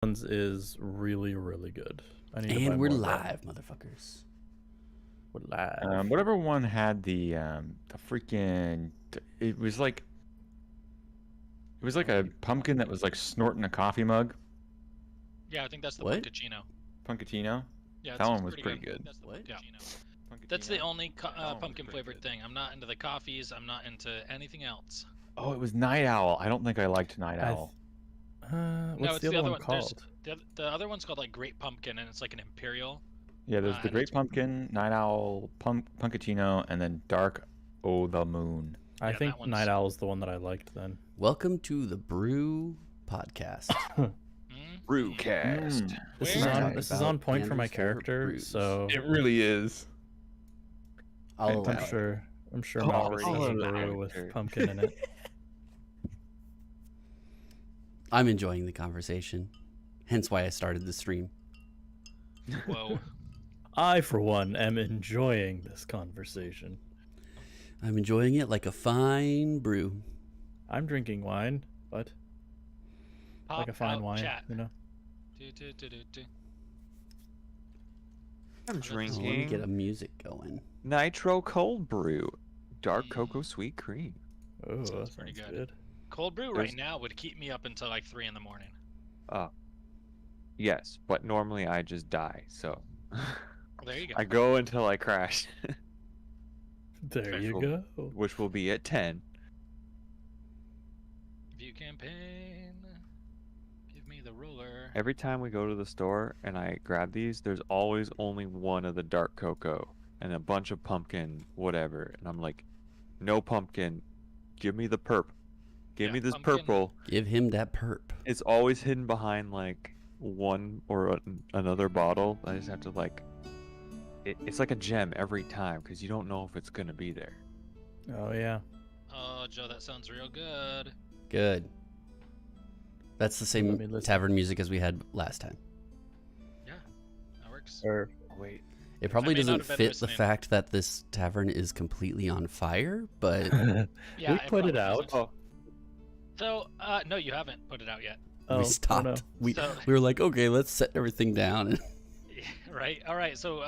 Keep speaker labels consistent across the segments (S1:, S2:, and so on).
S1: is really, really good. I need to buy
S2: And we're
S1: more of that.
S2: live, motherfuckers.
S1: We're live.
S3: Whatever one had the freaking, it was like a pumpkin that was like snorting a coffee mug.
S4: Yeah, I think that's the
S2: What?
S4: Punkachino.
S3: Punkatino.
S4: Yeah,
S3: That one was pretty good.
S4: That's the
S2: What?
S4: Punkachino. That's the only pumpkin flavored thing. I'm not into the coffees. I'm not into anything else.
S3: Oh, it was Night Owl. I don't think I liked Night
S1: I
S3: Owl.
S1: What's
S4: it's
S1: the other one
S4: There's-
S1: called?
S4: The other one's called like Great Pumpkin, and it's like an imperial.
S3: Yeah, there's the
S4: and
S3: Great
S4: it's-
S3: Pumpkin, Night Owl, Punkatino, and then Dark O the Moon.
S1: I
S4: Yeah,
S1: think
S4: that one's-
S1: Night Owl is the one that I liked then.
S2: Welcome to the Brew Podcast.
S3: Brewcast.
S1: This is
S4: Where-
S1: on. This is on
S2: About
S1: point for my
S2: Andrew's favorite
S1: character,
S2: brews.
S1: so
S3: It really is.
S2: I'll allow
S1: I'm
S2: it.
S1: sure. I'm sure
S3: Oh,
S1: Malcolm
S3: I'll
S1: has a
S3: allow
S1: brew
S3: it,
S1: with
S3: sure.
S1: pumpkin in it.
S2: I'm enjoying the conversation. Hence why I started the stream.
S4: Whoa.
S1: I, for one, am enjoying this conversation.
S2: I'm enjoying it like a fine brew.
S1: I'm drinking wine, but like a
S4: Pop
S1: fine
S4: out
S1: wine,
S4: Chat.
S1: you know.
S4: Do.
S5: I'm
S2: I want to
S5: drinking
S2: get a music going.
S5: nitro cold brew, dark cocoa sweet cream.
S1: Oh, that
S4: Sounds
S1: sounds
S4: pretty good.
S1: good.
S4: Cold brew
S5: There's-
S4: right now would keep me up until like 3 in the morning.
S5: Yes, but normally I just die, so
S4: Well, there you go.
S5: I go until I crash,
S1: There you
S5: Cool.
S1: go.
S5: which will be at 10.
S4: View campaign. Give me the ruler.
S5: Every time we go to the store and I grab these, there's always only one of the dark cocoa and a bunch of pumpkin, whatever. And I'm like, no pumpkin, give me the perp. Give
S4: Yeah,
S5: me this
S4: pumpkin.
S5: purple.
S2: Give him that perp.
S5: It's always hidden behind like one or another bottle. I just have to like, it's like a gem every time because you don't know if it's gonna be there.
S1: Oh yeah.
S4: Oh, Joe, that sounds real good.
S2: Good. That's the same
S1: Let me listen.
S2: tavern music as we had last time.
S4: Yeah, that works.
S1: Or
S5: Wait,
S2: It probably
S4: may not
S2: doesn't
S4: have been
S2: fit the
S4: listening.
S2: fact that this tavern is completely on fire, but
S4: Yeah,
S1: we put it
S4: probably
S1: out.
S4: doesn't. So, no, you haven't put it out yet.
S1: Oh,
S2: we
S1: oh,
S2: stopped.
S1: no.
S2: We
S4: So-
S2: we were like, okay, let's set everything down.
S4: Yeah, right. All right. So,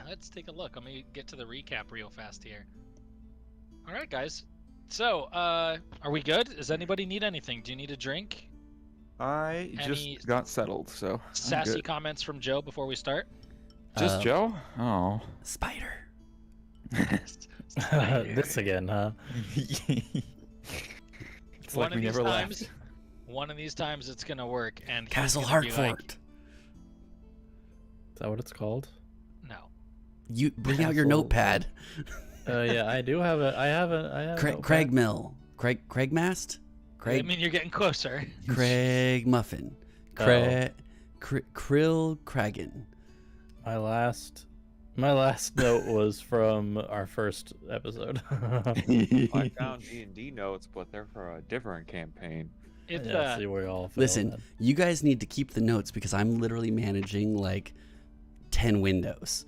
S4: let's take a look. Let me get to the recap real fast here. All right, guys. So, are we good? Does anybody need anything? Do you need a drink?
S3: I
S4: Any-
S3: just got settled, so I'm
S4: Sassy
S3: good.
S4: comments from Joe before we start?
S3: Just Joe? Oh.
S2: Spider.
S1: This again, huh?
S3: It's
S4: One
S3: like
S4: of
S3: we
S4: these
S3: never
S4: times,
S3: left.
S4: one of these times it's gonna work. And he's
S2: Castle
S4: gonna be
S2: Hartford.
S4: like,
S1: Is that what it's called?
S4: no.
S2: You bring out your
S1: Castle-
S2: notepad.
S1: Yeah, I do have a. I have a. I have.
S2: Craig,
S1: a
S2: Craig Mill. Craig Mast?
S4: I
S2: Craig
S4: mean, you're getting closer.
S2: Craig Muffin.
S1: Oh.
S2: Krill Kragen.
S1: My last note was from our first episode.
S5: I found D&D notes, but they're for a different campaign.
S4: It's
S1: Yeah, see where we all fell
S2: Listen,
S1: then.
S2: you guys need to keep the notes because I'm literally managing like 10 windows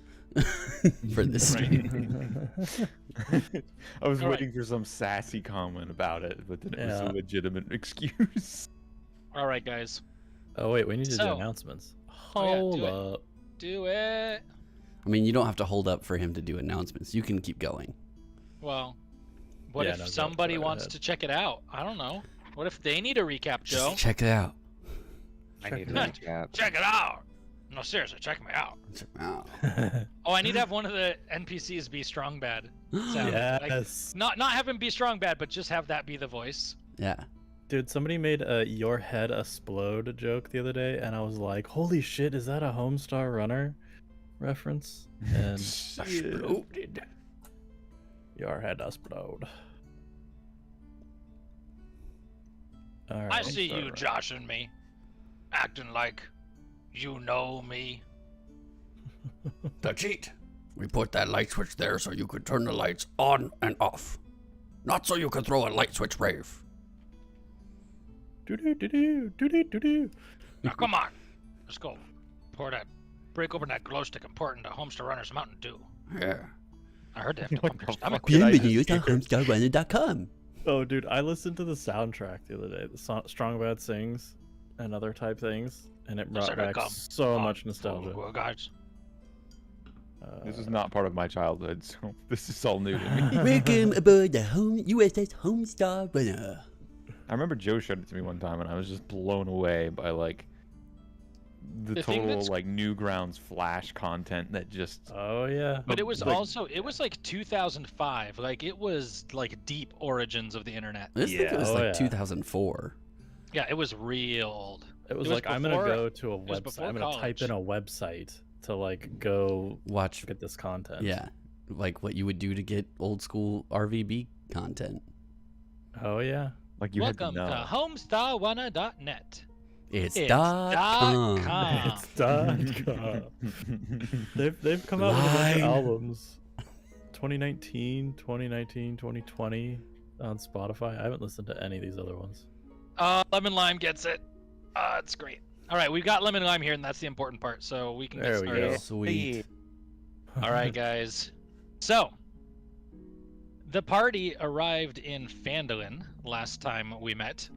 S2: for this stream.
S3: I was
S4: All right.
S3: waiting for some sassy comment about it, but then it was
S1: Yeah.
S3: a legitimate excuse.
S4: all right, guys.
S1: Oh wait, we need to do
S4: So-
S1: announcements.
S4: Oh, yeah,
S1: Hold
S4: do it.
S1: up.
S4: Do it.
S2: I mean, you don't have to hold up for him to do announcements. You can keep going.
S4: Well, what
S1: Yeah,
S4: if
S1: no, go
S4: somebody
S1: right
S4: wants
S1: ahead.
S4: to check it out? I don't know. What if they need a recap, Joe?
S2: Just check it out.
S5: I need a
S4: Check
S5: recap.
S4: Check it out. No, seriously, check me out. Oh, I need to have one of the NPCs be strong bad. Sound. Like,
S1: Yes.
S4: not have him be strong bad, but just have that be the voice.
S2: Yeah.
S1: Dude, somebody made a "your head explode" joke the other day, and I was like, "Holy shit, is that a Homestar Runner reference?" And
S3: Exploded.
S1: your head explode. All
S4: I
S1: right,
S4: see
S1: Homestar
S4: you
S1: Runner.
S4: joshing me, acting like you know me.
S2: The cheat. We put that light switch there so you could turn the lights on and off. Not so you could throw a light switch rave.
S1: Doo-doo-doo-doo, doo-doo-doo-doo.
S4: Now come on, let's go. Break open that glow stick and pour it into Homestar Runner's Mountain Dew.
S2: Yeah.
S4: I heard they have to
S3: What
S4: pump
S3: the
S4: your stomach.
S3: fuck did I just
S2: Bienvenido to
S3: hear?
S2: homestarrunner.com.
S1: Oh, dude, I listened to the soundtrack the other day. The Strong Bad Sings and other type things. and it brought back so much nostalgia.
S4: Guys.
S3: This is not part of my childhood, so this is all new to me.
S2: Welcome aboard the USS Homestar Runner.
S3: I remember Joe showed it to me one time, and I was just blown away by like the total like Newgrounds Flash content that just.
S1: Oh yeah.
S4: But it was also like 2005. Like it was like deep origins of the internet.
S2: This thing was like 2004.
S4: Yeah, it was real old.
S1: It was like, I'm gonna go to a website. I'm gonna type in a website to like go
S2: watch
S1: get this content.
S2: Yeah, like what you would do to get old school RVB content.
S1: Oh yeah.
S3: Like you
S4: Welcome
S3: had to know.
S4: to homestarrunner.net.
S2: It's
S4: .com.
S1: It's .com. They've come out with a bunch of albums. 2019, 2020 on Spotify. I haven't listened to any of these other ones.
S4: Lemon Lime gets it. It's great. All right, we've got Lemon Lime here, and that's the important part. So we can get started.
S1: Go.
S2: Sweet.
S4: All right, guys. So the party arrived in Phandalin last time we met,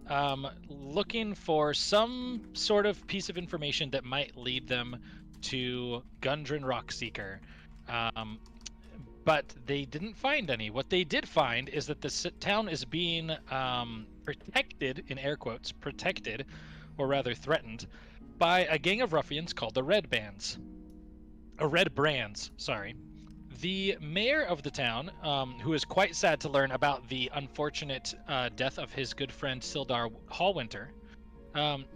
S4: looking for some sort of piece of information that might lead them to Gundren Rockseeker. But they didn't find any. What they did find is that the town is being protected, in air quotes, protected, or rather threatened, by a gang of ruffians called the Red Brands. Sorry. The mayor of the town, who is quite sad to learn about the unfortunate death of his good friend Sildar Hallwinter,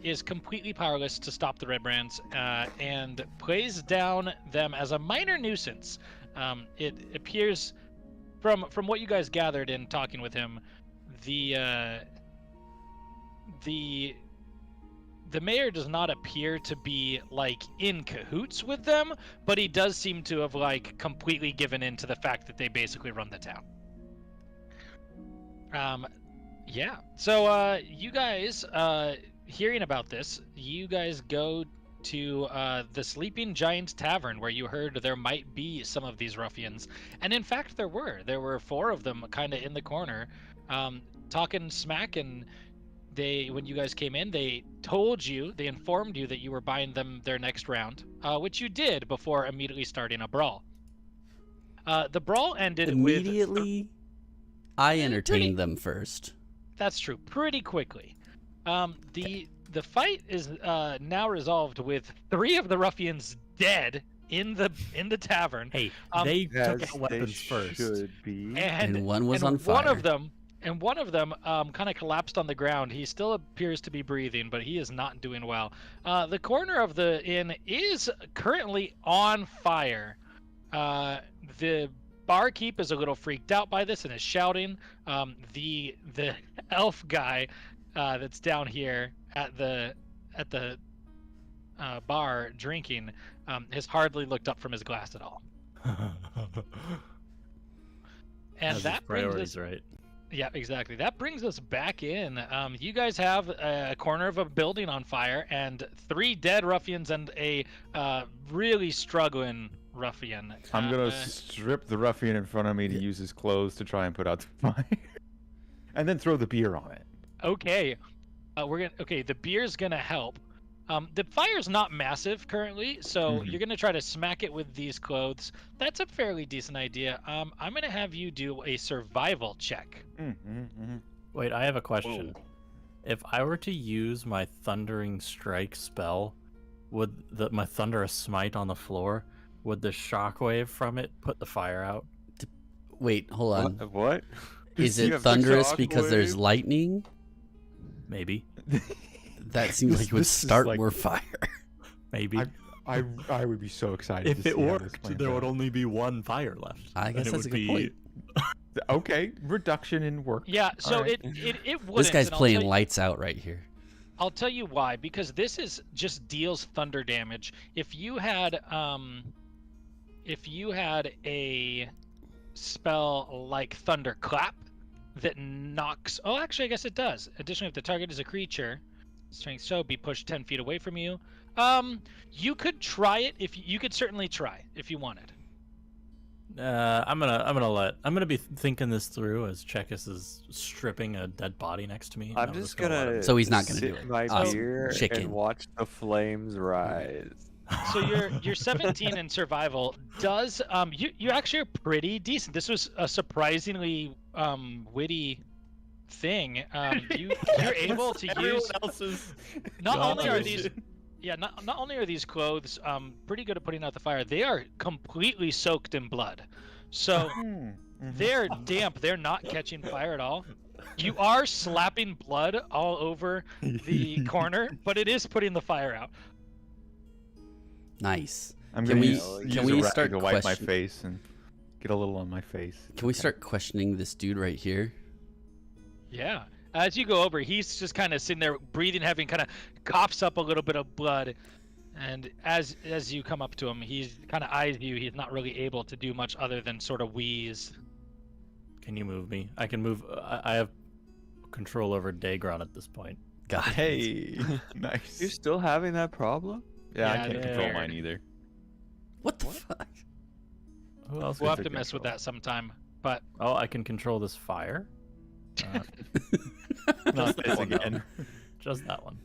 S4: is completely powerless to stop the Red Brands and plays down them as a minor nuisance. It appears, from what you guys gathered in talking with him, the mayor does not appear to be like in cahoots with them, but he does seem to have like completely given in to the fact that they basically run the town. Yeah. So you guys, hearing about this, you guys go to the Sleeping Giant Tavern, where you heard there might be some of these ruffians, and in fact there were 4 of them kind of in the corner, talking smack. And when you guys came in, they informed you that you were buying them their next round, which you did before immediately starting a brawl. The brawl ended
S2: immediately. I entertained them first.
S4: That's true, pretty quickly. The fight is now resolved with 3 of the ruffians dead in the tavern.
S1: Hey, they took out weapons first.
S5: Should be.
S2: And one was on fire.
S4: One of them kind of collapsed on the ground. He still appears to be breathing, but he is not doing well. The corner of the inn is currently on fire. The barkeep is a little freaked out by this and is shouting. The elf guy that's down here at the bar drinking has hardly looked up from his glass at all. And that brings us
S1: right.
S4: Yeah, exactly. That brings us back in. You guys have a corner of a building on fire and 3 dead ruffians and a really struggling ruffian.
S3: I'm gonna strip the ruffian in front of me to use his clothes to try and put out the fire, and then throw the beer on it.
S4: Okay, the beer's gonna help. The fire's not massive currently, so you're gonna try to smack it with these clothes. That's a fairly decent idea. I'm gonna have you do a survival check.
S1: Wait, I have a question.
S3: Whoa.
S1: If I were to use my Thundering Strike spell, would my Thunderous Smite on the floor, would the shockwave from it put the fire out?
S2: Wait, hold on.
S5: What?
S2: Is
S5: You
S2: it
S5: have the
S2: thunderous because there's
S5: shockwave?
S2: lightning?
S1: Maybe.
S2: That seems like it would
S3: This is
S2: start
S3: like-
S2: more fire.
S1: Maybe.
S3: I would be so excited
S1: If
S3: to
S1: it
S3: see how this
S1: worked,
S3: plays
S1: there would
S3: out.
S1: only be 1 fire left.
S2: I
S1: and
S2: guess
S1: it
S2: that's a
S1: would
S2: good
S1: be...
S2: point.
S3: Okay, reduction in work.
S4: Yeah, so
S3: Alright.
S4: it wouldn't.
S2: This guy's
S4: and I'll
S2: playing
S4: tell you-
S2: lights out right here.
S4: I'll tell you why. Because this is just deals thunder damage. If you had a spell like Thunderclap that knocks. Oh, actually, I guess it does. Additionally, if the target is a creature, strength so be pushed 10 feet away from you. You could try it. You could certainly try if you wanted.
S1: I'm gonna be thinking this through as Chekis is stripping a dead body next to me. and
S5: I'm just gonna.
S6: So he's not gonna
S5: sip
S6: do it.
S5: my
S6: Awesome.
S5: beer
S6: Chicken.
S5: and watch the flames rise.
S4: So you're 17 in survival. Does you actually are pretty decent. This was a surprisingly witty thing. You're able to use.
S1: Else's
S4: Not only are
S1: knowledge.
S4: these, yeah, not only are these clothes pretty good at putting out the fire, they are completely soaked in blood. So they're damp. They're not catching fire at all. You are slapping blood all over the corner, but it is putting the fire out.
S6: Nice.
S3: I'm
S6: Can
S3: gonna
S6: we-
S3: use
S6: can
S3: a
S6: we
S3: rag
S6: start
S3: to wipe my
S6: question-
S3: face and get a little on my face.
S6: Can we start questioning this dude right here?
S4: Yeah. As you go over, he's just kind of sitting there breathing heavy and kind of coughs up a little bit of blood. And as you come up to him, he's kind of eyes you. He's not really able to do much other than sort of wheeze.
S1: Can you move me? I can move. I have control over Daegron at this point.
S6: God.
S3: Hey, nice.
S5: You're still having that problem?
S3: Yeah, I
S4: Yeah,
S3: can't
S1: yeah.
S3: control mine either.
S6: What the fuck?
S1: Who else?
S4: We'll
S1: can
S4: have to
S1: take
S4: mess with
S1: control?
S4: that sometime. But
S1: Oh, I can control this fire.
S3: Not
S1: that
S3: this
S1: one, though.
S3: again.
S1: Just that one.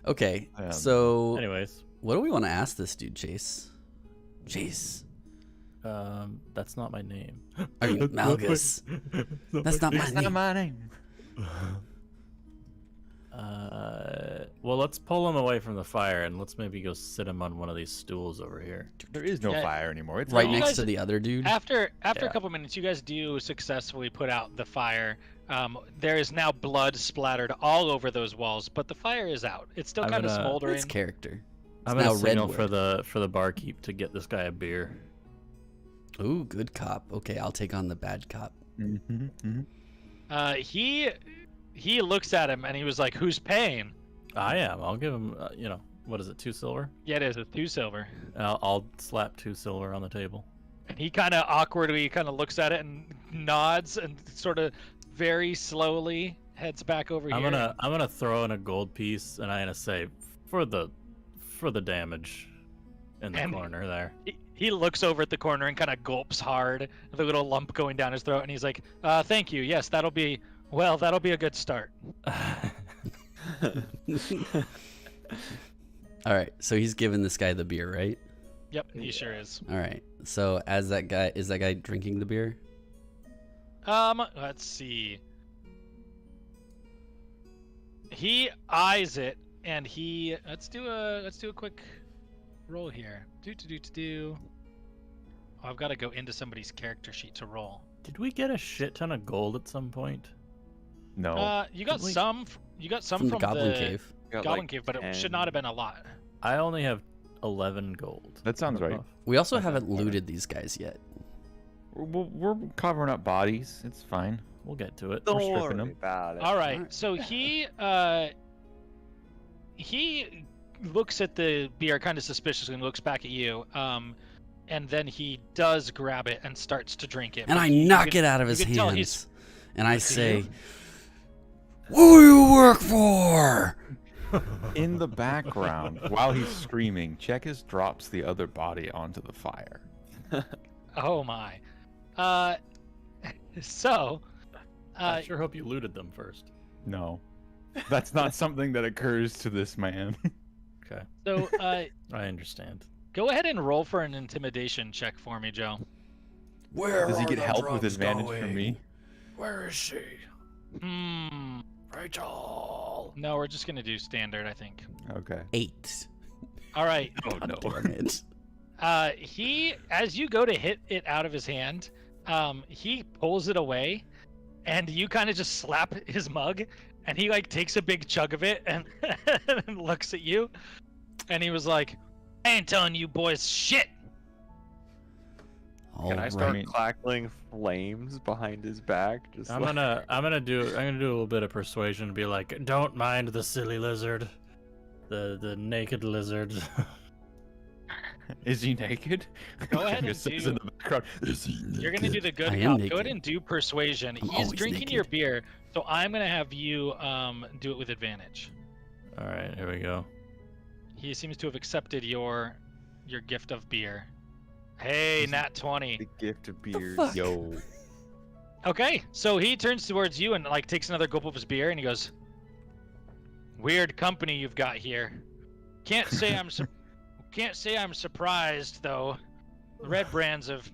S6: Okay,
S3: Yeah.
S6: so
S1: Anyways,
S6: what do we want to ask this dude, Chase? Chase.
S1: that's not my name.
S6: Are you Malgus? That's not my
S3: That's not
S6: name.
S3: my name.
S1: Well, let's pull him away from the fire and let's maybe go sit him on one of these stools over here.
S3: There is no
S4: Yeah.
S3: fire anymore. It's
S6: Right
S4: You
S6: next
S4: guys-
S6: to the other dude.
S4: after
S1: Yeah.
S4: a couple minutes, you guys do successfully put out the fire. There is now blood splattered all over those walls, but the fire is out. It's still
S1: I'm
S4: kind of
S1: gonna-
S4: smoldering.
S6: It's character.
S1: I'm
S6: It's
S1: gonna
S6: now
S1: signal
S6: Redwood.
S1: for the barkeep to get this guy a beer.
S6: Ooh, good cop. Okay, I'll take on the bad cop.
S4: He looks at him and he was like, "Who's paying?"
S1: I am. I'll give him. What is it? 2 silver.
S4: Yeah, it is. It's 2 silver.
S1: I'll slap 2 silver on the table.
S4: And he kind of awkwardly kind of looks at it and nods and sort of very slowly heads back over
S1: I'm
S4: here.
S1: gonna throw in a gold piece and I'm gonna say for the damage in the
S4: And-
S1: corner there.
S4: He looks over at the corner and kind of gulps hard, the little lump going down his throat, and he's like, "Thank you. Yes, that'll be a good start."
S6: All right, so he's giving this guy the beer, right?
S4: Yep, he sure is.
S6: All right. So as that guy, is that guy drinking the beer?
S4: Let's see. He eyes it, and let's do a quick roll here. Do. Oh, I've got to go into somebody's character sheet to roll.
S1: Did we get a shit ton of gold at some point?
S3: No.
S4: You got
S1: Did we-
S4: some. You got some
S6: From
S4: from
S6: the Goblin
S4: the
S6: Cave.
S5: Got
S4: Goblin
S5: like
S4: Cave, but it
S5: 10.
S4: should not have been a lot.
S1: I only have 11 gold.
S3: That sounds right.
S6: We also
S1: Okay,
S6: haven't
S1: alright.
S6: looted these guys yet.
S3: We're covering up bodies. It's fine.
S1: We'll get to it.
S5: Don't
S3: stripping
S5: worry
S3: them.
S5: about it.
S4: All right.
S6: Alright.
S4: So he looks at the beer kind of suspiciously and looks back at you. And then he does grab it and starts to drink it.
S6: And
S4: but
S6: I
S4: you
S6: knock
S4: can-
S6: it out of
S4: you
S6: his
S4: can tell he's-
S6: hands. And I
S4: Look at
S6: say,
S4: you.
S6: "Who do you work for?"
S3: In the background, while he's screaming, Chekis drops the other body onto the fire.
S4: Oh my. So.
S1: I sure hope you looted them first.
S3: No. That's not something that occurs to this man.
S1: Okay.
S4: So
S1: I understand.
S4: go ahead and roll for an intimidation check for me, Joe.
S6: Where
S3: Does he
S6: are
S3: get
S6: the
S3: help with
S6: drugs
S3: advantage from
S6: going?
S3: me?
S6: Where is she? Rachel.
S4: No, we're just gonna do standard, I think.
S3: Okay.
S6: 8.
S4: All right.
S3: Oh no.
S6: Damn it.
S4: He, as you go to hit it out of his hand, he pulls it away, and you kind of just slap his mug, and he like takes a big chug of it and, and looks at you, and he was like, "I ain't telling you boys shit."
S5: Can I
S6: All
S5: start
S6: right.
S5: crackling flames behind his back? Just
S1: I'm
S5: like-
S1: gonna do a little bit of persuasion and be like, don't mind the silly lizard, the naked lizard.
S3: Is he naked?
S4: Go ahead and
S3: Chekis says
S4: do-
S3: in the background, "Is he
S4: You're gonna do the good
S6: I am
S4: cop. Go
S6: naked.
S4: ahead and do persuasion.
S6: I'm
S4: He's
S6: always
S4: drinking your
S6: naked.
S4: beer, so I'm gonna have you do it with advantage.
S1: All right, here we go.
S4: He seems to have accepted your gift of beer. Hey, nat 20.
S5: The gift of beers.
S6: fuck?
S3: Yo.
S4: Okay, so he turns towards you and like takes another gulp of his beer, and he goes, "Weird company you've got here. Can't say I'm surprised though. The Red Brands have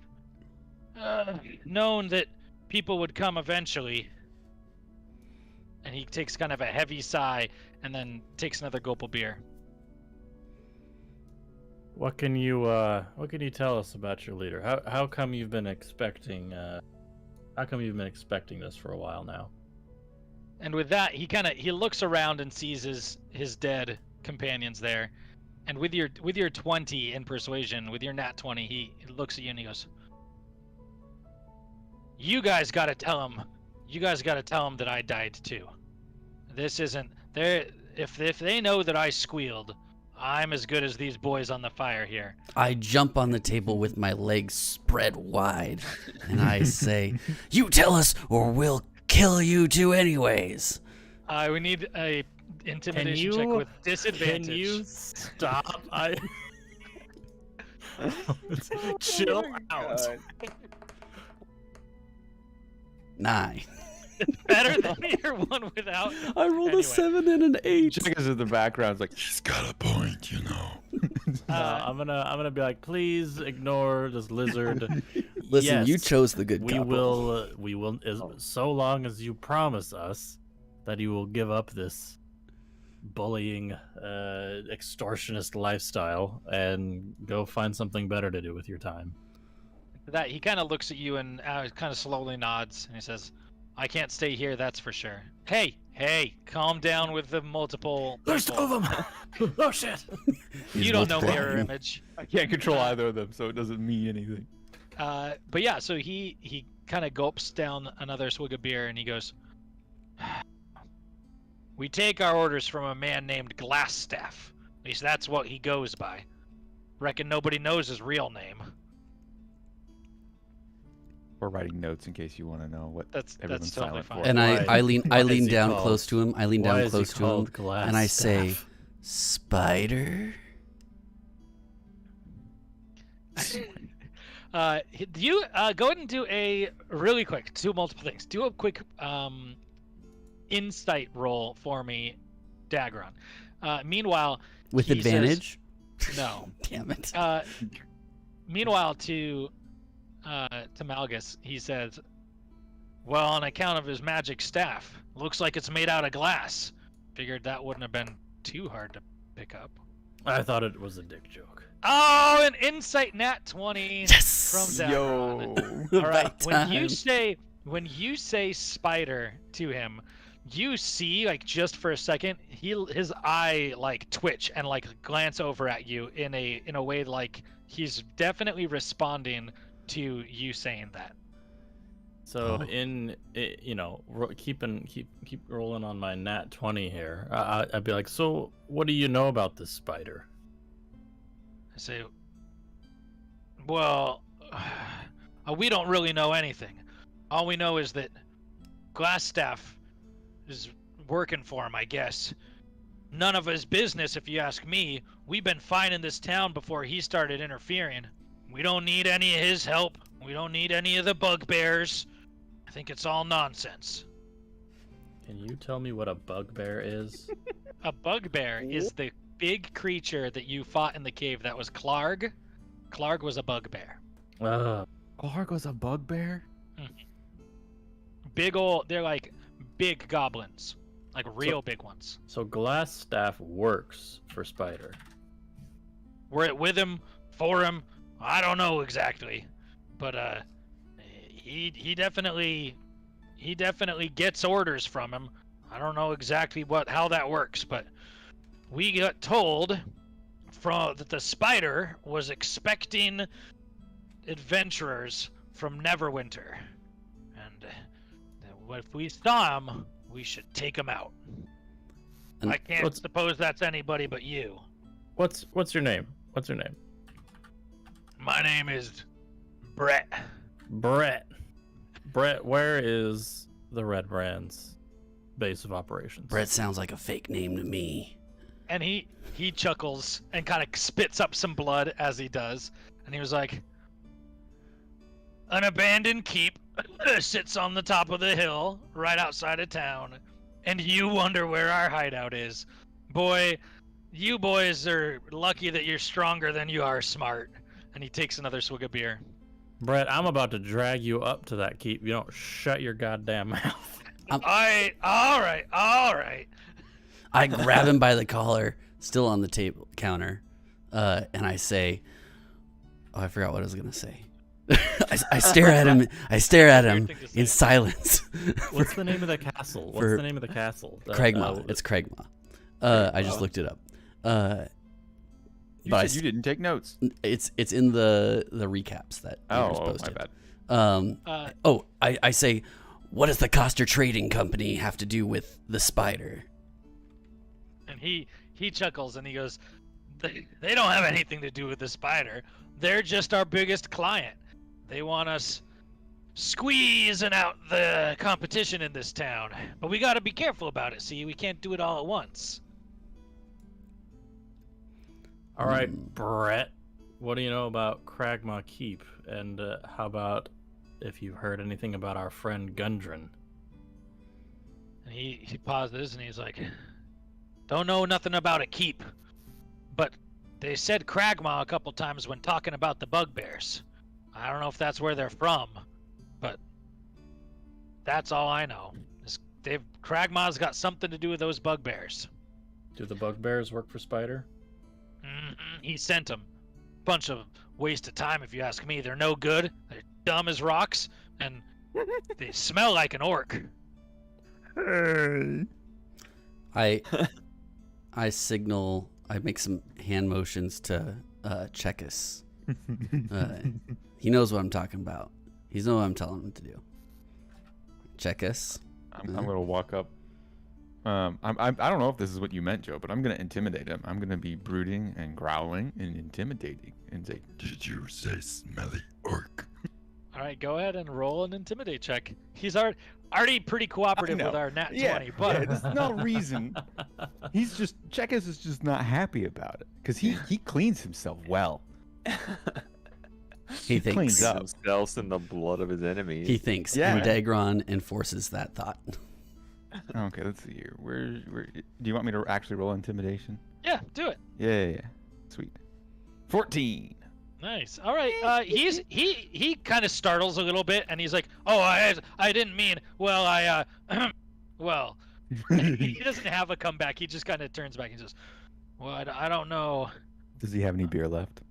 S4: known that people would come eventually." And he takes kind of a heavy sigh and then takes another gulp of beer.
S1: What can you tell us about your leader? How come you've been expecting this for a while now?
S4: And with that, he looks around and sees his dead companions there. And with your 20 in persuasion, with your nat 20, he looks at you and he goes, "You guys got to tell him that I died too. This isn't there. If they know that I squealed, I'm as good as these boys on the fire here."
S6: I jump on the table with my legs spread wide, and I say, "You tell us, or we'll kill you too anyways."
S4: We need a intimidation check with disadvantage.
S1: Can you stop? Chill out.
S6: 9.
S4: It's better than your one without.
S6: I rolled
S4: Anyway.
S6: a 7 and an 8.
S3: Check us in the background. It's like, he's got a point, you know.
S1: I'm gonna be like, please ignore this lizard.
S6: Listen, you
S1: Yes,
S6: chose the good
S1: we
S6: couple.
S1: will, so long as you promise us that you will give up this bullying, extortionist lifestyle and go find something better to do with your time.
S4: That he kind of looks at you and kind of slowly nods and he says, "I can't stay here, that's for sure." Hey, calm down with the multiple.
S1: There's two
S4: people.
S1: of them. Oh shit.
S4: You don't know mirror image.
S3: I can't control either of them, so it doesn't mean anything.
S4: But yeah, so he kind of gulps down another swig of beer and he goes, "We take our orders from a man named Glassstaff. At least that's what he goes by. Reckon nobody knows his real name."
S3: We're writing notes in case you want to know what
S4: That's
S3: everyone's
S4: totally
S3: silent
S4: fine.
S3: for.
S6: And
S1: Why-
S6: I lean
S1: why is he
S6: down
S1: called-
S6: close to him. I lean
S1: Why
S6: down
S1: is he
S6: close to him,
S1: called Glass
S6: and I say,
S1: Staff?
S6: "Spider."
S4: You go ahead and do a really quick, do multiple things. Do a quick insight roll for me, Dagron. Meanwhile,
S6: With
S4: he says-
S6: advantage?
S4: no.
S6: Damn it.
S4: Meanwhile, to Malgus, he says, "Well, on account of his magic staff, looks like it's made out of glass. Figured that wouldn't have been too hard to pick up."
S1: I thought it was a dick joke.
S4: Oh, an insight nat 20
S6: Yes!
S4: from Dagron.
S6: Yo.
S4: All right.
S6: About
S4: When you say spider to him, you see like just for a second his eye like twitch and like glance over at you in a way like he's definitely responding to you saying that.
S1: So keep rolling on my nat 20 here. I'd be like, so what do you know about this spider?
S4: I say, well, we don't really know anything. All we know is that Glassstaff is working for him, I guess. None of his business, if you ask me. We've been fine in this town before he started interfering. We don't need any of his help. We don't need any of the bugbears. I think it's all nonsense.
S1: Can you tell me what a bugbear is?
S4: A bugbear is the big creature that you fought in the cave. That was Clarg. Clarg was a bugbear.
S3: Clark was a bugbear?
S4: They're like big goblins. Like real big ones.
S1: So Glassstaff works for Spider.
S4: Were it with him, for him? I don't know exactly. But he definitely gets orders from him. I don't know exactly how that works, but we got told that the Spider was expecting adventurers from Neverwinter, and if we saw him, we should take him out.
S6: And
S4: I can't suppose that's anybody but you.
S1: What's your name? What's your name?
S4: My name is Brett.
S1: Brett, where is the Red Brand's base of operations?
S6: Brett sounds like a fake name to me.
S4: And he chuckles and kind of spits up some blood as he does. And he was like, an abandoned keep sits on the top of the hill right outside of town, and you wonder where our hideout is. Boy, you boys are lucky that you're stronger than you are smart. And he takes another swig of beer.
S1: Brett, I'm about to drag you up to that keep. You don't shut your goddamn mouth.
S4: All right.
S6: I grab him by the collar, still on the table counter, and I say, "Oh, I forgot what I was gonna say." I stare at him. I stare at him in silence.
S1: What's the name of the castle? What's the name of the castle?
S6: Craigma. It's Craigma. I just looked it up.
S3: You said you didn't take notes.
S6: It's in the recaps that was posted.
S3: My bad.
S6: I say, what does the Coster Trading Company have to do with the spider?
S4: And he chuckles and he goes, they don't have anything to do with the spider. They're just our biggest client. They want us squeezing out the competition in this town. But we got to be careful about it, see? We can't do it all at once.
S1: All right, Brett, what do you know about Cragmaw Keep? And how about if you've heard anything about our friend Gundren?
S4: And he pauses and he's like, don't know nothing about a keep, but they said Cragmaw a couple times when talking about the bugbears. I don't know if that's where they're from, but that's all I know. Cragmaw's got something to do with those bugbears.
S1: Do the bugbears work for Spider?
S4: He sent them. Bunch of waste of time, if you ask me. They're no good. They're dumb as rocks, and they smell like an orc.
S6: I signal. I make some hand motions to Chekis. He knows what I'm talking about. He knows what I'm telling him to do. Chekis.
S3: I'm gonna walk up. I don't know if this is what you meant, Joe, but I'm gonna intimidate him. I'm gonna be brooding and growling and intimidating and say, "Did you say smelly orc?"
S4: All right, go ahead and roll an intimidate check. He's already pretty cooperative with our nat 20, but
S3: there's no reason. Chekis is just not happy about it because he cleans himself well.
S6: He thinks
S3: cleans up.
S5: Himself in the blood of his enemies.
S6: He thinks,
S3: Yeah.
S6: and Dagron enforces that thought.
S3: Okay, let's see here. Where do you want me to actually roll intimidation?
S4: yeah, do it.
S3: Yeah. Sweet. 14.
S4: Nice. All right. He kind of startles a little bit, and he's like, "Oh, I didn't mean. Well, well." He doesn't have a comeback. He just kind of turns back and says, "Well, I don't know."
S3: Does he have any beer left?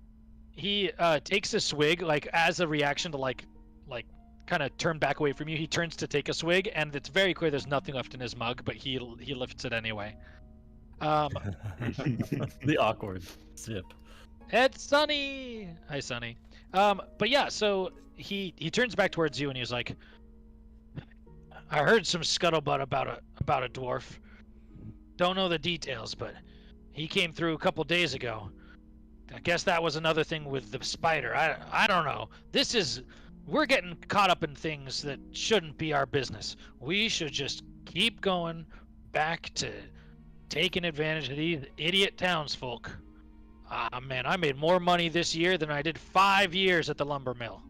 S4: He takes a swig, like as a reaction to like kind of turn back away from you. He turns to take a swig, and it's very clear there's nothing left in his mug, but he lifts it anyway.
S1: The awkward sip.
S4: It's Sunny. Hi, Sunny. But yeah, so he turns back towards you and he's like, I heard some scuttlebutt about a dwarf. Don't know the details, but he came through a couple days ago. I guess that was another thing with the spider. I don't know. We're getting caught up in things that shouldn't be our business. We should just keep going back to taking advantage of these idiot townsfolk. Ah, man, I made more money this year than I did 5 years at the lumber mill.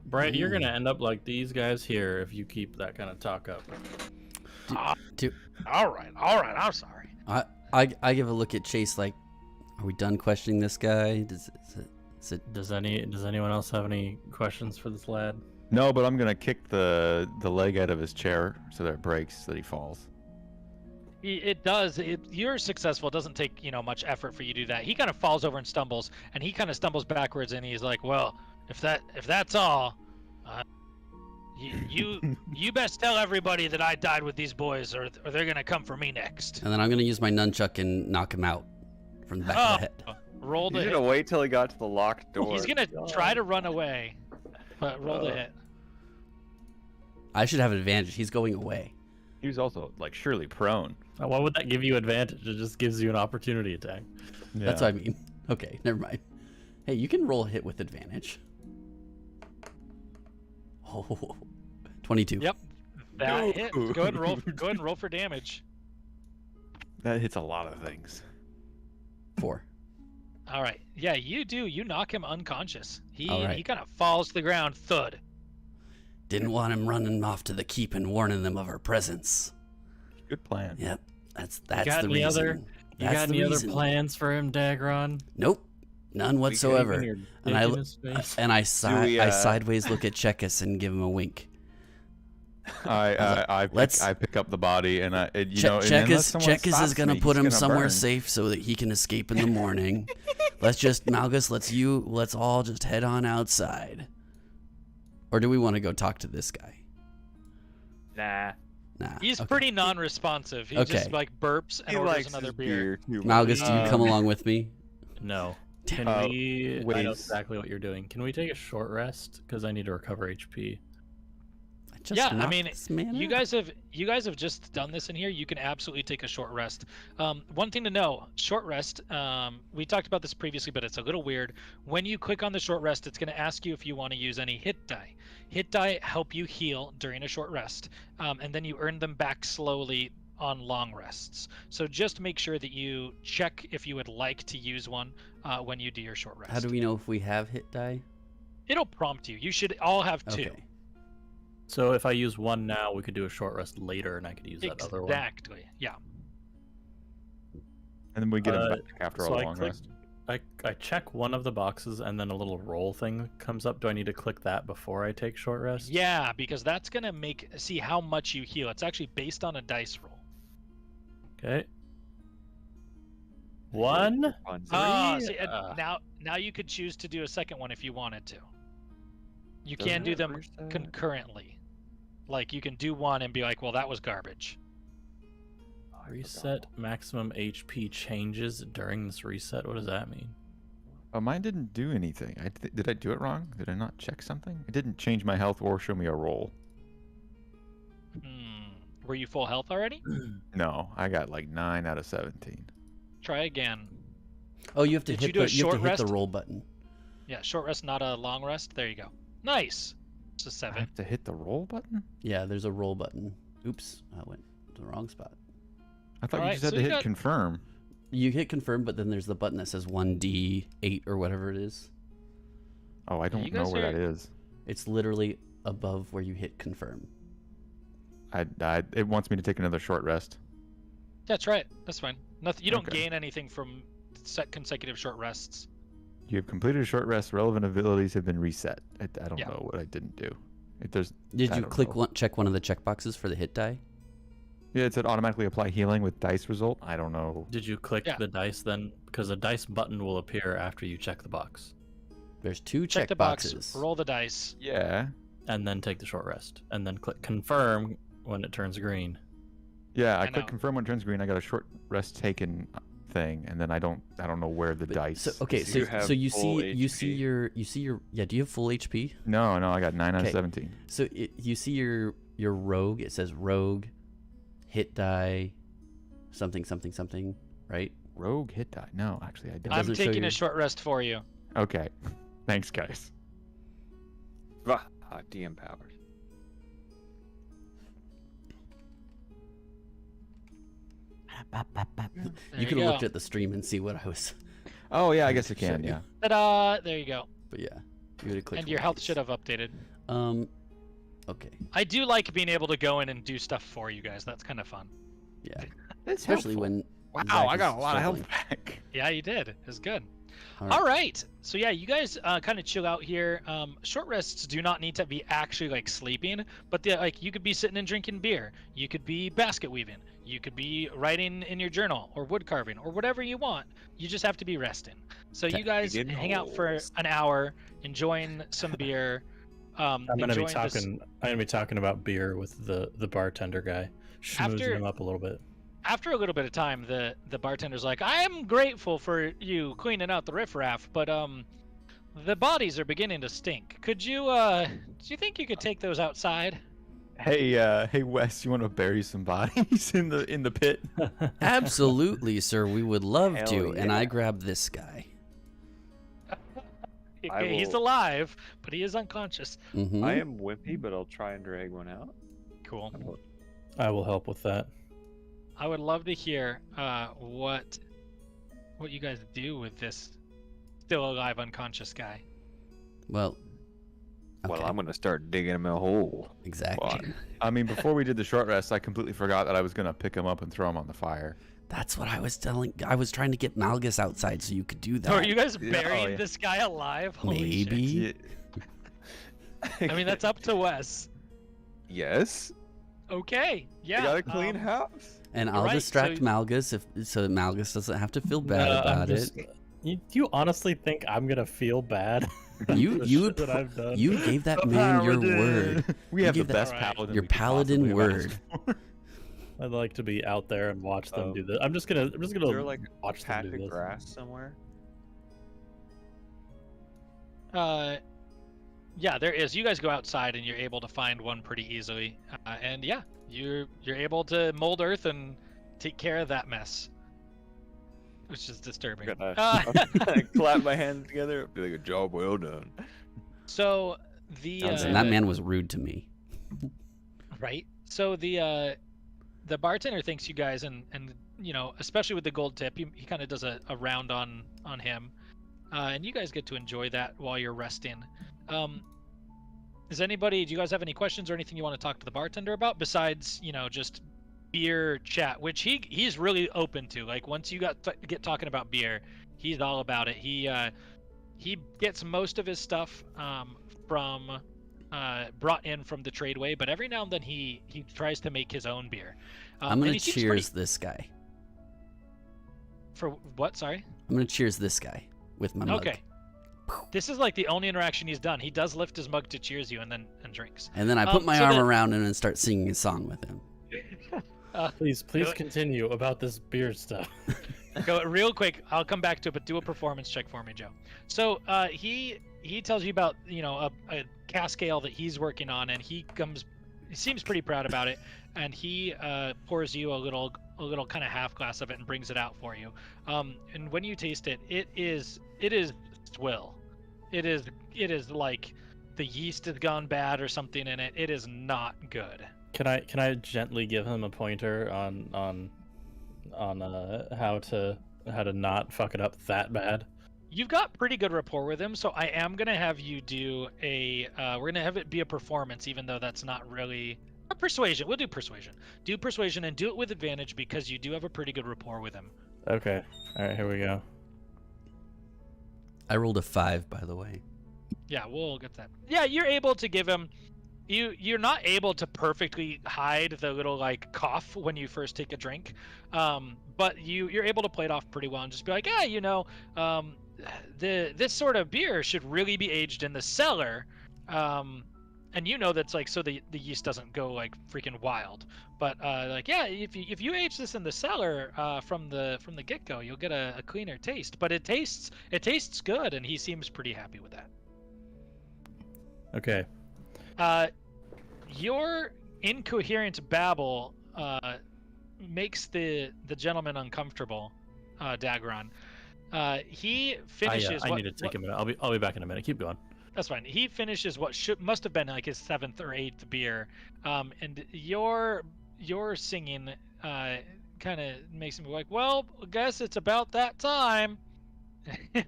S1: Brett, you're gonna end up like these guys here if you keep that kind of talk up.
S4: All right, I'm sorry.
S6: I give a look at Chase like, are we done questioning this guy?
S1: Does anyone else have any questions for this lad?
S3: No, but I'm gonna kick the leg out of his chair so that it breaks, so that he falls.
S4: It does. You're successful. It doesn't take much effort for you to do that. He kind of falls over and stumbles, and he kind of stumbles backwards, and he's like, "Well, if that's all, you best tell everybody that I died with these boys, or they're gonna come for me next."
S6: And then I'm gonna use my nunchuck and knock him out from the back of the head.
S4: Roll
S5: He's
S4: the
S5: gonna
S4: hit.
S5: wait till he got to the locked door.
S4: He's gonna try to run away, but roll the hit.
S6: I should have advantage. He's going away.
S3: He was also surely prone.
S1: Why would that give you advantage? It just gives you an opportunity attack.
S3: Yeah.
S6: That's what I mean. Okay, never mind. Hey, you can roll a hit with advantage. Oh, 22.
S4: Yep, that hit. Go ahead and roll for damage.
S3: That hits a lot of things.
S6: 4.
S4: All right. Yeah, you do. You knock him unconscious. He
S6: All right.
S4: he kind of falls to the ground. Thud.
S6: Didn't want him running off to the keep and warning them of our presence.
S3: Good plan.
S6: Yep, that's
S1: got
S6: the
S1: any
S6: reason.
S1: other- You
S6: That's
S1: got
S6: the
S1: any other
S6: reason.
S1: plans for him, Dagron?
S6: Nope, none whatsoever. And I sideways look at Chekus and give him a wink.
S3: I pick up the body and
S6: Chekus is gonna put him somewhere
S3: burn.
S6: safe so that he can escape in the morning. Malgus, let's all just head on outside. Or do we want to go talk to this guy?
S5: Nah.
S6: Nah.
S4: He's
S6: okay.
S4: pretty non-responsive. He
S6: Okay.
S4: just like burps and
S5: He
S4: orders
S5: likes
S4: another
S5: his
S4: beer.
S5: too much.
S6: Malgus, do you come
S3: Um,
S6: along with me?
S1: No. Can we? I know exactly what you're doing. Can we take a short rest? Because I need to recover HP.
S4: Yeah, I mean,
S6: you
S4: You guys have just done this in here. You can absolutely take a short rest. One thing to know, short rest, we talked about this previously, but it's a little weird. When you click on the short rest, it's going to ask you if you want to use any hit die. Hit die help you heal during a short rest, and then you earn them back slowly on long rests. So just make sure that you check if you would like to use one when you do your short rest.
S6: How do we know if we have hit die?
S4: It'll prompt you. You should all have two.
S6: Okay.
S1: So if I use one now, we could do a short rest later, and I could use that other one.
S4: Exactly. Yeah.
S3: And then we get him back after
S1: so
S3: a
S1: I
S3: long
S1: clicked-
S3: rest.
S1: I check one of the boxes, and then a little roll thing comes up. Do I need to click that before I take short rest?
S4: Yeah, because that's gonna see how much you heal. It's actually based on a dice roll.
S1: Okay. One.
S5: On
S4: Ah,
S1: Three?
S4: see, now you could choose to do a second one if you wanted to. You
S5: Doesn't
S4: can do
S5: it
S4: them
S5: reset?
S4: concurrently. Like you can do one and be like, well, that was garbage.
S1: Reset maximum HP changes during this reset. What does that mean?
S3: Oh, mine didn't do anything. Did I do it wrong? Did I not check something? It didn't change my health or show me a roll.
S4: Were you full health already?
S3: No, I got like 9 out of 17.
S4: Try again.
S6: Oh, you have to
S4: Did you
S6: hit
S4: do a
S6: the you have to
S4: short
S6: hit the
S4: rest?
S6: roll button.
S4: Yeah, short rest, not a long rest. There you go. Nice. It's a
S3: I
S4: 7.
S3: have to hit the roll button?
S6: Yeah, there's a roll button. Oops, I went to the wrong spot.
S3: I thought you
S4: Alright,
S3: just had
S4: so
S3: to
S4: you
S3: hit
S4: got-
S3: confirm.
S6: You hit confirm, but then there's the button that says 1D8 or whatever it is.
S3: Oh, I don't
S4: you
S3: know
S4: guys
S3: where
S4: are-
S3: that is.
S6: It's literally above where you hit confirm.
S3: It wants me to take another short rest.
S4: That's right. That's fine. Nothing. You don't
S3: Okay.
S4: gain anything from consecutive short rests.
S3: You have completed a short rest. Relevant abilities have been reset. I don't
S4: Yeah.
S3: know what I didn't do.
S6: Did
S3: I
S6: you
S3: don't
S6: click
S3: know.
S6: check one of the checkboxes for the hit die?
S3: Yeah, it said automatically apply healing with dice result. I don't know.
S1: Did you click
S4: Yeah.
S1: the dice then? Because a dice button will appear after you check the box,
S6: There's two
S4: Check the box.
S6: checkboxes.
S4: Roll the dice.
S3: Yeah.
S1: and then take the short rest, and then click confirm when it turns green.
S3: Yeah, I
S4: I
S3: click
S4: know.
S3: confirm when it turns green. I got a short rest taken thing, and then I don't know where the dice.
S6: So okay,
S5: Do you have
S6: so you
S5: full
S6: see
S5: HP?
S6: your yeah. Do you have full HP?
S3: No, I got 9 out of
S6: Okay.
S3: 17.
S6: So you see your rogue. It says rogue, hit die, something something something, right?
S3: Rogue hit die. No, actually I don't.
S4: I'm
S6: doesn't show
S4: taking
S6: you-
S4: a short rest for you.
S3: Okay. Thanks, guys.
S5: DM powers.
S6: You could have looked at the stream and see what I was.
S3: Oh yeah, I guess I can.
S6: Show you.
S3: Yeah.
S4: Ta-da! There you go.
S6: But yeah, you would have clicked.
S4: And your
S6: one of
S4: health
S6: these.
S4: should have updated.
S6: Okay.
S4: I do like being able to go in and do stuff for you guys. That's kind of fun.
S6: Yeah.
S3: It's
S6: Especially when.
S3: Wow,
S6: Zach
S3: I got
S6: is
S3: a lot of health
S6: struggling.
S3: back.
S4: Yeah, you did. It was good.
S6: All
S4: All right. So yeah, you guys kind of chill out here. Short rests do not need to be actually like sleeping, but like you could be sitting and drinking beer. You could be basket weaving. You could be writing in your journal or wood carving or whatever you want. You just have to be resting. So
S6: Okay.
S4: you guys
S5: Digging
S4: hang out for
S5: holes.
S4: an hour, enjoying some beer.
S1: I'm gonna be
S4: enjoying this-
S1: talking. I'm gonna be talking about beer with the bartender guy, schmoozing
S4: After-
S1: him up a little bit.
S4: After a little bit of time, the bartender's like, "I am grateful for you cleaning out the riffraff, but the bodies are beginning to stink. Could you do you think you could take those outside?"
S3: Hey Wes, you want to bury some bodies in the pit?
S6: Absolutely, sir. We would love
S5: Hell
S6: to. And I
S5: yeah.
S6: grabbed this guy.
S5: I
S4: He's
S5: will-
S4: alive, but he is unconscious.
S6: Mm-hmm.
S5: I am wimpy, but I'll try and drag one out.
S4: Cool.
S1: I will help with that.
S4: I would love to hear what you guys do with this still alive unconscious guy.
S6: Well,
S5: Well,
S6: okay,
S5: I'm gonna start digging him a hole.
S6: exactly.
S3: Well, I mean, before we did the short rest, I completely forgot that I was gonna pick him up and throw him on the fire.
S6: That's what I was telling. I was trying to get Malgus outside so you could do that.
S4: So are you guys
S3: Yeah,
S4: burying
S3: yeah.
S4: this guy alive? Holy shit.
S6: Maybe.
S4: I mean, that's up to Wes.
S5: Yes.
S4: Okay. Yeah.
S5: I got a clean house.
S6: And I'll
S4: Right,
S6: distract
S4: so-
S6: Malgus so that Malgus doesn't have to feel bad
S1: I'm
S6: about
S1: just-
S6: it.
S1: You honestly think I'm gonna feel bad?
S6: You
S1: The
S6: you
S1: shit that I've done?
S6: you gave that man your
S3: Paladin.
S6: word.
S3: We
S6: You
S3: have the
S6: gave that-
S3: best
S4: Alright.
S3: paladin.
S6: Your
S3: we could
S6: paladin
S3: possibly
S6: word.
S3: ask for.
S1: I'd like to be out there and watch them
S5: Oh.
S1: do this. I'm just gonna
S5: Is there like
S1: watch
S5: a patch
S1: them do
S5: of
S1: this.
S5: grass somewhere?
S4: Yeah, there is. You guys go outside and you're able to find one pretty easily. And yeah, you're able to mold earth and take care of that mess, which is disturbing.
S5: I'm
S4: Uh,
S5: gonna clap my hands together. Be like, a job well done.
S4: so the
S6: And that man was rude to me.
S4: right. So the bartender thanks you guys, and you know, especially with the gold tip, he kind of does a round on him, and you guys get to enjoy that while you're resting. Do you guys have any questions or anything you want to talk to the bartender about besides, you know, just beer chat, which he's really open to. Like once you get talking about beer, he's all about it. He gets most of his stuff from brought in from the tradeway, but every now and then he tries to make his own beer.
S6: I'm
S4: and
S6: gonna
S4: he seems
S6: cheers
S4: pretty-
S6: this guy.
S4: for what? Sorry.
S6: I'm gonna cheers this guy with my mug.
S4: Okay. This is like the only interaction he's done. He does lift his mug to cheers you and drinks.
S6: And then I put my
S4: so
S6: arm
S4: then-
S6: around him and start singing a song with him.
S1: Please
S4: Do it.
S1: continue about this beer stuff.
S4: Go real quick. I'll come back to it, but do a performance check for me, Joe. So he tells you about, you know, a cask ale that he's working on, and he seems pretty proud about it, and he pours you a little kind of half glass of it and brings it out for you. And when you taste it, it is swill. It is like the yeast has gone bad or something in it. It is not good.
S1: Can I gently give him a pointer on how to not fuck it up that bad?
S4: You've got pretty good rapport with him, so I am gonna have you do we're gonna have it be a performance, even though that's not really a persuasion. We'll do persuasion. Do persuasion and do it with advantage because you do have a pretty good rapport with him.
S1: Okay. All right. Here we go.
S6: I rolled a 5, by the way.
S4: Yeah, we'll get that. Yeah, you're able to give him. You're not able to perfectly hide the little like cough when you first take a drink, but you're able to play it off pretty well and just be like, yeah, you know, this sort of beer should really be aged in the cellar, and you know that's like so the yeast doesn't go like freaking wild. But like yeah, if you age this in the cellar from the get-go, you'll get a cleaner taste. But it tastes good, and he seems pretty happy with that.
S1: Okay.
S4: Your incoherent babble makes the gentleman uncomfortable, Dagron. He finishes.
S1: I need to take a minute. I'll be back in a minute. Keep going.
S4: That's fine. He finishes what must have been like his 7th or 8th beer, and your singing kind of makes him be like, well, I guess it's about that time.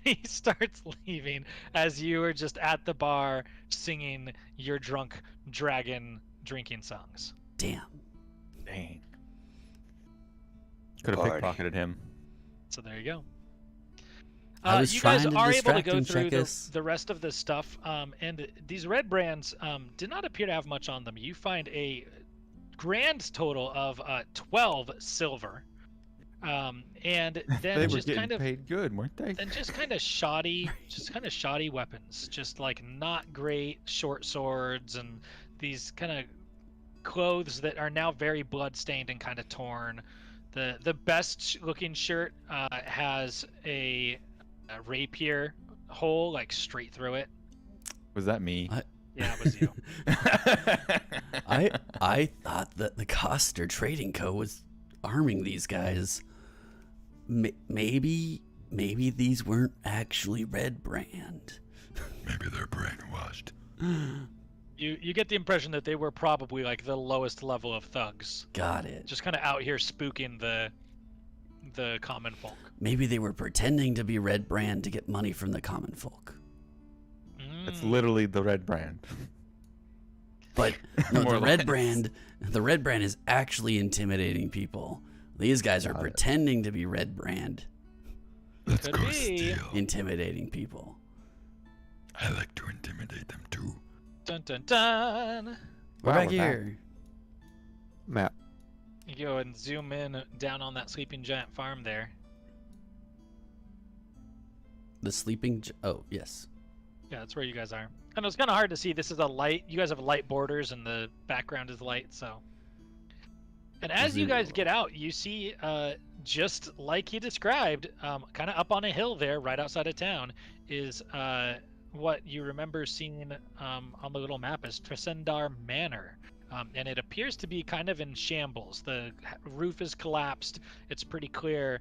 S4: He starts leaving as you are just at the bar singing your drunk dragon drinking songs.
S6: Damn.
S3: Dang. Could have
S5: Party.
S3: pickpocketed him.
S4: So there you go.
S6: I was
S4: you guys
S6: trying to
S4: are able to
S6: distract
S4: go
S6: him,
S4: through
S6: Checkers.
S4: the rest of this stuff, and these red brands did not appear to have much on them. You find a grand total of 12 silver, and
S3: They
S4: then
S3: were
S4: just
S3: getting
S4: kind of
S3: paid good, weren't they?
S4: and just kind of shoddy weapons, just like not great short swords and these kind of clothes that are now very bloodstained and kind of torn. The best looking shirt has a rapier hole like straight through it.
S3: Was that me?
S4: Yeah, it was you.
S6: I thought that the Coster Trading Co. was arming these guys. Maybe these weren't actually Red Brand.
S3: Maybe they're brainwashed.
S4: You get the impression that they were probably like the lowest level of thugs,
S6: Got it.
S4: just kind of out here spooking the the common folk.
S6: Maybe they were pretending to be Red Brand to get money from the common folk.
S3: It's literally the red brand.
S6: But no,
S3: More
S6: the
S3: or
S6: Red
S3: less.
S6: Brand is actually intimidating people. These guys are pretending to be Red Brand,
S4: Could be.
S6: intimidating people.
S2: I like to intimidate them too.
S4: Dun dun dun.
S6: We're
S5: Wow,
S6: back
S5: we're back.
S6: here.
S5: Map.
S4: You go and zoom in down on that sleeping giant farm there.
S6: The sleeping. Oh yes.
S4: Yeah, that's where you guys are. And it's kind of hard to see. This is a light. You guys have light borders, and the background is light. So. And as you guys get out, you see, just like he described, kind of up on a hill there, right outside of town, is what you remember seeing on the little map as Tresendar Manor. And it appears to be kind of in shambles. The roof is collapsed. It's pretty clear.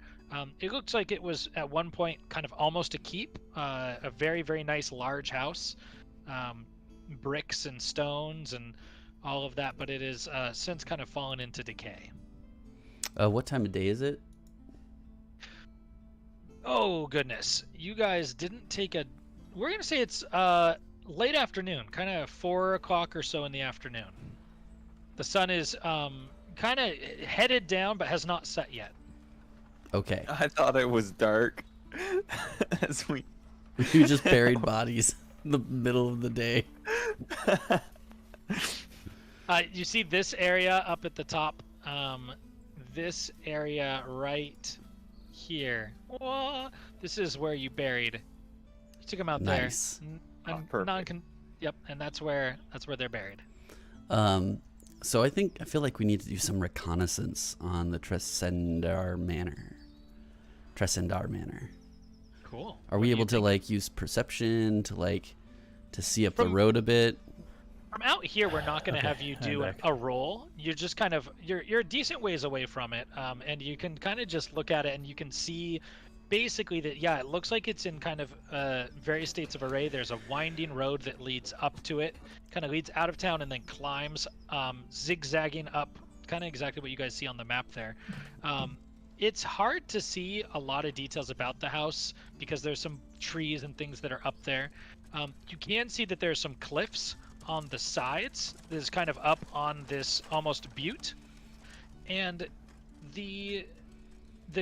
S4: It looks like it was at one point kind of almost a keep, a very, very nice large house, bricks and stones and all of that, but it is since kind of fallen into decay.
S6: What time of day is it?
S4: Oh, goodness. You guys didn't take a... We're going to say it's late afternoon, kind of 4 o'clock or so in the afternoon. The sun is kind of headed down, but has not set yet.
S6: Okay.
S5: I thought it was dark. As we.
S6: You just buried bodies in the middle of the day.
S4: You see this area up at the top. This area right here. Whoa, this is where you buried. You took them out
S6: Nice.
S4: there.
S5: Perfect.
S4: Yep, and that's where they're buried.
S6: So I feel like we need to do some reconnaissance on the Tresendar Manor.
S4: Cool.
S6: Are
S4: What
S6: we
S4: do
S6: able
S4: you
S6: to
S4: think?
S6: like use perception to see up the
S4: From-
S6: road a bit?
S4: From out here, we're not going to have you do
S1: I'm back.
S4: a roll. You're just kind of you're a decent ways away from it, and you can kind of just look at it and you can see basically that it looks like it's in kind of various states of array. There's a winding road that leads up to it, kind of leads out of town and then climbs, zigzagging up, kind of exactly what you guys see on the map there. It's hard to see a lot of details about the house because there's some trees and things that are up there. You can see that there's some cliffs on the sides. This is kind of up on this almost butte, and the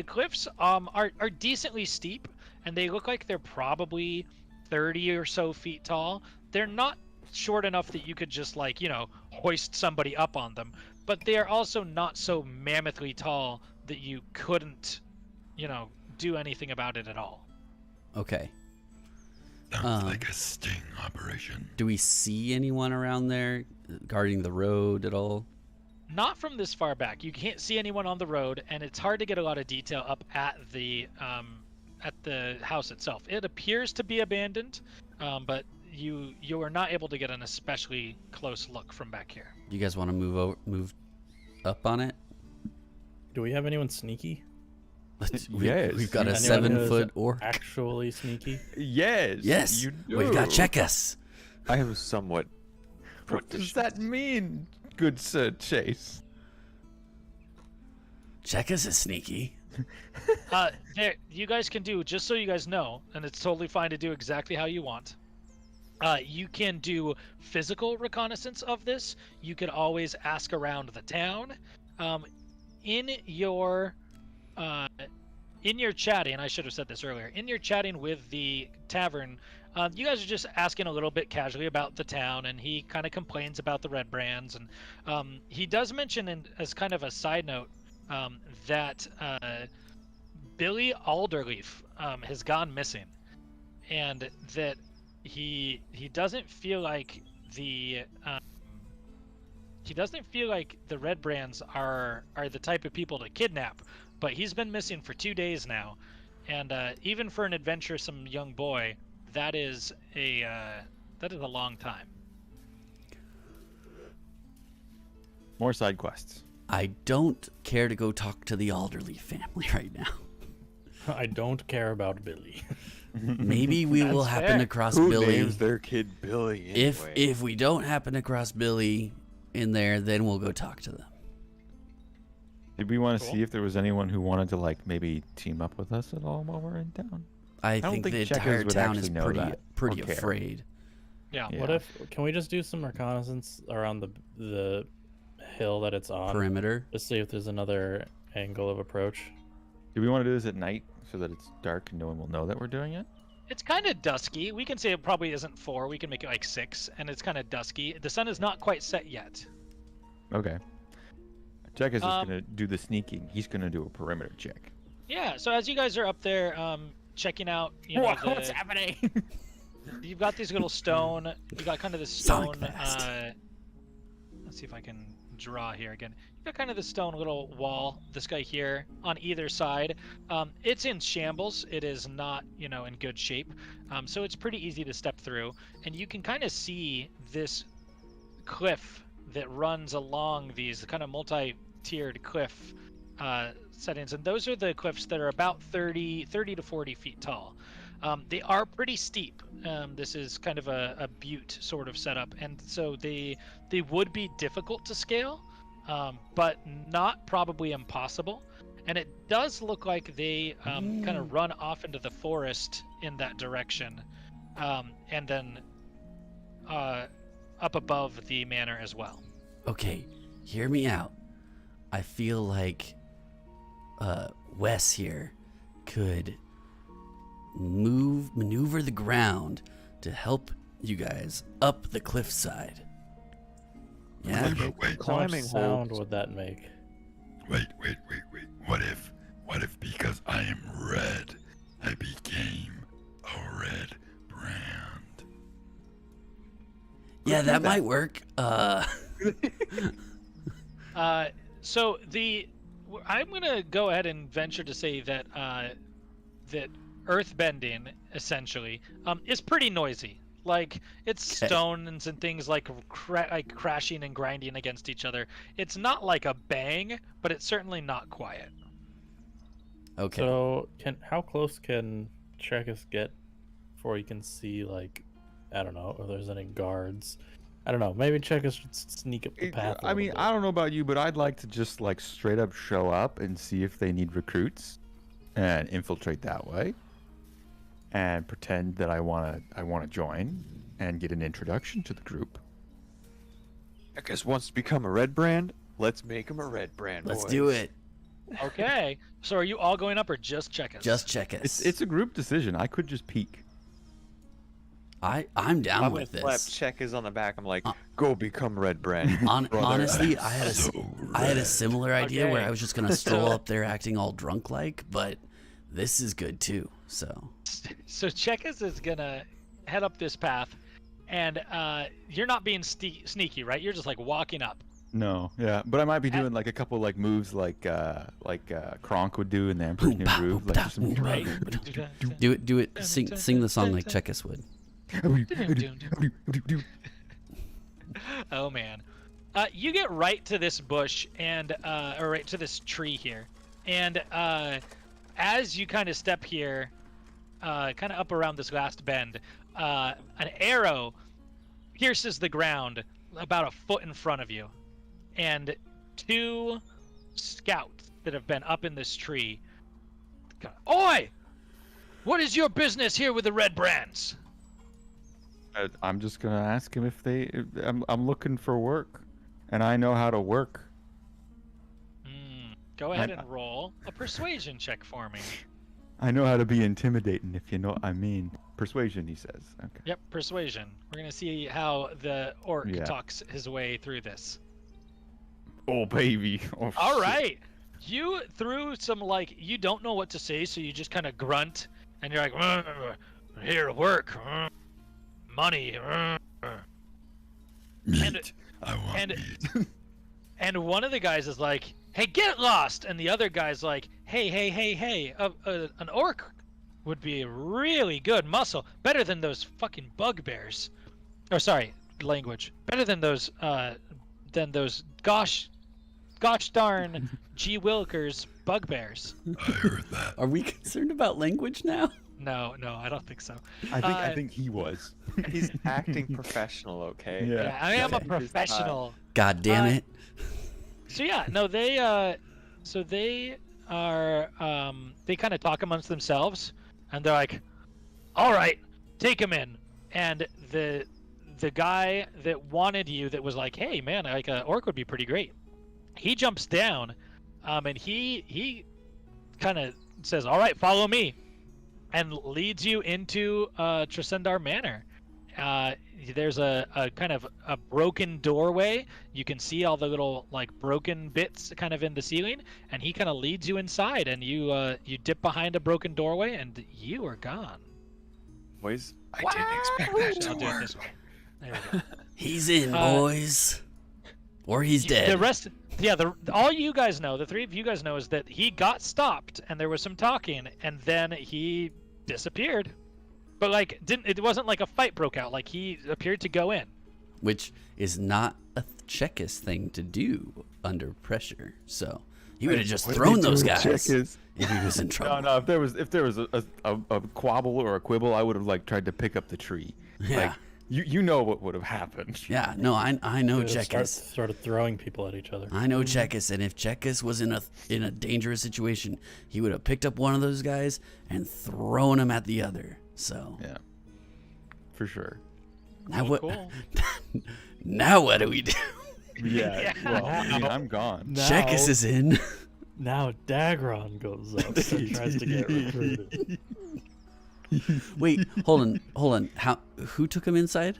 S4: cliffs are decently steep, and they look like they're probably 30 or so feet tall. They're not short enough that you could just hoist somebody up on them, but they are also not so mammothly tall that you couldn't do anything about it at all.
S6: Okay.
S2: Sounds like a sting operation.
S6: Do we see anyone around there guarding the road at all?
S4: Not from this far back. You can't see anyone on the road, and it's hard to get a lot of detail up at the house itself. It appears to be abandoned, but you are not able to get an especially close look from back here.
S6: Do you guys want to move up on it?
S1: Do we have anyone sneaky?
S3: Yes.
S6: We've got a
S1: Anyone who is
S6: 7-foot orc.
S1: Actually sneaky?
S3: Yes.
S6: Yes.
S3: You do.
S6: We've got Checkus.
S5: I am somewhat.
S3: What does that mean, good Sir Chase?
S6: Checkus is sneaky.
S4: There, you guys can do, just so you guys know, and it's totally fine to do exactly how you want. You can do physical reconnaissance of this. You could always ask around the town. In your chatting, I should have said this earlier. In your chatting with the tavern, you guys are just asking a little bit casually about the town, and he kind of complains about the red brands, and he does mention, as kind of a side note, that Billy Alderleaf has gone missing, and that he doesn't feel like the red brands are the type of people to kidnap, but he's been missing for 2 days now, and even for an adventuresome young boy, that is a long time.
S3: More side quests.
S6: I don't care to go talk to the Alderleaf family right now.
S1: I don't care about Billy.
S6: Maybe we will
S4: That's
S6: happen
S4: fair.
S6: across
S5: Who
S6: Billy.
S5: names their kid Billy anyway?
S6: If we don't happen across Billy in there, then we'll go talk to them.
S3: Did we want to
S4: Cool.
S3: see if there was anyone who wanted to like maybe team up with us at all while we're in town?
S6: I
S3: don't
S6: think
S3: think
S6: the
S3: checkers
S6: entire
S3: would
S6: town
S3: actually
S6: is
S3: know
S6: pretty
S3: that or
S6: pretty
S3: care.
S6: afraid.
S4: Yeah.
S3: Yeah.
S1: What if? Can we just do some reconnaissance around the hill that it's on?
S6: Perimeter.
S1: Just see if there's another angle of approach.
S3: Do we want to do this at night so that it's dark and no one will know that we're doing it?
S4: It's kind of dusky. We can say it probably isn't 4. We can make it like 6, and it's kind of dusky. The sun is not quite set yet.
S3: Okay. Check is just
S4: Um,
S3: gonna do the sneaking. He's gonna do a perimeter check.
S4: Yeah. So as you guys are up there, checking out, you know,
S3: What's happening?
S4: you've got these little stone. You got kind of this
S6: Sonic
S4: stone.
S6: Fast.
S4: Let's see if I can draw here again. You got kind of this stone little wall. This guy here on either side. It's in shambles. It is not, you know, in good shape. So it's pretty easy to step through, and you can kind of see this cliff that runs along these kind of multi-tiered cliff settings, and those are the cliffs that are about 30 to 40 feet tall. They are pretty steep. This is kind of a butte sort of setup, and so they would be difficult to scale, but not probably impossible. And it does look like they kind of run off into the forest in that direction, and then up above the manor as well.
S6: Okay, hear me out. I feel like Wes here could maneuver the ground to help you guys up the cliffside. Yeah?
S5: Wait,
S1: How much
S5: climbing
S1: sound
S5: holds.
S1: would that make?
S7: Wait. What if because I am red, I became a red brand?
S6: Yeah, that might work.
S4: So I'm gonna go ahead and venture to say that that earthbending essentially is pretty noisy. Like it's
S6: Okay.
S4: stones and things like crashing and grinding against each other. It's not like a bang, but it's certainly not quiet.
S6: Okay.
S1: So how close can Chekus get before you can see, like, I don't know, if there's any guards? I don't know. Maybe Chekus should sneak up the path.
S3: I mean, I don't know about you, but I'd like to just like straight up show up and see if they need recruits, and infiltrate that way, and pretend that I wanna join, and get an introduction to the group.
S5: I guess wants to become a red brand. Let's make him a red brand.
S6: Let's
S5: boys.
S6: do it.
S4: Okay. So are you all going up or just check us?
S6: Just check us.
S3: It's a group decision. I could just peek.
S6: I'm down
S5: I'm
S6: with
S5: gonna slap
S6: this.
S5: checkers on the back. I'm like, go become red brand. brother.
S6: Honestly, I had a
S7: red.
S6: similar idea where
S4: Okay.
S6: I was just gonna stroll up there acting all drunk like, but this is good too. So
S4: So Chekus is gonna head up this path, and you're not being sneaky, right? You're just like walking up.
S3: No, yeah, but I might be doing like a couple like moves like Kronk would do in the Emperor's New Groove, like just some
S4: Right.
S6: do it. Sing the song like Chekus would.
S4: Oh man, you get right to this bush and or right to this tree here, and as you kind of step here, kind of up around this last bend, an arrow pierces the ground about a foot in front of you, and 2 scouts that have been up in this tree go, "Oi! What is your business here with the Red Brands?"
S3: I'm just gonna ask him if they. I'm looking for work, and I know how to work.
S4: Go ahead and roll a persuasion check for me.
S3: I know how to be intimidating, if you know what I mean. Persuasion, he says. Okay.
S4: Yep, persuasion. We're gonna see how the orc
S3: Yeah.
S4: talks his way through this.
S3: Oh baby. Oh,
S4: All
S3: shit.
S4: right, you threw some like you don't know what to say, so you just kind of grunt, and you're like, "Here to work, money."
S7: Meat. I want
S4: and-
S7: meat.
S4: And one of the guys is like, "Hey, get lost!" And the other guy's like, "Hey, an orc would be a really good muscle, better than those fucking bugbears." Oh, sorry, language. Better than those gosh darn G. Wilkers bugbears.
S7: I heard that.
S6: Are we concerned about language now?
S4: No, I don't think so.
S3: I think he was.
S5: He's acting professional, okay?
S3: Yeah.
S4: Yeah, I am a
S5: He's not.
S4: professional.
S6: God damn
S4: Uh,
S6: it!
S4: So yeah, no, they So they are. They kind of talk amongst themselves, and they're like, "All right, take him in." And the guy that wanted you, that was like, "Hey man, like an orc would be pretty great." He jumps down, and he kind of says, "All right, follow me," and leads you into Tresendar Manor. There's a kind of a broken doorway. You can see all the little like broken bits kind of in the ceiling, and he kind of leads you inside, and you dip behind a broken doorway, and you are gone.
S5: Boys,
S7: I didn't expect that to
S4: I'll do it
S7: work.
S4: this way. There we go.
S6: He's in, boys. Or he's dead.
S4: The rest, yeah, all you guys know, the three of you guys know, is that he got stopped and there was some talking, and then he disappeared. But like, it wasn't like a fight broke out. Like he appeared to go in.
S6: Which is not a Chekis thing to do under pressure. So he would have just thrown those guys if he was in trouble.
S3: No, if there was a quabble or a quibble, I would have like tried to pick up the tree.
S6: Yeah.
S3: Like, you know what would have happened.
S6: Yeah, no, I know
S1: They just
S6: Chekis.
S1: started throwing people at each other.
S6: I know Chekis, and if Chekis was in a dangerous situation, he would have picked up one of those guys and thrown him at the other. So
S3: Yeah, for sure.
S6: now what?
S4: Cool.
S6: Now what do we do?
S3: Yeah. Well, I mean, I'm gone.
S1: Now,
S6: Chekis is in.
S1: now Dagron goes up and tries to get recruited.
S6: Wait, hold on. Who took him inside?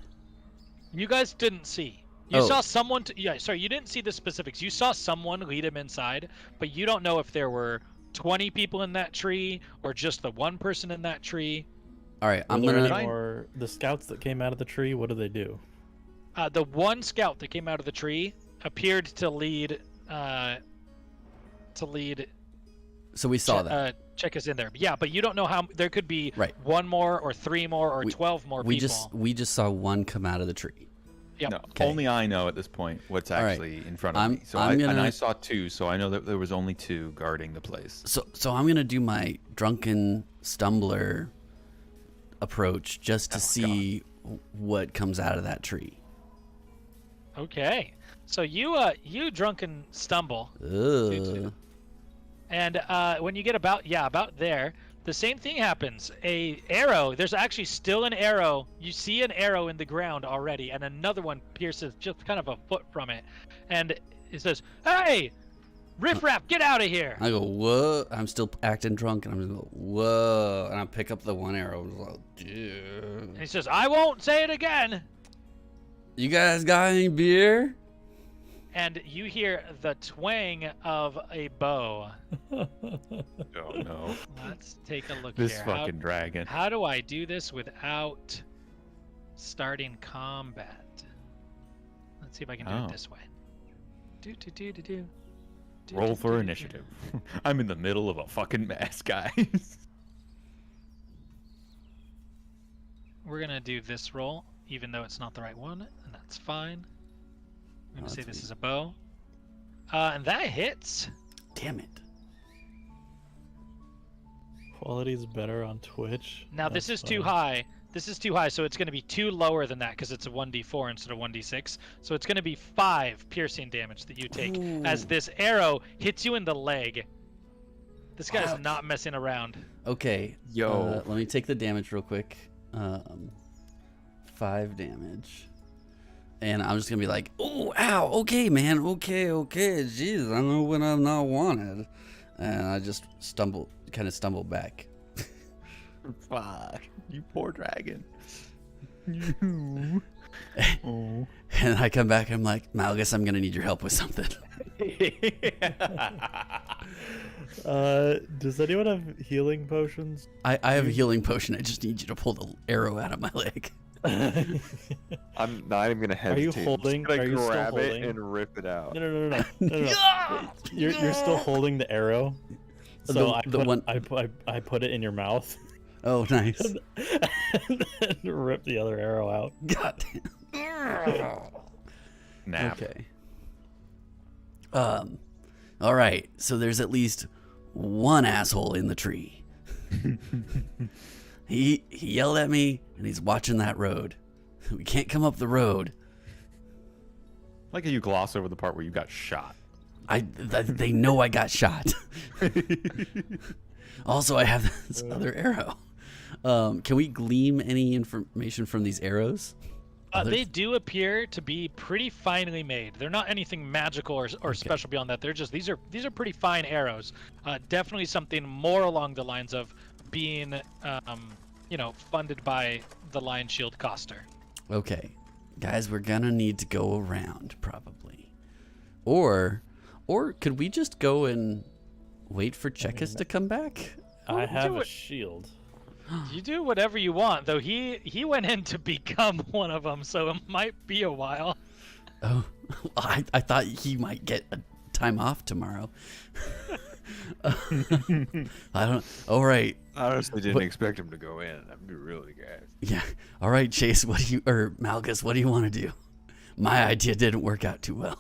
S4: You guys didn't see. You
S6: Oh.
S4: saw someone. Sorry, you didn't see the specifics. You saw someone lead him inside, but you don't know if there were 20 people in that tree or just the one person in that tree.
S6: All right, I'm
S1: Were there
S6: gonna.
S1: any more the scouts that came out of the tree? What do they do?
S4: The one scout that came out of the tree appeared to lead.
S6: So we saw that.
S4: Check us in there. Yeah, but you don't know how. There could be
S6: Right.
S4: one more or three more or 12 more
S6: We
S4: people.
S6: we just saw one come out of the tree.
S4: Yep.
S3: No,
S6: Okay.
S3: only I know at this point what's
S6: All right.
S3: actually in front of
S6: I'm-
S3: me. So
S6: I'm
S3: and
S6: gonna-
S3: I saw two, so I know that there was only two guarding the place.
S6: So I'm gonna do my drunken stumbler approach just to see what comes out of that tree.
S4: Okay. So you drunken stumble.
S6: Ugh.
S4: And when you get about there, the same thing happens. A arrow. There's actually still an arrow. You see an arrow in the ground already, and another one pierces just kind of a foot from it, and it says, "Hey, riffraff, get out of here!"
S6: I go, whoa. I'm still acting drunk, and I'm just go, whoa. And I pick up the one arrow. And I'm like, dude.
S4: And he says, "I won't say it again."
S6: You guys got any beer?
S4: And you hear the twang of a bow.
S3: Oh no,
S4: Let's take a look
S3: this
S4: here.
S3: fucking dragon.
S4: How do I do this without starting combat? Let's see if I can do
S3: Oh.
S4: it this way. Do.
S3: Roll for initiative. I'm in the middle of a fucking mess, guys.
S4: We're gonna do this roll, even though it's not the right one, and that's fine. I'm gonna say this is a bow. And that hits.
S6: Damn it.
S1: Quality's better on Twitch.
S4: Now this is too high. This is too high, so it's gonna be 2 lower than that because it's a 1d4 instead of 1d6. So it's gonna be 5 piercing damage that you take as this arrow hits you in the leg. This guy's
S6: Ouch.
S4: not messing around.
S6: Okay.
S3: Yo.
S6: Let me take the damage real quick. 5 damage. And I'm just gonna be like, oh, ow, okay, man, okay, jeez, I know when I'm not wanted. And I just stumble back.
S3: Fuck, you poor dragon. You. Oh.
S6: And I come back and I'm like, Malgus, I'm gonna need your help with something.
S1: Does anyone have healing potions?
S6: I have a healing potion. I just need you to pull the arrow out of my leg.
S5: I'm not even gonna hesitate.
S1: you
S5: I'm just
S1: holding-
S5: gonna
S1: are you still
S5: grab it
S1: holding?
S5: and rip it out.
S1: No. You're still holding the arrow. So I put it in your mouth
S6: Oh, nice.
S1: and then rip the other arrow out.
S6: God damn.
S3: Nap.
S6: Okay. All right. So there's at least one asshole in the tree. He yelled at me, and he's watching that road. We can't come up the road.
S3: Like how you gloss over the part where you got shot.
S6: They know I got shot. Also, I have this other arrow. Can we glean any information from these arrows?
S4: They do appear to be pretty finely made. They're not anything magical or special beyond that. They're just these are pretty fine arrows. Definitely something more along the lines of being, funded by the Lion Shield Coster.
S6: Okay, guys, we're gonna need to go around probably, or could we just go and wait for Chekas to come back?
S1: I have a shield.
S4: You do whatever you want, though. He went in to become one of them, so it might be a while.
S6: Oh, I thought he might get a time off tomorrow. I don't. All right.
S5: I honestly didn't expect him to go in. That'd be really good.
S6: Yeah. All right, Chase. Malgus? What do you want to do? My idea didn't work out too well.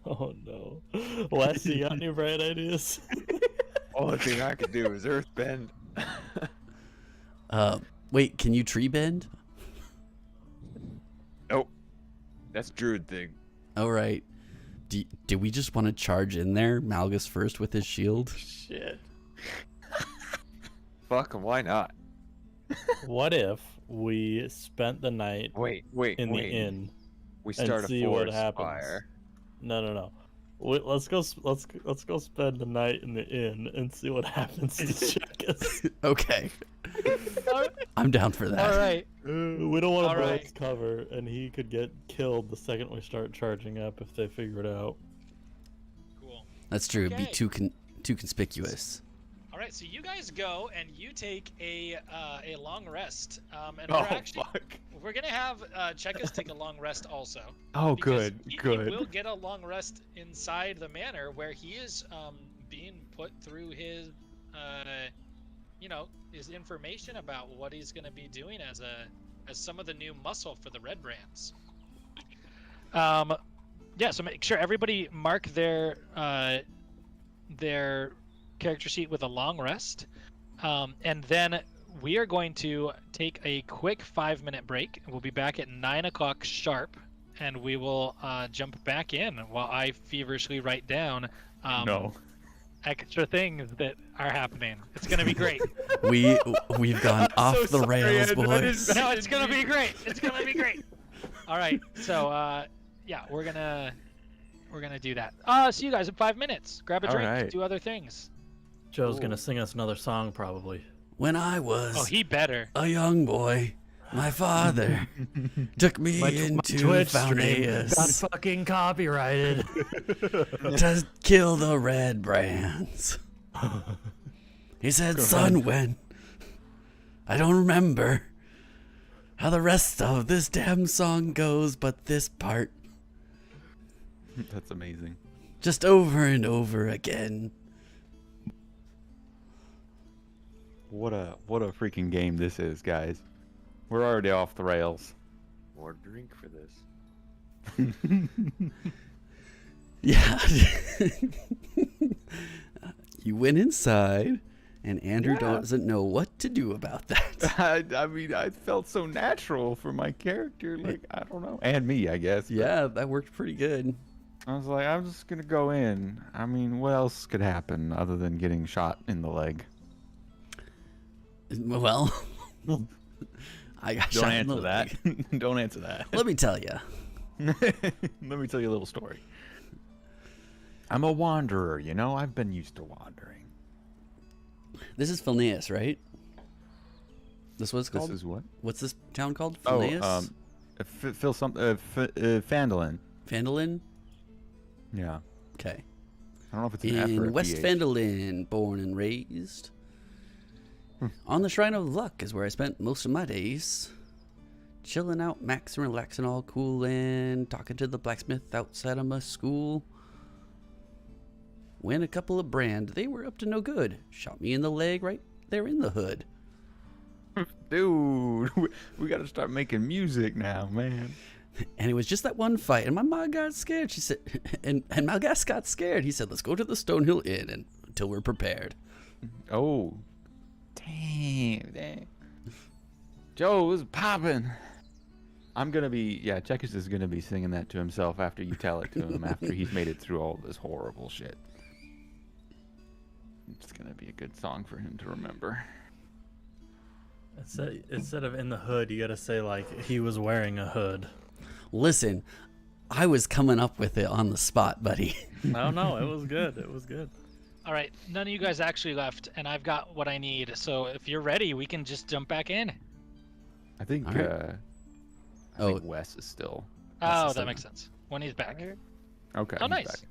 S1: Oh no, Wes, you got any bright ideas?
S5: Only thing I could do is earthbend.
S6: Wait, can you tree bend?
S5: Nope. That's druid thing.
S6: All right. Do we just want to charge in there, Malgus first with his shield?
S1: Shit.
S5: Fuck him, why not?
S1: What if we spent the night
S5: Wait.
S1: in the inn
S5: We
S1: and
S5: start a
S1: see what
S5: forest
S1: happens?
S5: fire.
S1: No. Let's go spend the night in the inn and see what happens to Chekas.
S6: Okay. I'm down for that.
S4: All right.
S1: We don't want to
S4: All
S1: blow
S4: right.
S1: his cover, and he could get killed the second we start charging up if they figure it out.
S4: Cool.
S6: That's true. It'd be
S4: Okay.
S6: too conspicuous.
S4: All right, so you guys go and you take a long rest, and
S3: Oh,
S4: we're we're gonna have Chekas take a long rest also.
S3: Oh,
S4: because
S3: good,
S4: he
S3: good.
S4: will get a long rest inside the manor where he is being put through his his information about what he's gonna be doing as some of the new muscle for the Red Brands. Yeah, so make sure everybody mark their character sheet with a long rest, and then we are going to take a quick 5-minute break. We'll be back at 9 o'clock sharp, and we will jump back in while I feverishly write down extra things that are happening. It's gonna be great.
S6: We've gone off the
S3: sorry,
S6: rails,
S3: Ed, I
S6: boys.
S3: didn't-
S4: No, it's gonna be great. It's gonna be great. All right, so yeah, we're gonna do that. See you guys in 5 minutes. Grab a
S3: All
S4: drink,
S3: right.
S4: do other things.
S1: Joe's gonna sing us another song, probably.
S6: When I was
S4: Oh, he better.
S6: a young boy, my father took me into Foundeus
S1: got fucking copyrighted.
S6: to kill the Red Brands. He said, "Son, when? I don't remember how the rest of this damn song goes, but this part,
S3: That's amazing.
S6: just over and over again."
S3: What a freaking game this is, guys. We're already off the rails.
S5: More drink for this.
S6: Yeah. You went inside, and Andrew doesn't know what to do about that.
S3: I mean, I felt so natural for my character. Like, I don't know. And me, I guess. but
S6: Yeah, that worked pretty good.
S3: I was like, I'm just going to go in. I mean, what else could happen other than getting shot in the leg?
S6: Well, I got
S3: Don't
S6: shot in the
S3: answer that.
S6: leg.
S3: Don't answer that.
S6: Let me tell you.
S3: Let me tell you a little story. I'm a wanderer, you know? I've been used to wandering.
S6: This is Filneus, right? This was called?
S3: This is what?
S6: What's this town called?
S3: Oh,
S6: Filneus?
S3: Phandalin.
S6: Phandalin?
S3: Yeah.
S6: Okay.
S3: I don't know if it's an F or a
S6: In West
S3: PH.
S6: Phandalin, born and raised. On the Shrine of Luck is where I spent most of my days. Chilling out, maxing, relaxing, all cool, and talking to the blacksmith outside of my school. When a couple of brand, they were up to no good. Shot me in the leg right there in the hood.
S3: Dude, we got to start making music now, man.
S6: And it was just that one fight, and my mom got scared. She said, and Malgus got scared. He said, "Let's go to the Stonehill Inn and until we're prepared."
S3: Oh. Damn. Joe was popping. I'm gonna be Checkers is gonna be singing that to himself after you tell it to him after he's made it through all this horrible shit. It's gonna be a good song for him to remember.
S1: Instead of in the hood, you gotta say like he was wearing a hood.
S6: Listen, I was coming up with it on the spot, buddy.
S1: No, it was good. It was good.
S4: All right, none of you guys actually left, and I've got what I need. So if you're ready, we can just jump back in.
S3: I think
S6: All right.
S3: I think Wes is still.
S4: Oh, that makes sense. When he's back.
S3: Okay.
S4: Oh,
S3: he's
S4: nice.
S3: back.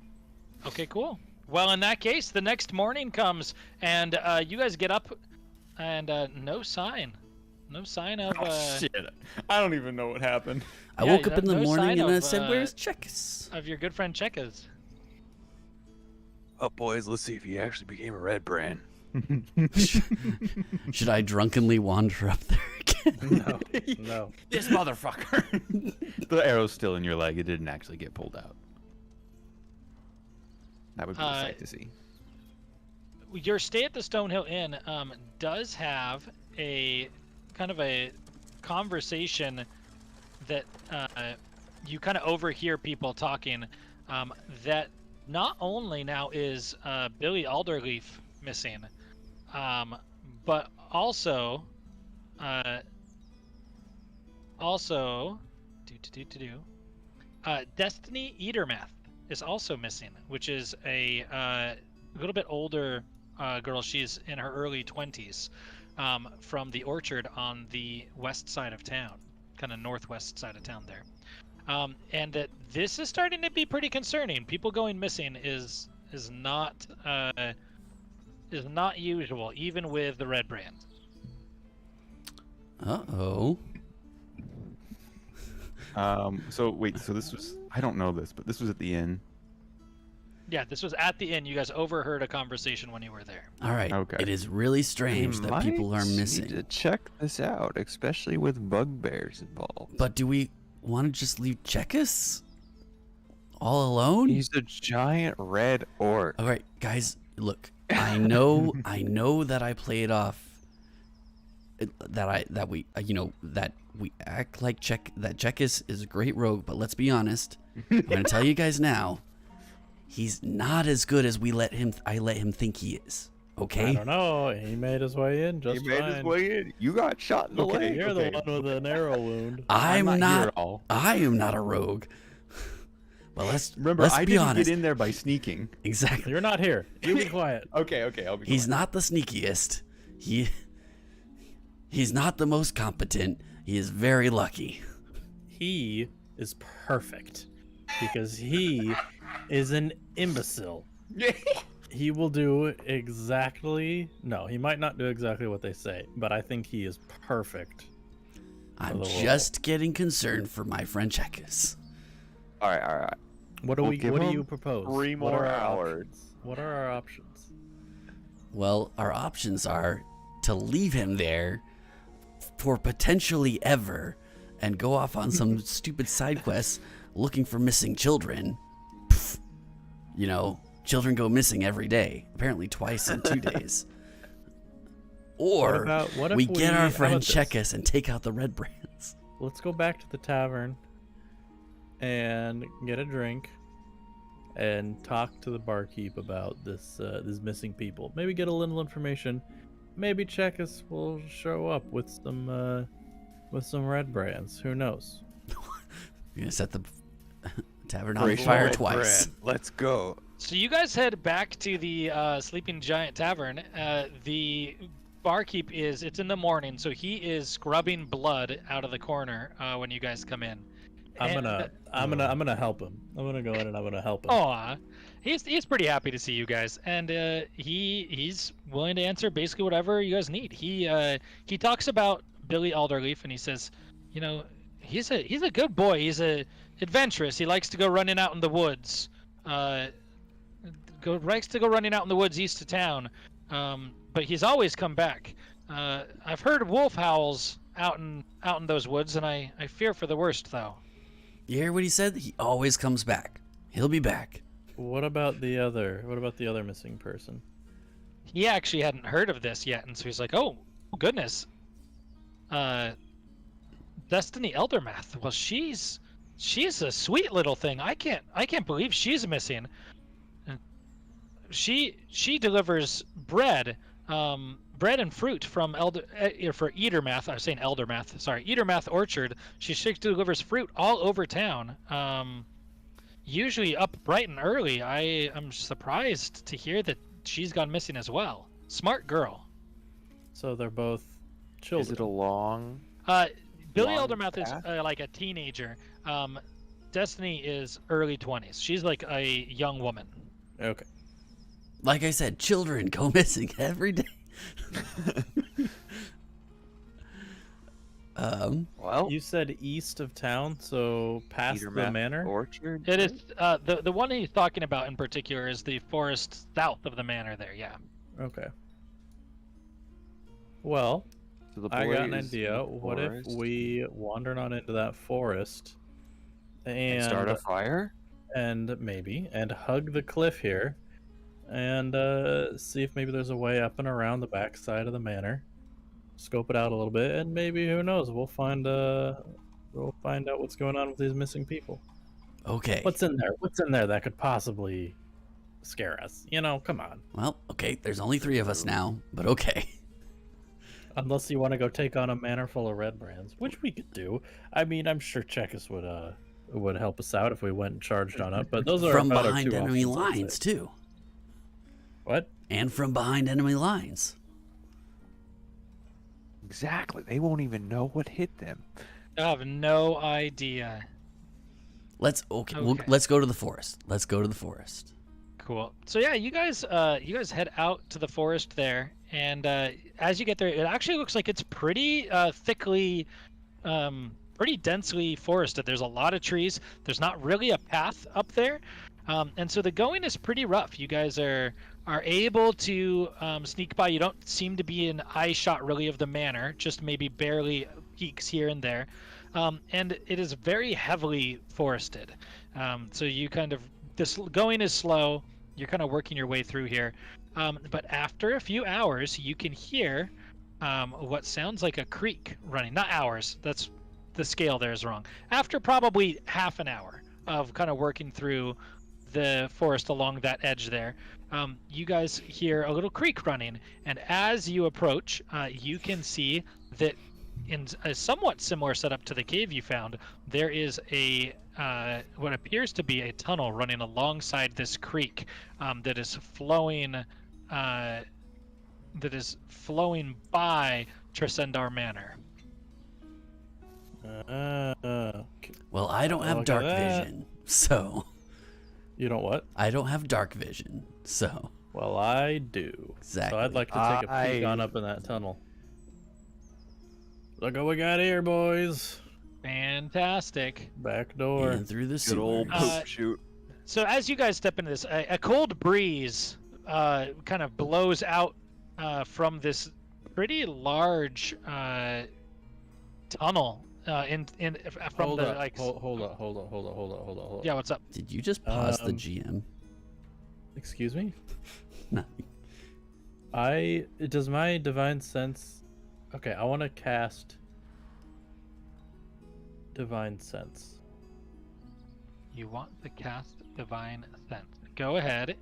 S4: Okay, cool. Well, in that case, the next morning comes, and you guys get up, and no sign. No sign of...
S3: Shit. I don't even know what happened.
S6: I
S4: Yeah,
S6: woke up in the
S4: no
S6: morning
S4: sign
S6: and I
S4: of,
S6: said, "Where's Checkers?"
S4: of your good friend Checkers.
S5: Oh, boys, let's see if he actually became a red brand.
S6: Should I drunkenly wander up there again?
S1: No.
S3: This motherfucker. The arrow's still in your leg. It didn't actually get pulled out. That would be a sight to see.
S4: Your stay at the Stonehill Inn does have a kind of a conversation that you kind of overhear people talking that not only now is Billy Alderleaf missing, but also Destiny Eatermath is also missing, which is a little bit older girl. She's in her early 20s, from the orchard on the west side of town, kind of northwest side of town there. And that this is starting to be pretty concerning. People going missing is not usual, even with the red brand.
S6: Uh-oh.
S3: So wait, so this was, I don't know this, but this was at the inn.
S4: Yeah, this was at the inn. You guys overheard a conversation when you were there.
S6: All right.
S3: Okay.
S6: It is really strange that people are missing.
S5: Need to check this out, especially with bugbears involved.
S6: But do we want to just leave Checkers all alone?
S5: He's a giant red orc.
S6: All right, guys, look. I know that I played off that we act like Checkers is a great rogue, but let's be honest. I'm going to tell you guys now. He's not as good as I let him think he is. Okay?
S1: I don't know. He made his way in just
S5: He made his
S1: fine.
S5: way in. You got shot in the
S1: Okay,
S5: leg.
S1: you're the one with an arrow wound.
S6: I'm
S3: not here
S6: not.
S3: at all.
S6: I am not a rogue. But let's
S3: I
S6: be
S3: didn't
S6: honest.
S3: get in there by sneaking.
S6: Exactly.
S1: You're not here. You be quiet.
S3: Okay, I'll be
S6: He's
S3: quiet.
S6: not the sneakiest. He's not the most competent. He is very lucky.
S1: He is perfect because he is an imbecile. He will do exactly... No, he might not do exactly what they say, but I think he is perfect.
S6: I'm
S1: the role.
S6: just getting concerned for my friend Checkers.
S5: All right.
S1: What do
S5: We'll
S1: we?
S5: give
S1: What do
S5: him
S1: you propose?
S5: Three
S1: What
S5: more
S1: are our
S5: hours.
S1: options? What are our options?
S6: Well, our options are to leave him there for potentially ever and go off on some stupid side quests looking for missing children. Pff, children go missing every day, apparently twice in 2 days. Or
S1: What if
S6: we get
S1: how
S6: our
S1: about
S6: friend
S1: this?
S6: Checkers and take out the red brands.
S1: Let's go back to the tavern and get a drink and talk to the barkeep about this missing people. Maybe get a little information. Maybe Checkers will show up with some red brands. Who knows?
S6: You're gonna set the tavern on
S5: Operation
S6: fire
S5: Red
S6: twice.
S5: Brand. Let's go.
S4: So you guys head back to the Sleeping Giant Tavern. The barkeep it's in the morning, so he is scrubbing blood out of the corner when you guys come in.
S1: I'm gonna help him. I'm gonna go in and I'm gonna help him.
S4: Aw, he's pretty happy to see you guys, and he's willing to answer basically whatever you guys need. He talks about Billy Alderleaf, and he says, he's a good boy. He's adventurous. He likes to go running out in the woods. Likes to go running out in the woods east of town. But he's always come back. I've heard wolf howls out in those woods, and I fear for the worst, though.
S6: You hear what he said? He always comes back. He'll be back.
S1: What about the other missing person?
S4: He actually hadn't heard of this yet, and so he's like, "Oh, goodness." Destiny Eldermath. Well, she's a sweet little thing. I can't believe she's missing. She delivers bread, bread and fruit from for Eatermath. I was saying Eldermath. Sorry, Eatermath Orchard. She delivers fruit all over town. Usually up bright and early. I am surprised to hear that she's gone missing as well. Smart girl.
S1: So they're both children.
S5: Is it a long?
S4: Billy
S5: Long
S4: Eldermath is
S5: path?
S4: like a teenager. Destiny is early 20s. She's like a young woman.
S1: Okay.
S6: Like I said, children go missing every day.
S5: Well,
S1: You said east of town, so past the
S5: Eatermath
S1: manor?
S5: Orchard.
S4: It is the one he's talking about in particular is the forest south of the manor there. Yeah.
S1: Okay. Well,
S5: So the
S1: I got an
S5: boy is in
S1: idea.
S5: the
S1: What if
S5: forest
S1: we wandered on into that forest
S5: and start a fire?
S1: and hug the cliff here and see if maybe there's a way up and around the back side of the manor. Scope it out a little bit, and maybe, who knows, we'll find out what's going on with these missing people.
S6: Okay.
S1: What's in there that could possibly scare us? Come on.
S6: Well, okay, there's only 3 of us now, but okay.
S1: Unless you want to go take on a manor full of red brands, which we could do. I mean, I'm sure Chekis would help us out if we went and charged on up, but those are
S6: From
S1: about our
S6: behind
S1: 2
S6: enemy
S1: options, I'd say.
S6: lines, too.
S1: What?
S6: And from behind enemy lines.
S5: Exactly. They won't even know what hit them.
S4: I have no idea.
S6: Let's
S4: Okay.
S6: let's go to the forest. Let's go to the forest.
S4: Cool. So yeah, you guys head out to the forest there, and as you get there, it actually looks like it's pretty thickly, pretty densely forested. There's a lot of trees. There's not really a path up there, and so the going is pretty rough. You guys are able to sneak by. You don't seem to be in eye shot really of the manor, just maybe barely peeks here and there, and it is very heavily forested. So you this going is slow. You're kind of working your way through here, but after a few hours, you can hear what sounds like a creek running. Not hours. That's the scale there is wrong. After probably half an hour of kind of working through the forest along that edge there, you guys hear a little creek running, and as you approach, you can see that in a somewhat similar setup to the cave you found, there is a what appears to be a tunnel running alongside this creek that is flowing by Tresendar Manor.
S6: Well, I don't have
S1: Look at
S6: dark
S1: that.
S6: vision, so
S1: You know what?
S6: I don't have dark vision, so
S1: Well, I do.
S6: exactly.
S1: So I'd like to take a peek on up in that tunnel. Look what we got here, boys.
S4: Fantastic.
S1: Back door.
S6: And through the
S5: Good old
S6: sewers.
S5: poop shoot.
S4: So as you guys step into this, a cold breeze kind of blows out from this pretty large tunnel from
S1: Hold
S4: the
S1: up,
S4: like.
S1: hold up.
S4: Yeah, what's up?
S6: Did you just pause the
S1: Um,
S6: GM?
S1: Excuse me?
S6: Nothing.
S1: Does my divine sense... Okay, I want to cast divine sense.
S4: You want to cast Divine Sense? Go ahead,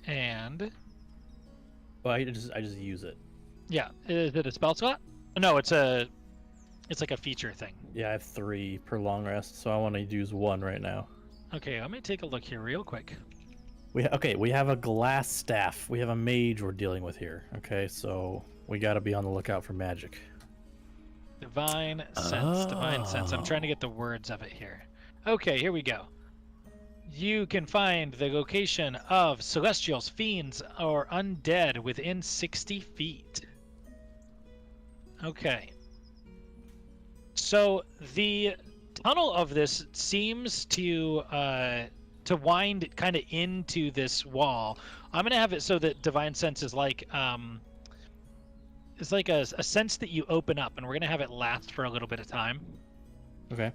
S4: and
S1: Well, I just use it.
S4: yeah, is it a spell slot? No, it's like a feature thing.
S1: Yeah, I have 3 per long rest, so I want to use 1 right now.
S4: Okay, let me take a look here real quick.
S1: We have a glass staff. We have a mage we're dealing with here. Okay, so we got to be on the lookout for magic.
S4: Divine Sense, Divine Sense. I'm trying to get the words of it here. Okay, here we go. You can find the location of celestials, fiends, or undead within 60 feet. Okay. So the tunnel of this seems to wind kind of into this wall. I'm gonna have it so that Divine Sense is like it's like a sense that you open up, and we're gonna have it last for a little bit of time.
S1: Okay.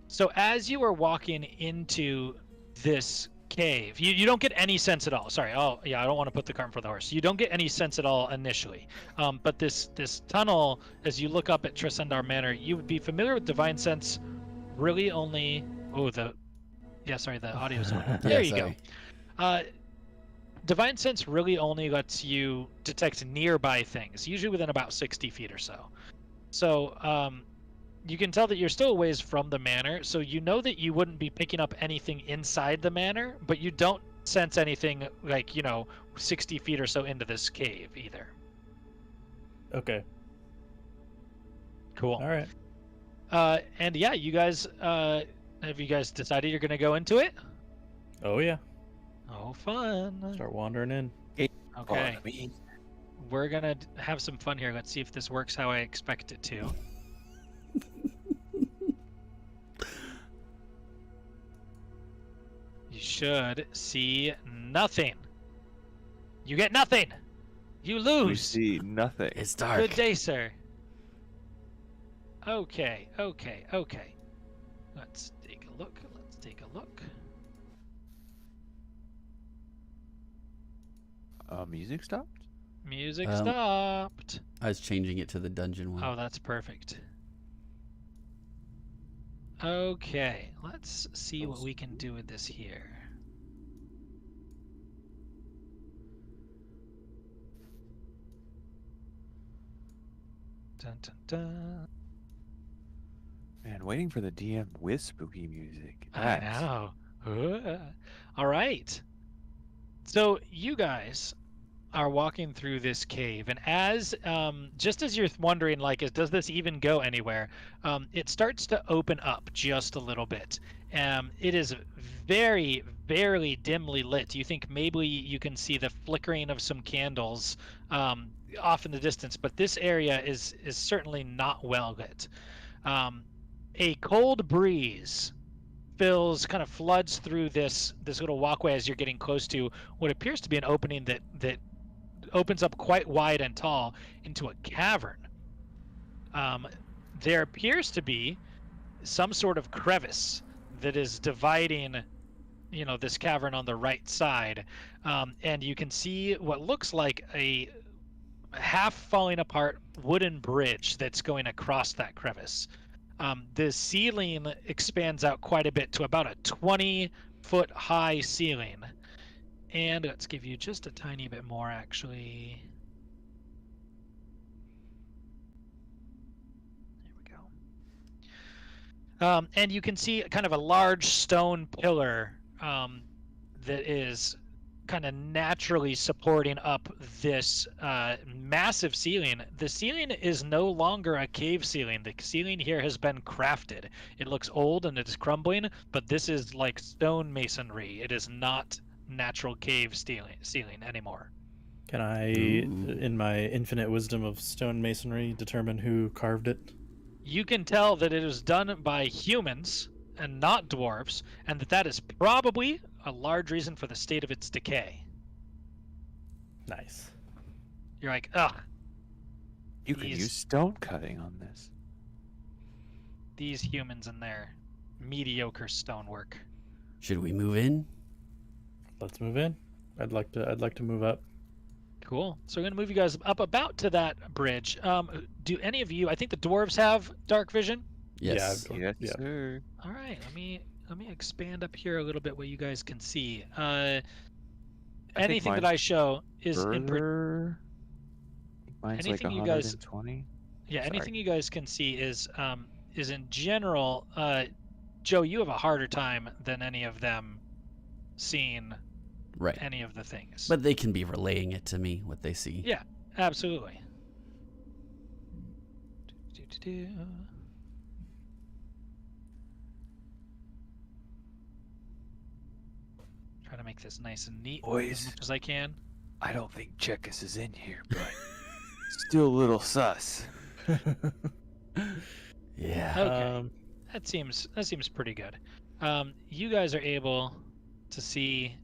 S4: So as you are walking into this cave. You don't get any sense at all. Sorry. Oh, yeah. I don't want to put the cart in front of the horse. You don't get any sense at all initially. But this tunnel, as you look up at Tresendar Manor, you would be familiar with divine sense. Really, only. Oh, the audio's on. There you go. Divine sense really only lets you detect nearby things, usually within about 60 feet or so. So you can tell that you're still a ways from the manor, so you know that you wouldn't be picking up anything inside the manor, but you don't sense anything like, 60 feet or so into this cave either.
S1: Okay.
S4: Cool.
S1: All right.
S4: And yeah, you guys, have you guys decided you're going to go into it?
S1: Oh yeah.
S4: Oh, fun.
S1: Start wandering in.
S4: Okay. We're going to have some fun here. Let's see if this works how I expect it to. You should see nothing. You get nothing. You
S5: We
S4: lose.
S5: see nothing.
S6: It's dark.
S4: Good day, sir. Okay. Let's take a look.
S5: Music stopped?
S4: Music stopped.
S6: I was changing it to the dungeon one.
S4: Oh, that's perfect. Okay, let's see what we can do with this here. Dun, dun, dun.
S5: Man, waiting for the DM with spooky music.
S4: I know. All right. So you guys are walking through this cave, and as just as you're wondering, like, does this even go anywhere? It starts to open up just a little bit. It is very, very dimly lit. You think maybe you can see the flickering of some candles off in the distance, but this area is certainly not well lit. A cold breeze kind of floods through this little walkway as you're getting close to what appears to be an opening that opens up quite wide and tall into a cavern. There appears to be some sort of crevice that is dividing, this cavern on the right side, and you can see what looks like a half falling apart wooden bridge that's going across that crevice. The ceiling expands out quite a bit to about a 20-foot high ceiling. And let's give you just a tiny bit more, actually. There we go. And you can see kind of a large stone pillar that is kind of naturally supporting up this massive ceiling. The ceiling is no longer a cave ceiling. The ceiling here has been crafted. It looks old and it is crumbling, but this is like stone masonry. It is not natural cave ceiling anymore.
S1: Can I, in my infinite wisdom of stone masonry, determine who carved it?
S4: You can tell that it was done by humans and not dwarves, and that is probably a large reason for the state of its decay.
S1: Nice.
S4: You're like, ugh.
S5: You can use stone cutting on this.
S4: These humans and their mediocre stonework.
S6: Should we move in?
S1: Let's move in. I'd like to move up.
S4: Cool. So we're gonna move you guys up about to that bridge. Do any of you? I think the dwarves have dark vision.
S6: Yes.
S5: Yes,
S1: Yeah.
S5: sir.
S4: All right. Let me expand up here a little bit what you guys can see. Anything that I show is
S5: Further. Mine's
S4: anything
S5: like
S4: you guys-
S5: 120.
S4: yeah.
S5: Sorry.
S4: Anything you guys can see is in general. Joe, you have a harder time than any of them seeing
S6: Right.
S4: any of the things.
S6: But they can be relaying it to me, what they see.
S4: Yeah, absolutely. Try to make this nice and neat
S5: Boys.
S4: as much as I can.
S5: I don't think Chekis is in here, but still a little sus.
S6: Yeah.
S4: Okay. That seems pretty good. You guys are able to see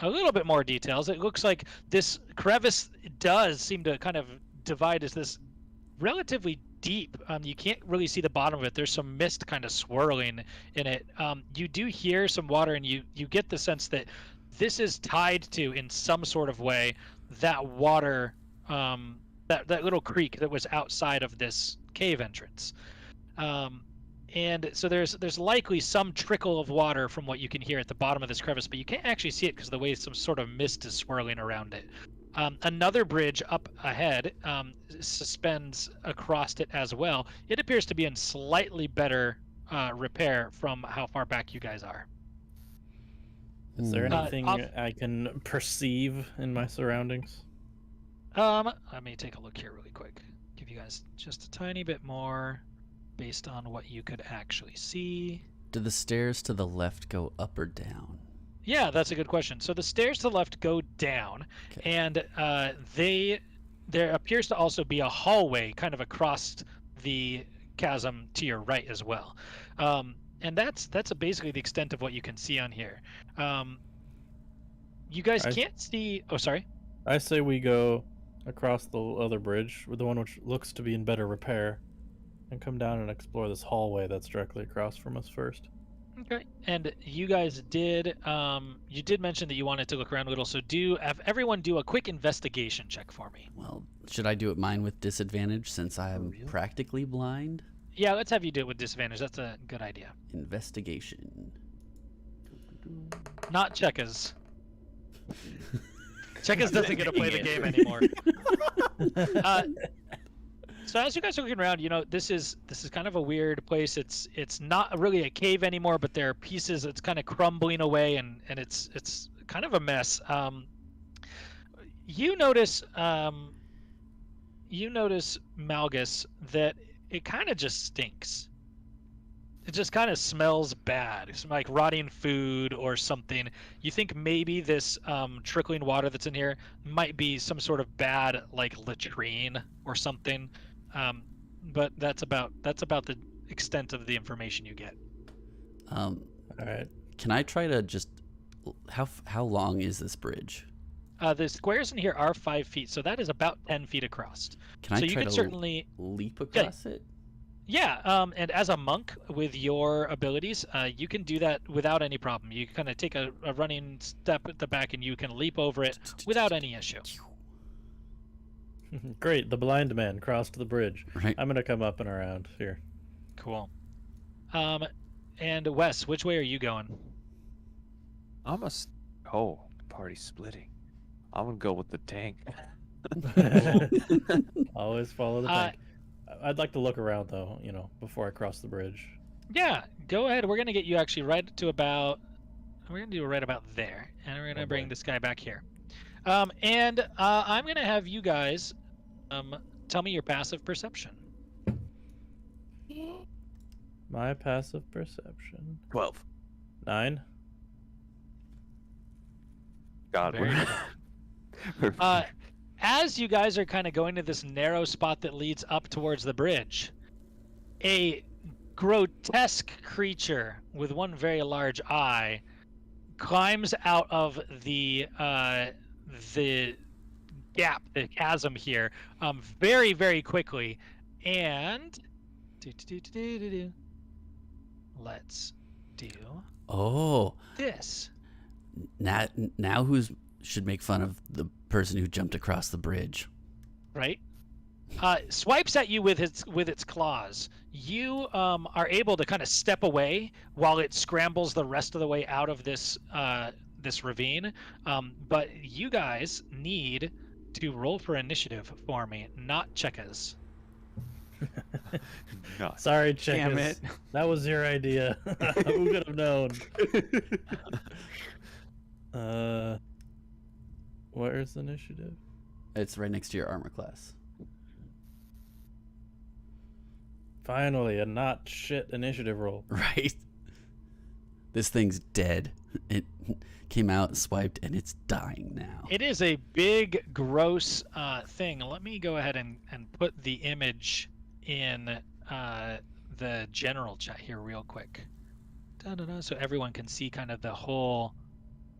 S4: a little bit more details. It looks like this crevice does seem to kind of divide as this relatively deep. You can't really see the bottom of it. There's some mist kind of swirling in it. You do hear some water, and you get the sense that this is tied to, in some sort of way, that water, that little creek that was outside of this cave entrance. And so there's likely some trickle of water from what you can hear at the bottom of this crevice, but you can't actually see it because of the way some sort of mist is swirling around it. Another bridge up ahead suspends across it as well. It appears to be in slightly better repair from how far back you guys are.
S1: Is there anything I can perceive in my surroundings?
S4: Let me take a look here really quick. Give you guys just a tiny bit more based on what you could actually see.
S6: Do the stairs to the left go up or down?
S4: Yeah, that's a good question. So the stairs to the left go down, and there appears to also be a hallway kind of across the chasm to your right as well. And that's basically the extent of what you can see on here. You guys can't see. Oh, sorry.
S1: I say we go across the other bridge, with the one which looks to be in better repair, and come down and explore this hallway that's directly across from us first.
S4: Okay. And you guys did mention that you wanted to look around a little, so have everyone do a quick investigation check for me.
S6: Well, should I do it mine with disadvantage since I'm practically blind?
S4: Yeah, let's have you do it with disadvantage. That's a good idea.
S6: Investigation.
S4: Not Checkers. Checkers doesn't get to play the game anymore. So as you guys are looking around, this is kind of a weird place. It's not really a cave anymore, but there are pieces. It's kind of crumbling away, and it's kind of a mess. You notice Malgus, that it kind of just stinks. It just kind of smells bad. It's like rotting food or something. You think maybe this trickling water that's in here might be some sort of bad, like, latrine or something. But that's about the extent of the information you get.
S1: All right.
S6: Can I try to just how long is this bridge?
S4: The squares in here are 5 feet, so that is about 10 feet across.
S6: Can I try to
S4: certainly
S6: leap across it?
S4: Yeah, and as a monk with your abilities, you can do that without any problem. You kind of take a running step at the back, and you can leap over it without any issue.
S1: Great, the blind man crossed the bridge.
S6: Right.
S1: I'm gonna come up and around here.
S4: Cool. And Wes, which way are you going?
S5: Party splitting. I'm gonna go with the tank.
S1: Always follow the tank. I'd like to look around though, before I cross the bridge.
S4: Yeah, go ahead. We're gonna get you actually right about there, and we're gonna bring this guy back here. And I'm gonna have you guys tell me your passive perception.
S1: My passive perception.
S5: 12.
S1: 9.
S5: God.
S4: Very good. As you guys are kind of going to this narrow spot that leads up towards the bridge, a grotesque creature with one very large eye climbs out of the gap, the chasm here, very, very quickly, and let's do this.
S6: Now who's should make fun of the person who jumped across the bridge?
S4: Right. Swipes at you with its claws. You are able to kind of step away while it scrambles the rest of the way out of this ravine. But you guys need to roll for initiative for me, not Checkers.
S5: No.
S1: Sorry, Checkers.
S3: Damn it.
S1: That was your idea. Who could have known? Where's initiative?
S6: It's right next to your armor class.
S1: Finally, a not shit initiative roll.
S6: Right. This thing's dead. It came out, swiped, and it's dying now.
S4: It is a big, gross thing. Let me go ahead and put the image in the general chat here real quick. So everyone can see kind of the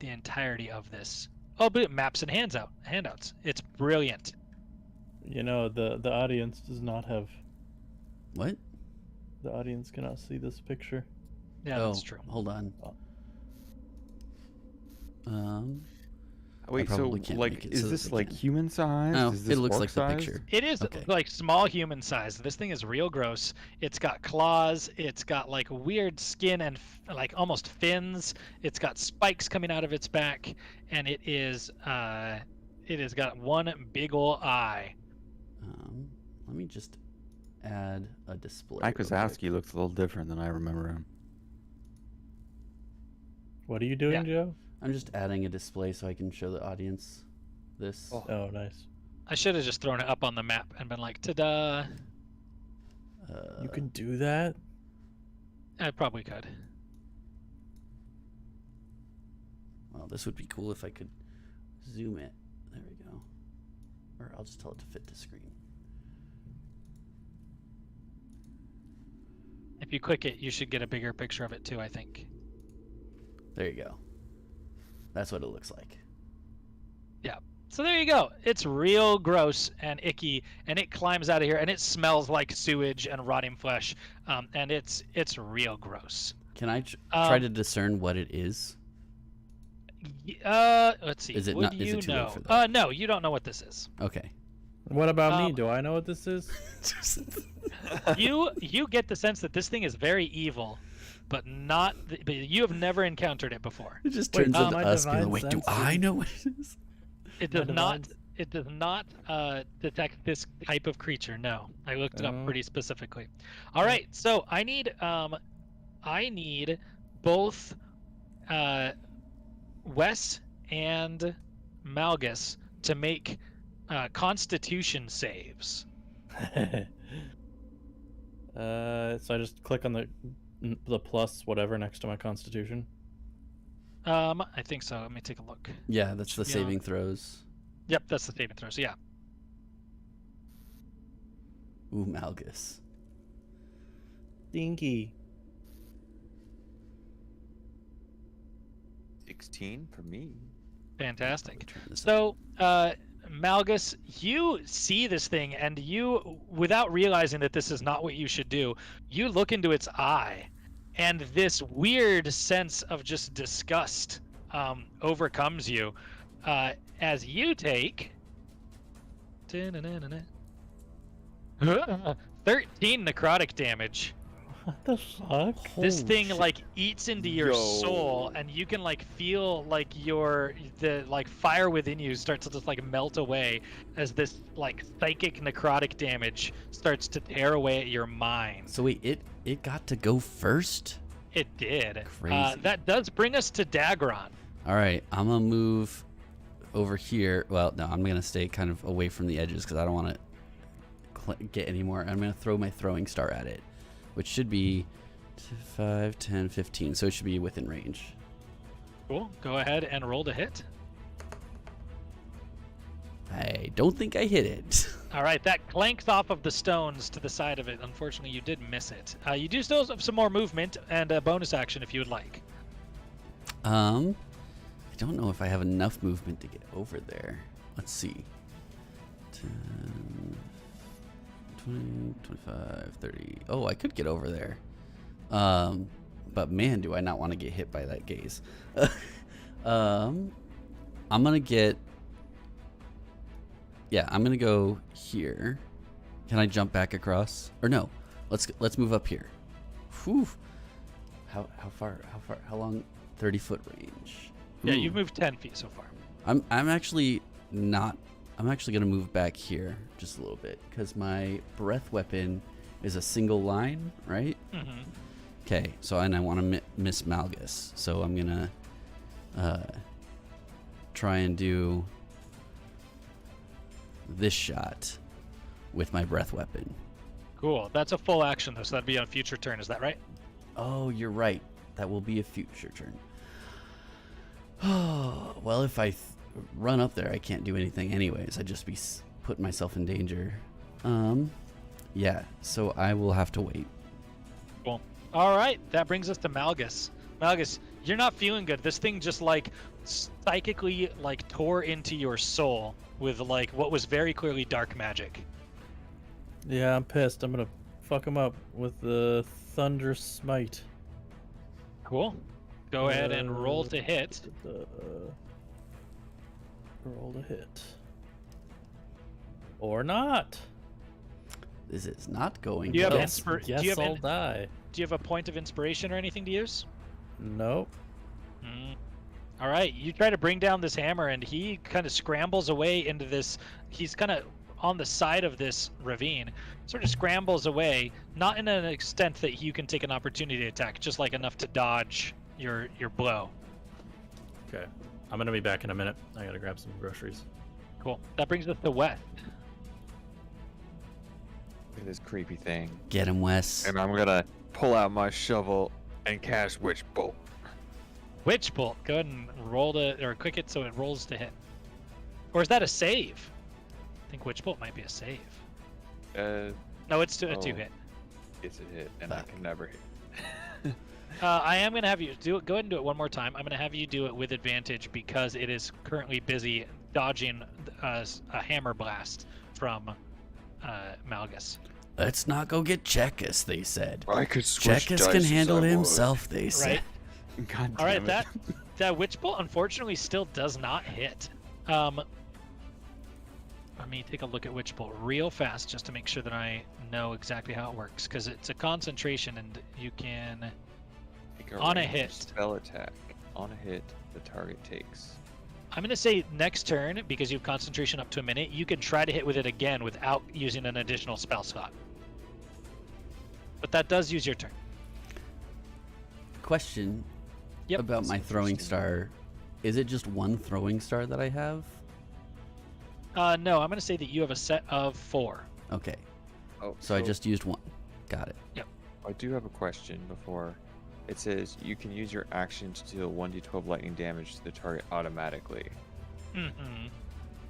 S4: entirety of this. Oh, but it maps and handouts. It's brilliant.
S1: The audience does not have
S6: What?
S1: The audience cannot see this picture.
S4: Yeah, that's true.
S6: Hold on.
S3: Wait, so
S6: probably can't
S3: like,
S6: make it
S3: is
S6: so that
S3: this
S6: they
S3: like
S6: can.
S3: human size?
S6: Oh,
S3: Is
S6: it
S3: this
S6: looks
S3: orc
S6: like the
S3: size?
S6: picture.
S4: It is
S6: Okay.
S4: like small human size. This thing is real gross. It's got claws. It's got like weird skin and like almost fins. It's got spikes coming out of its back, and it has got one big ol' eye.
S6: Let me just add a display.
S3: Mike
S6: real quick.
S3: Wazowski looks a little different than I remember him.
S1: What are you doing, Joe?
S6: I'm just adding a display so I can show the audience this.
S1: Oh, nice.
S4: I should have just thrown it up on the map and been like, ta-da.
S1: You can do that?
S4: I probably could.
S6: Well, this would be cool if I could zoom it. There we go. Or I'll just tell it to fit to screen.
S4: If you click it, you should get a bigger picture of it too, I think.
S6: There you go. That's what it looks like.
S4: So there you go. It's real gross and icky, and it climbs out of here, and it smells like sewage and rotting flesh, and it's real gross.
S6: Can I try to discern what it is?
S4: Let's see.
S6: Is it
S4: Would
S6: not- is
S4: you
S6: it too
S4: know?
S6: late for that?
S4: No, you don't know what this is.
S6: Okay.
S1: What about me?
S4: Um,
S1: Do I know what this is?
S4: You get the sense that this thing is very evil, but but you have never encountered it before.
S6: It just
S1: Wait,
S6: turns
S1: my
S6: into us being
S1: divine
S6: like, wait, do
S1: sense
S6: I
S1: is-
S6: know what it is?
S4: It
S1: My
S4: does not.
S1: divine-
S4: It does not detect this type of creature. No, I looked it up
S1: Oh.
S4: pretty specifically. All right, so I need both Wes and Malgus to make Constitution saves.
S1: So I just click on the plus whatever next to my constitution.
S4: I think so. Let me take a look.
S6: Yeah, that's the
S4: Yeah.
S6: saving throws.
S4: Yep, that's the saving throw. So yeah.
S6: Ooh, Malgus.
S1: Dinky.
S5: 16 for me.
S4: Fantastic.
S6: Turn this
S4: So, Malgus, you see this thing, and you, without realizing that this is not what you should do, you look into its eye, and this weird sense of just disgust overcomes you as you take 13 necrotic damage.
S1: What the fuck?
S4: This
S6: Holy
S4: thing
S6: shit.
S4: like eats into your soul, and you can like feel like the fire within you starts to just like melt away as this like psychic necrotic damage starts to tear away at your mind.
S6: So wait, it got to go first?
S4: It did.
S6: Crazy.
S4: That does bring us to Dagron.
S6: All right, I'm gonna move over here. Well, no, I'm gonna stay kind of away from the edges because I don't want to get any more. I'm gonna throw my throwing star at it, which should be 5, 10, 15. So it should be within range.
S4: Cool. Go ahead and roll to hit.
S6: I don't think I hit it.
S4: All right, that clanks off of the stones to the side of it. Unfortunately, you did miss it. You do still have some more movement and a bonus action if you would like.
S6: I don't know if I have enough movement to get over there. Let's see. 10, 20, 25, 30. Oh, I could get over there. But man, do I not want to get hit by that gaze. I'm gonna get. Yeah, I'm gonna go here. Can I jump back across? Or no? Let's move up here. Whew. How far? How long? 30-foot range.
S4: Yeah,
S6: Ooh.
S4: you've moved 10 feet so far.
S6: I'm actually not. I'm actually gonna move back here just a little bit because my breath weapon is a single line, right?
S4: Mm-hmm.
S6: Okay, so and I want to miss Malgus, so I'm gonna try and do this shot with my breath weapon.
S4: Cool. That's a full action though, so that'd be on a future turn. Is that right?
S6: Oh, you're right. That will be a future turn. Oh, well, if I run up there, I can't do anything anyways. I'd just be putting myself in danger. Yeah, so I will have to wait.
S4: Cool. All right, that brings us to Malgus. Malgus, you're not feeling good. This thing just like psychically like tore into your soul with like what was very clearly dark magic.
S1: Yeah, I'm pissed. I'm gonna fuck him up with the Thunder Smite.
S4: Cool. Go ahead and roll to hit.
S1: Roll to hit. Or not.
S6: This is not going
S4: Do you have
S6: well.
S4: inspir-
S1: Yes,
S4: do you have
S1: I'll
S4: in-
S1: die.
S4: Do you have a point of inspiration or anything to use?
S1: Nope.
S4: All right, you try to bring down this hammer, and he kind of scrambles away into this. He's kind of on the side of this ravine, sort of scrambles away, not in an extent that you can take an opportunity attack, just like enough to dodge your blow.
S1: Okay. I'm gonna be back in a minute. I gotta grab some groceries.
S4: Cool. That brings us to West.
S5: Look at this creepy thing.
S6: Get him, Wes.
S5: And I'm gonna pull out my shovel and cast Witch Bolt.
S4: Witch Bolt. Go ahead and roll to, or quick it so it rolls to hit. Or is that a save? I think Witch Bolt might be a save. No, it's a
S5: Oh.
S4: 2-hit.
S5: It's a hit, and I can never hit.
S4: I am going to have you do it. Go ahead and do it one more time. I'm going to have you do it with advantage because it is currently busy dodging a hammer blast from Malgus.
S6: Let's not go get Chekus, they said.
S5: I could switch
S6: Chekus
S5: dice
S6: can
S5: as
S6: handle
S5: I would.
S6: himself, they said.
S4: Right?
S5: God
S4: All right,
S5: damn it.
S4: that Witch Bolt unfortunately still does not hit. Let me take a look at Witch Bolt real fast just to make sure that I know exactly how it works, because it's a concentration and you can.
S5: Make
S4: on a
S5: ranged
S4: hit.
S5: Spell attack. On a hit, the target takes.
S4: I'm going to say next turn, because you have concentration up to a minute, you can try to hit with it again without using an additional spell slot. But that does use your turn.
S6: Question
S4: Yep.
S6: about my
S5: That's
S6: throwing
S5: interesting.
S6: star. Is it just one throwing star that I have?
S4: No, I'm going to say that you have a set of 4.
S6: Okay.
S5: Oh,
S6: So I just used one. Got it.
S5: I do have a question before. It says you can use your action to deal 1d12 lightning damage to the target automatically.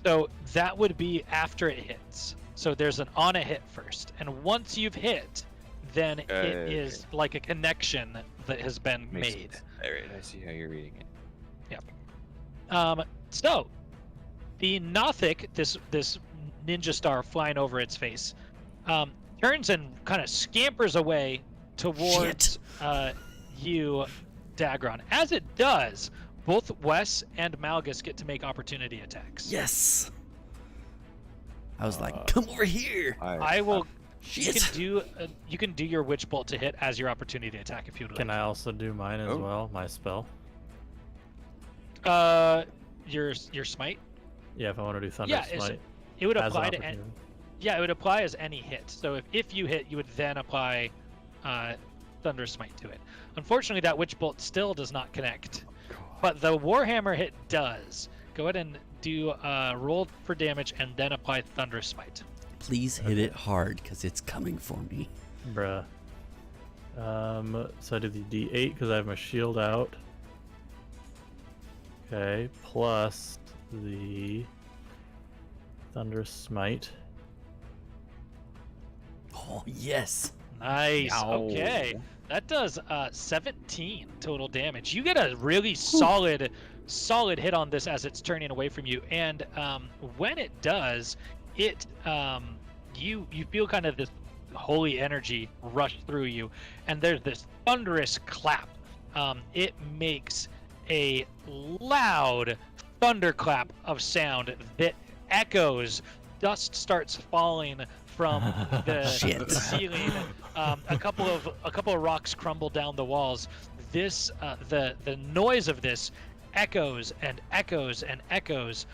S4: So that would be after it hits. So there's an on a hit first. And once you've hit, then it
S5: Okay.
S4: is like a connection that has been
S5: Makes
S4: made.
S5: sense. All right, I see how you're reading it.
S4: So the Nothic, this ninja star flying over its face, turns and kind of scampers away towards you, Dagron. As it does, both Wes and Malgus get to make opportunity attacks.
S6: Yes. I was like, come over here.
S4: I will. You
S6: Shit.
S4: can do your Witch Bolt to hit as your opportunity attack if you'd like.
S1: Can I also do mine as
S5: Oh.
S1: well? My spell?
S4: Your smite.
S1: Yeah, if I want to do Thunder
S4: Yeah, it's-
S1: Smite.
S4: It would
S1: as an
S4: apply to
S1: opportunity.
S4: it would apply as any hit. So if you hit, you would then apply Thunder Smite to it. Unfortunately, that Witch Bolt still does not connect, but the Warhammer hit does. Go ahead and do roll for damage and then apply Thunder Smite.
S6: Please hit it hard, because it's coming for me.
S1: Bruh. So I do the D8 because I have my shield out. Okay, plus the Thunder Smite.
S6: Oh, yes.
S4: Nice. Okay, that does 17 total damage. You get a really solid hit on this as it's turning away from you, and when it does, it you feel kind of this holy energy rush through you, and there's this thunderous clap. It makes a loud thunderclap of sound that echoes. Dust starts falling from the
S6: Shit.
S4: ceiling. A couple of rocks crumble down the walls. This the noise of this echoes and echoes and echoes.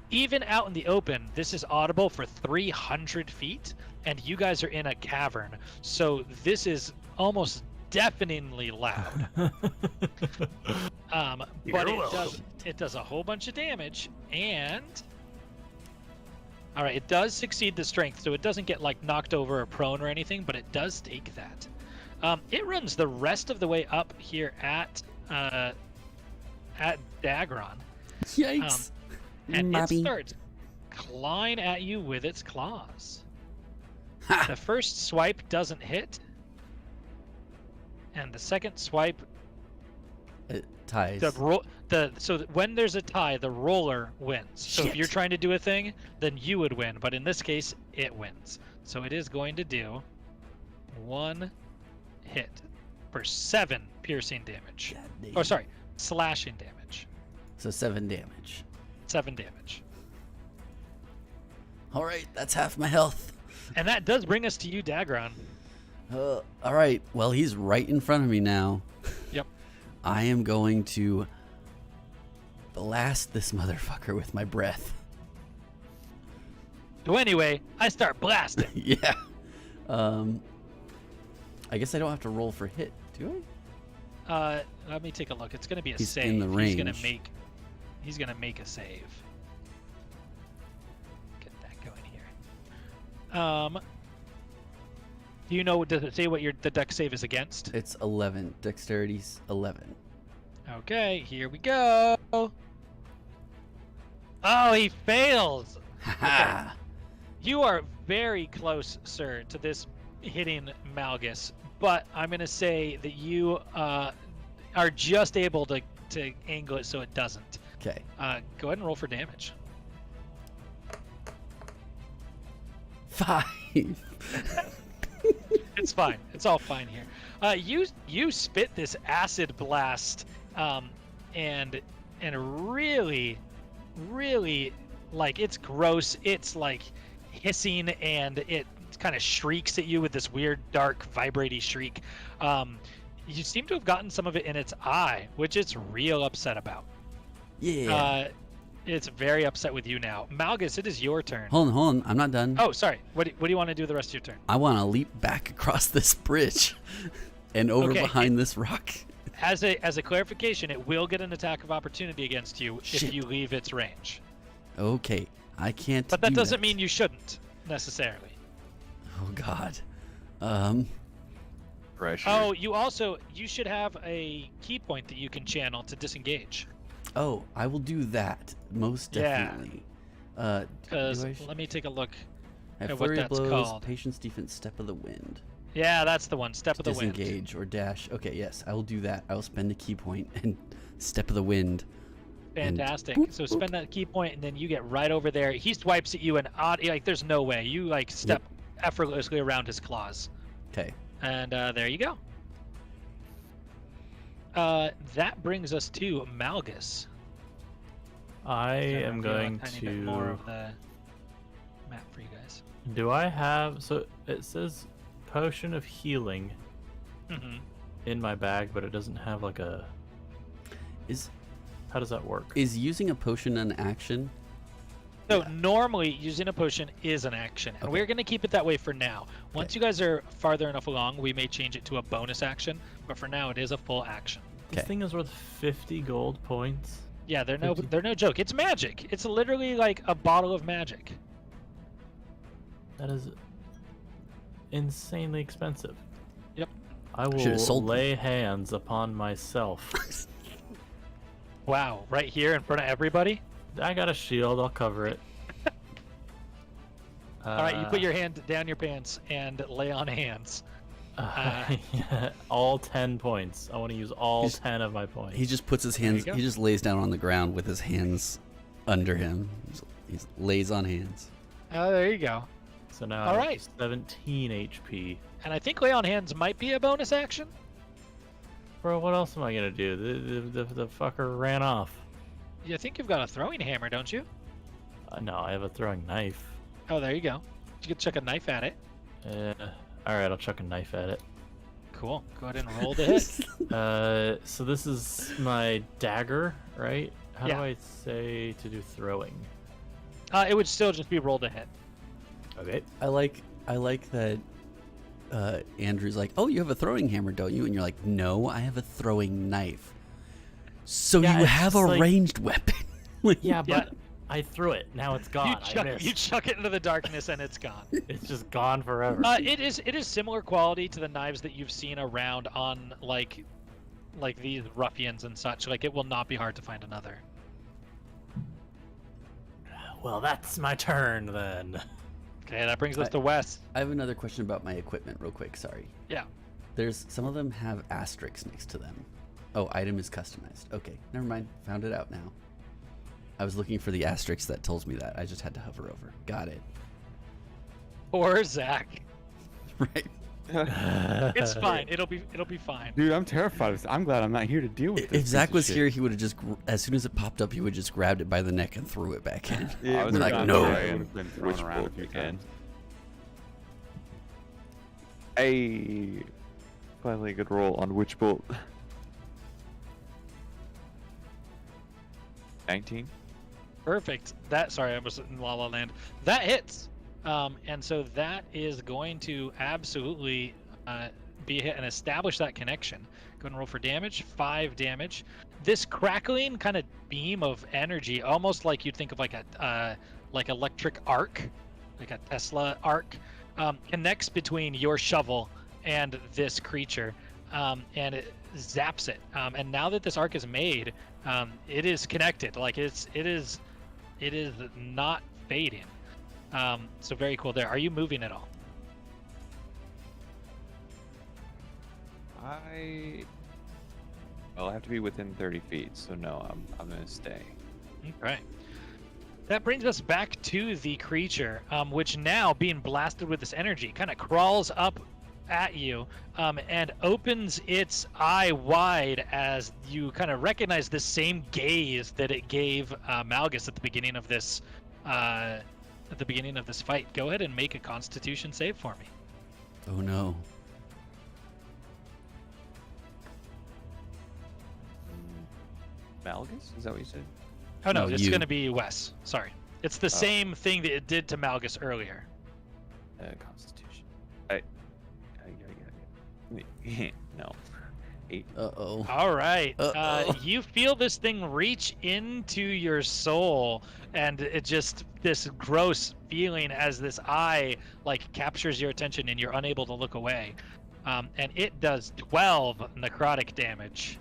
S4: Even out in the open, this is audible for 300 feet, and you guys are in a cavern, so this is almost deafeningly loud. But it does a whole bunch of damage, and all right, it does succeed the strength, so it doesn't get like knocked over or prone or anything, but it does take that. It runs the rest of the way up here at Dagron.
S6: Yikes.
S4: And
S6: Mobby.
S4: it starts clawing at you with its claws.
S6: Ha!
S4: The first swipe doesn't hit, and the second swipe,
S6: It ties.
S4: so when there's a tie, the roller wins. So if
S6: Shit.
S4: you're trying to do a thing, then you would win. But in this case, it wins. So it is going to do 1 hit for 7 piercing damage.
S6: God
S4: Oh,
S6: damn.
S4: sorry, slashing damage.
S6: So 7 damage.
S4: 7 damage.
S6: All right, that's half my health.
S4: And that does bring us to you, Dagron.
S6: All right, well, he's right in front of me now.
S4: Yep.
S6: I am going to blast this motherfucker with my breath.
S4: So anyway, I start blasting.
S6: Yeah. I guess I don't have to roll for hit, do I?
S4: Let me take a look. It's gonna be a
S6: He's
S4: save.
S6: in the range.
S4: He's gonna make a save. Get that going here. Do you know? Does it say what the dex save is against?
S6: It's 11. Dexterity's 11.
S4: Okay, here we go. Oh, he fails.
S6: Ha
S4: You are very close, sir, to this hitting Malgus, but I'm gonna say that you are just able to angle it so it doesn't.
S6: Okay.
S4: Go ahead and roll for damage.
S6: 5.
S4: It's fine. It's all fine here. You spit this acid blast, and really, like, it's gross. It's like hissing, and it kind of shrieks at you with this weird, dark, vibrating shriek. You seem to have gotten some of it in its eye, which it's real upset about.
S6: Yeah.
S4: It's very upset with you now. Malgus, it is your turn.
S6: Hold on. I'm not done.
S4: Oh, sorry. What do you want to do the rest of your turn?
S6: I want to leap back across this bridge and over
S4: Okay.
S6: behind this rock.
S4: As a clarification, it will get an attack of opportunity against you
S6: Shit.
S4: if you leave its range.
S6: Okay. I can't
S4: But that
S6: do
S4: doesn't mean you shouldn't necessarily.
S6: Oh, God.
S5: Pressure.
S4: Oh, you should have a key point that you can channel to disengage.
S6: Oh, I will do that. Most
S4: Yeah.
S6: definitely.
S4: Because
S6: do I
S4: let me take a look.
S6: have
S4: at what
S6: flurry of
S4: that's
S6: blows,
S4: called.
S6: patience, defense, step of the wind.
S4: Yeah, that's the one. Step of the wind.
S6: Disengage or dash. Okay, yes, I will do that. I will spend a key point and step of the wind. and
S4: Fantastic.
S6: boop,
S4: So
S6: boop.
S4: spend that key point, and then you get right over there. He swipes at you, and like there's no way. You like step effortlessly around his claws.
S6: Okay.
S4: And there you go. That brings us to Malgus.
S1: I
S4: Gonna
S1: am
S4: reveal a
S1: going
S4: tiny bit more
S1: to.
S4: of the map for you guys.
S1: Do I have? So it says potion of healing
S4: Mm-hmm.
S1: in my bag, but it doesn't have like a.
S6: Is
S1: How does that work?
S6: using a potion an action?
S4: So normally using a potion is an action, and
S6: Okay.
S4: we're going to keep it that way for now. Once you guys are farther enough along, we may change it to a bonus action, but for now it is a full action.
S1: This
S6: Okay.
S1: thing is worth 50 gold points.
S4: Yeah, they're no
S1: 50.
S4: they're no joke. It's magic. It's literally like a bottle of magic.
S1: That is insanely expensive.
S4: Yep.
S6: Should've
S1: I will
S6: sold them.
S1: lay hands upon myself.
S4: Wow, right here in front of everybody.
S1: I got a shield. I'll cover it.
S4: All right, you put your hand down your pants and lay on hands.
S1: all 10 points. I want to use all
S6: He's-
S1: 10 of my points.
S6: He just puts his
S4: There you
S6: hands.
S4: go.
S6: He just lays down on the ground with his hands under him. He lays on hands.
S4: Oh, there you go.
S1: So now
S4: All
S1: I have
S4: right.
S1: 17 HP.
S4: And I think lay on hands might be a bonus action.
S1: Bro, what else am I gonna do? The fucker ran off.
S4: You think you've got a throwing hammer, don't you?
S1: No, I have a throwing knife.
S4: Oh, there you go. You could chuck a knife at it.
S1: Alright, I'll chuck a knife at it.
S4: Cool. Go ahead and roll to hit.
S1: So this is my dagger, right? How
S4: Yeah.
S1: do I say to do throwing?
S4: It would still just be roll to hit.
S1: Okay.
S6: I like that. Andrew's like, "Oh, you have a throwing hammer, don't you?" And you're like, "No, I have a throwing knife." So
S1: Yeah,
S6: you
S1: it's
S6: have a
S1: just like-
S6: ranged weapon. Like,
S1: Yeah,
S4: Yeah.
S1: but I threw it. Now it's gone. I missed.
S4: You chuck it into the darkness and it's gone.
S1: It's just gone forever.
S4: It is similar quality to the knives that you've seen around on like these ruffians and such. Like, it will not be hard to find another.
S1: Well, that's my turn then.
S4: Okay, that brings us to Wes.
S6: I have another question about my equipment, real quick. Sorry.
S4: Yeah.
S6: There's some of them have asterisks next to them. Oh, item is customized. Okay, never mind. Found it out now. I was looking for the asterisk that tells me that. I just had to hover over. Got it.
S4: Or Zach.
S6: Right.
S4: It's fine. It'll be fine.
S3: Dude, I'm terrified of this. I'm glad I'm not here to deal with this.
S6: If Zach
S3: piece of
S6: was
S3: shit.
S6: here, he would have just, as soon as it popped up, he would just grabbed it by the neck and threw it back in.
S3: Yeah,
S5: I
S3: it
S5: was
S3: would've
S6: like,
S3: gone
S6: no.
S3: away. It would've been thrown
S5: Witch
S3: around a
S5: bolt
S3: few
S5: again.
S3: times.
S5: Hey, finally a good roll on Witch Bolt. 19.
S4: Perfect. Sorry, I was in La La Land. That hits. And so that is going to absolutely be a hit and establish that connection. Go ahead and roll for damage. 5 damage. This crackling kind of beam of energy, almost like you'd think of like a like electric arc, like a Tesla arc, connects between your shovel and this creature, and it zaps it. And now that this arc is made, it is connected. Like it is not fading. So very cool there. Are you moving at all?
S5: I'll have to be within 30 feet, so no, I'm gonna stay.
S4: Okay. That brings us back to the creature, which now, being blasted with this energy, kind of crawls up at you and opens its eye wide as you kind of recognize the same gaze that it gave Malgus at the beginning of this fight. Go ahead and make a Constitution save for me.
S6: Oh no.
S5: Malgus? Is that what you said?
S4: Oh no,
S6: No,
S4: it's
S6: you.
S4: going to be Wes. Sorry. It's the same thing that it did to Malgus earlier.
S5: Constitution. No. 8.
S6: Uh-oh.
S4: All right.
S6: Uh-oh.
S4: You feel this thing reach into your soul, and it just this gross feeling as this eye like captures your attention, and you're unable to look away. And it does 12 necrotic damage.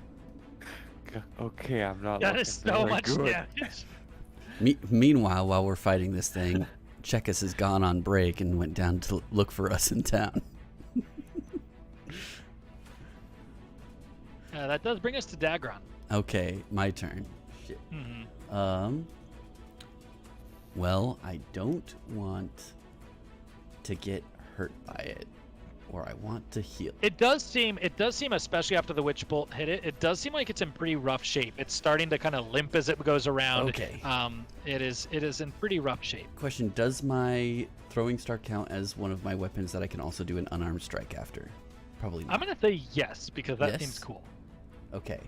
S5: Okay, I'm not.
S4: That
S5: looking
S4: is so
S5: very
S4: much
S5: good.
S4: damage.
S6: Meanwhile, while we're fighting this thing, Chekus has gone on break and went down to look for us in town.
S4: That does bring us to Dagron.
S6: Okay, my turn. Shit.
S4: Mm-hmm.
S6: Well, I don't want to get hurt by it, or I want to heal.
S4: It does seem, especially after the Witch Bolt hit it, it does seem like it's in pretty rough shape. It's starting to kind of limp as it goes around.
S6: Okay.
S4: It is in pretty rough shape.
S6: Question, does my throwing star count as one of my weapons that I can also do an unarmed strike after? Probably not.
S4: I'm going to say yes, because that
S6: Yes?
S4: seems cool.
S6: Okay.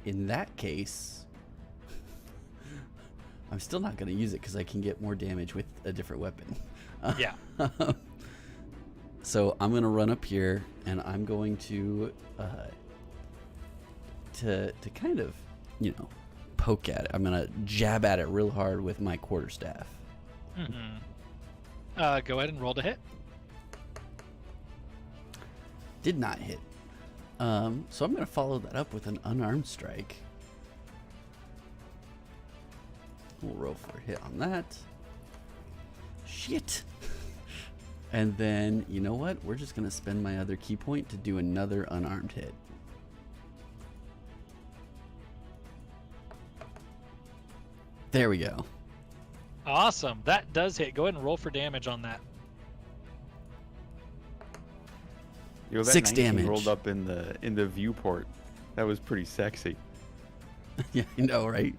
S6: In that case, I'm still not going to use it because I can get more damage with a different weapon.
S4: Yeah.
S6: So I'm going to run up here, and I'm going to kind of, poke at it. I'm going to jab at it real hard with my quarterstaff.
S4: Mm-hmm. Go ahead and roll to hit.
S6: Did not hit. So I'm going to follow that up with an unarmed strike. We'll roll for a hit on that. Shit. And then, you know what? We're just going to spend my other key point to do another unarmed hit. There we go.
S4: Awesome. That does hit. Go ahead and roll for damage on that.
S3: Yo, that
S6: 6
S3: 19
S6: damage.
S3: rolled up in the viewport. That was pretty sexy.
S6: Yeah, you know, right?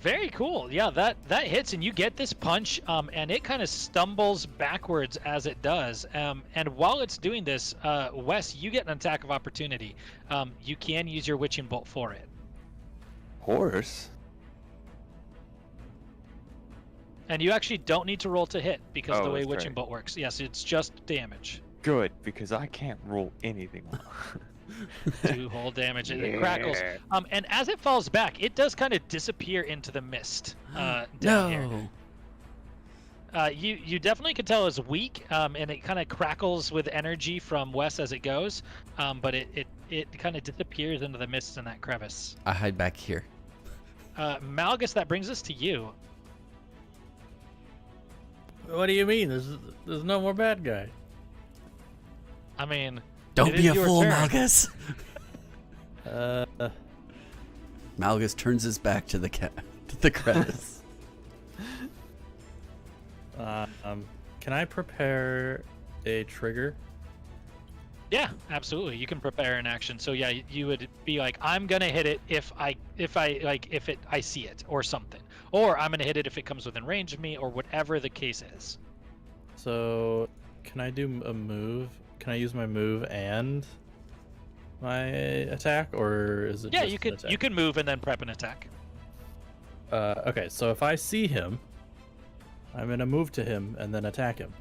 S4: Very cool. Yeah, that hits, and you get this punch, and it kind of stumbles backwards as it does. And while it's doing this, Wes, you get an attack of opportunity. You can use your Witching Bolt for it.
S5: Horse?
S4: And you actually don't need to roll to hit because of the way
S5: that's
S4: Witching
S5: right.
S4: Bolt works. Yes, it's just damage.
S5: Good, because I can't roll anything.
S4: 2 whole damage. It crackles. And as it falls back, it does kind of disappear into the mist down here.
S6: No.
S4: You definitely can tell it's weak, and it kind of crackles with energy from Wes as it goes, but it kind of disappears into the mist in that crevice.
S6: I hide back here.
S4: Malgus, that brings us to you.
S1: What do you mean? There's no more bad guy.
S4: I mean,
S6: Don't
S4: it
S6: be
S4: is
S6: a
S4: your
S6: fool,
S4: turn.
S6: Malgus.
S1: Uh,
S6: Malgus turns his back to the crevice.
S1: Can I prepare a trigger?
S4: Yeah, absolutely. You can prepare an action. So yeah, you would be like, I'm gonna hit it if I see it or something, or I'm gonna hit it if it comes within range of me, or whatever the case is.
S1: So, can I do a move? Can I use my move and my attack, or is it?
S4: Yeah,
S1: just
S4: you
S1: an
S4: could
S1: attack?
S4: you can move and then prep an attack.
S1: Okay, so if I see him, I'm gonna move to him and then attack him.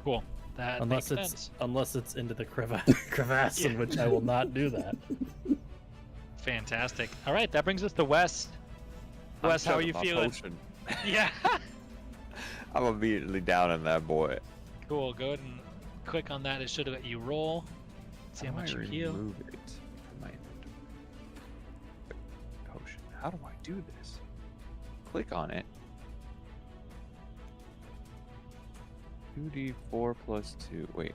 S4: Cool. That
S1: Unless
S4: makes
S1: it's
S4: sense.
S1: unless it's into the crevasse, in which I will not do that.
S4: Fantastic. All right, that brings us to Wes. Wes, how are you feeling? Yeah.
S5: I'm immediately down in that boy.
S4: Cool. Go ahead and click on that. It should let you roll. See how much you heal.
S5: Remove it from my inventory. Potion. How do I do this? Click on it. 2d4 plus 2. Wait.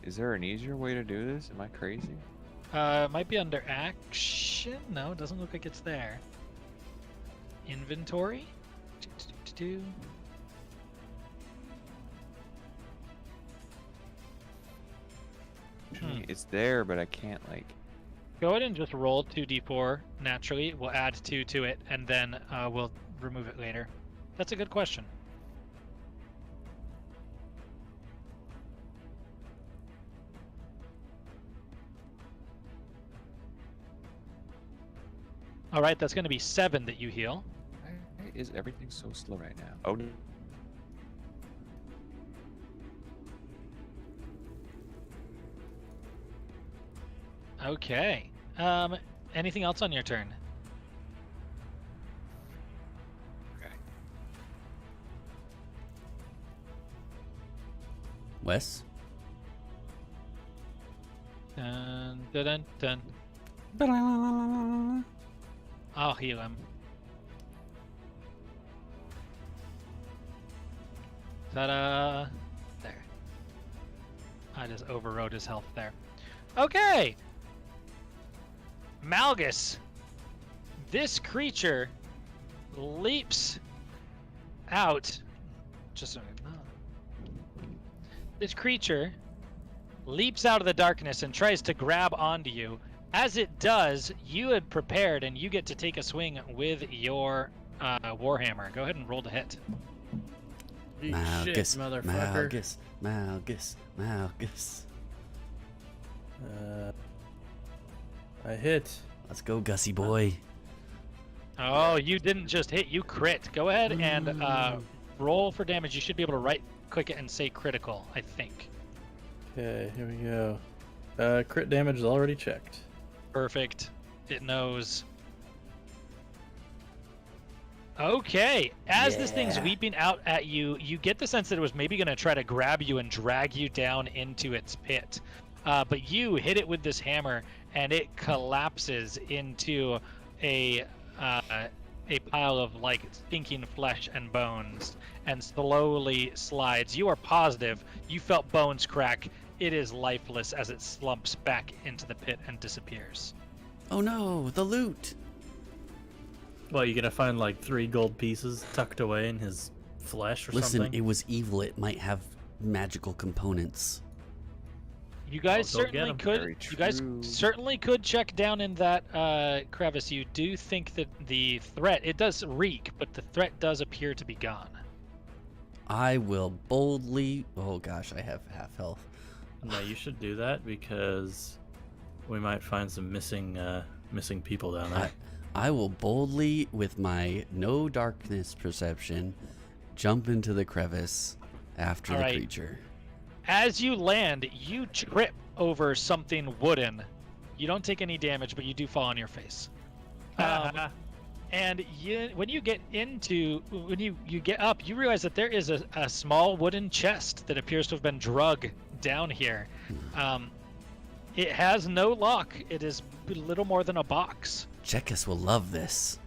S5: Is there an easier way to do this? Am I crazy?
S4: It might be under action. No, it doesn't look like it's there. Inventory.
S5: It's there, but I can't like.
S4: Go ahead and just roll 2d4 naturally. We'll add 2 to it, and then we'll remove it later. That's a good question. All right, that's going to be 7 that you heal.
S5: Why is everything so slow right now? Oh, no.
S4: Okay. Anything else on your turn?
S5: Okay.
S6: Wes?
S4: Dun, dun, dun, dun. I'll heal him. Ta-da! There. I just overrode his health there. Okay! Malgus! This creature leaps out. Just a minute. This creature leaps out of the darkness and tries to grab onto you. As it does, you had prepared and you get to take a swing with your Warhammer. Go ahead and roll to hit.
S1: Eat shit,
S6: Malgus,
S1: motherfucker.
S6: Malgus.
S1: I hit.
S6: Let's go, Gussie boy.
S4: Oh, you didn't just hit, you crit. Go ahead and roll for damage. You should be able to right-click it and say critical, I think.
S1: Okay, here we go. Crit damage is already checked.
S4: Perfect. It knows. Okay, as this thing's leaping out at you, you get the sense that it was maybe going to try to grab you and drag you down into its pit. But you hit it with this hammer, and it collapses into a pile of like stinking flesh and bones, and slowly slides. You are positive you felt bones crack. It is lifeless as it slumps back into the pit and disappears.
S6: Oh no, the loot.
S1: Well, you gonna find like 3 gold pieces tucked away in his flesh or
S6: Listen,
S1: something?
S6: it was evil. It might have magical components.
S4: You guys
S1: Well, go get
S4: certainly
S1: 'em.
S4: could.
S5: Very
S4: You guys
S5: true.
S4: certainly could check down in that crevice. You do think that the threat, it does reek, but the threat does appear to be gone.
S6: I will boldly. Oh gosh, I have half health.
S1: No, you should do that because we might find some missing people down there.
S6: I will boldly, with my no darkness perception, jump into the crevice after
S4: All
S6: the
S4: right.
S6: creature.
S4: As you land, you trip over something wooden. You don't take any damage, but you do fall on your face. And when you get up, you realize that there is a small wooden chest that appears to have been drug down here. It has no lock. It is little more than a box.
S6: Chekis will love this.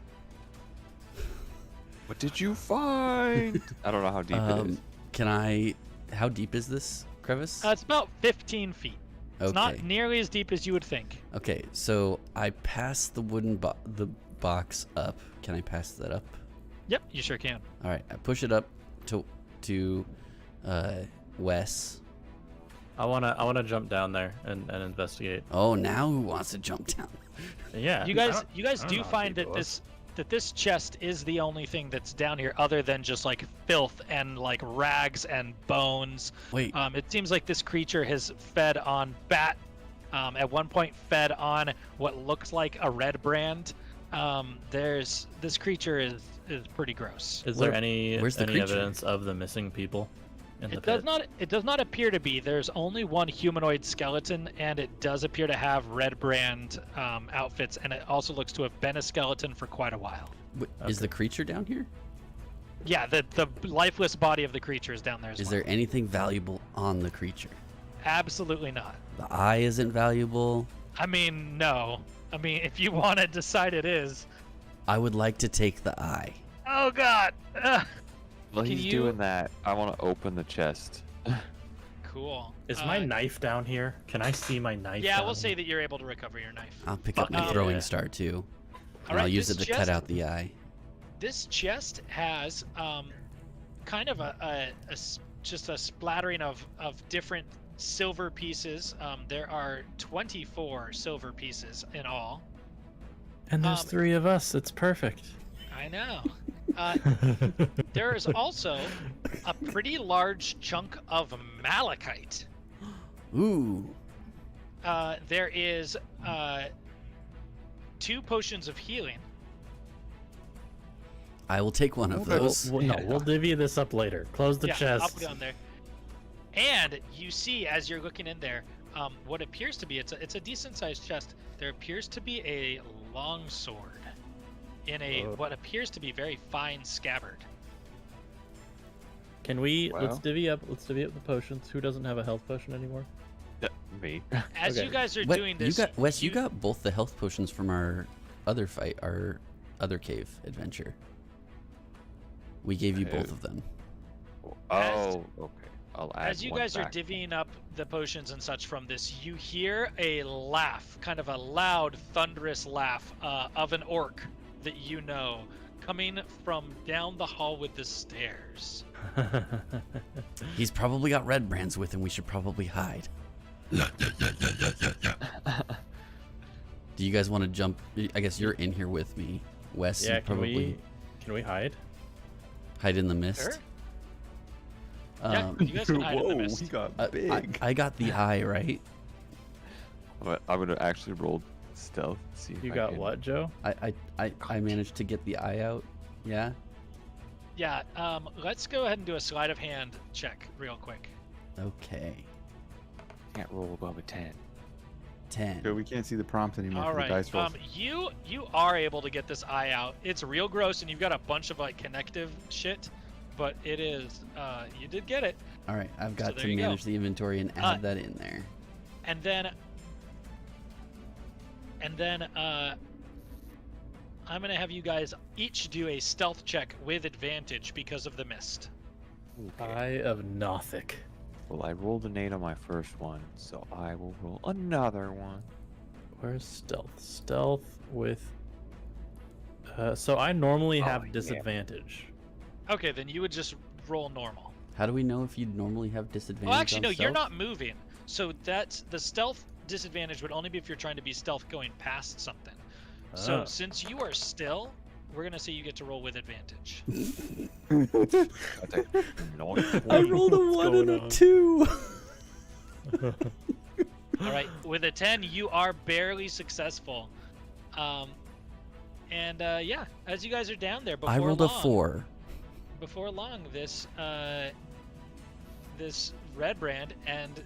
S5: What did you find? I don't know how deep it is.
S6: Can I? How deep is this crevice?
S4: It's about 15 feet. It's not
S6: Okay.
S4: nearly as deep as you would think.
S6: Okay, so I pass the wooden the box up. Can I pass that up?
S4: Yep, you sure can.
S6: All right, I push it up to to Wes.
S1: I wanna jump down there and investigate.
S6: Oh, now who wants to jump down?
S1: Yeah.
S4: You guys do find that this chest is the only thing that's down here other than just like filth and like rags and bones.
S6: Wait.
S4: It seems like this creature has fed on bat. At one point fed on what looks like a red brand. This creature is pretty gross.
S1: Is there any
S6: where's the creature?
S1: evidence of the missing people in the
S4: It does
S1: pit?
S4: not. It does not appear to be. There's only one humanoid skeleton, and it does appear to have red brand outfits, and it also looks to have been a skeleton for quite a while.
S6: Is the creature down here?
S4: Yeah, the lifeless body of the creature is down there as
S6: Is
S4: well.
S6: there anything valuable on the creature?
S4: Absolutely not.
S6: The eye isn't valuable.
S4: I mean, no. I mean, if you want to decide it is.
S6: I would like to take the eye.
S4: Oh God.
S5: While
S4: Can
S5: he's
S4: you-
S5: doing that, I want to open the chest.
S4: Cool.
S1: Is my knife down here? Can I see my knife?
S4: Yeah,
S1: down
S4: we'll
S1: here?
S4: say that you're able to recover your knife.
S6: I'll pick up my
S1: Fuck
S6: throwing
S1: yeah.
S6: star too. And
S4: Alright,
S6: I'll use it
S4: this
S6: to cut
S4: chest-
S6: out the eye.
S4: This chest has kind of just a splattering of different silver pieces. There are 24 silver pieces in all.
S1: And there's 3 of us. It's perfect.
S4: I know. There is also a pretty large chunk of malachite.
S6: Ooh.
S4: There is 2 potions of healing.
S6: I will take one of those.
S1: We'll divvy this up later. Close the
S4: Yeah,
S1: chest.
S4: I'll put it on there. And you see, as you're looking in there, what appears to be it's a decent sized chest. There appears to be a long sword in what appears to be very fine scabbard.
S1: Can we let's
S5: Wow.
S1: divvy up the potions. Who doesn't have a health potion anymore?
S5: Me.
S4: As
S1: Okay.
S4: you guys are
S6: What-
S4: doing this,
S6: you got Wes. You got both the health potions from our other fight, our other cave adventure. We gave you both of them.
S5: Oh, okay. I'll add
S4: as you
S5: one
S4: guys are
S5: back.
S4: divvying up the potions and such from this, you hear a laugh, kind of a loud, thunderous laugh of an orc that you know, coming from down the hall with the stairs.
S6: He's probably got red brands with him. We should probably hide.
S7: Yeah.
S6: Do you guys want to jump? I guess you're in here with me, Wes.
S1: Yeah,
S6: you probably
S1: can we hide?
S6: hide in the mist.
S4: Sure. Yeah, you guys can hide in the mist.
S3: he got
S6: I got the eye right.
S5: But I'm gonna actually roll stealth. See if
S1: You
S5: I
S1: got
S5: can...
S1: what, Joe?
S6: I managed to get the eye out. Yeah.
S4: Yeah, let's go ahead and do a sleight of hand check real quick.
S6: Okay.
S5: Can't roll above a 10.
S6: 10.
S3: So we can't see the prompt anymore
S4: All
S3: for
S4: right.
S3: the dice rolls.
S4: You are able to get this eye out. It's real gross, and you've got a bunch of like connective shit, but it is. You did get it,
S6: All right. I've got
S4: there
S6: to
S4: you go.
S6: manage the inventory and add that in there.
S4: and then I'm gonna have you guys each do a stealth check with advantage because of the mist.
S1: Eye of Nothic.
S5: Well, I rolled an 8 on my first one, so I will roll another one.
S1: Where's stealth? Stealth with. So I normally have
S5: yeah.
S1: disadvantage.
S4: Okay, then you would just roll normal.
S6: How do we know if you normally have disadvantage?
S4: Well, actually,
S6: on
S4: no, you're
S6: stealth?
S4: not moving. So that's the stealth disadvantage would only be if you're trying to be stealth going past something. So
S1: Ah.
S4: since you are still, we're gonna say you get to roll with advantage.
S6: I rolled a 1 and
S1: going
S6: a
S1: on?
S6: 2.
S4: All right, with a 10, you are barely successful. Yeah, as you guys are down there, before
S6: I rolled
S4: long,
S6: a 4.
S4: Before long, this red brand and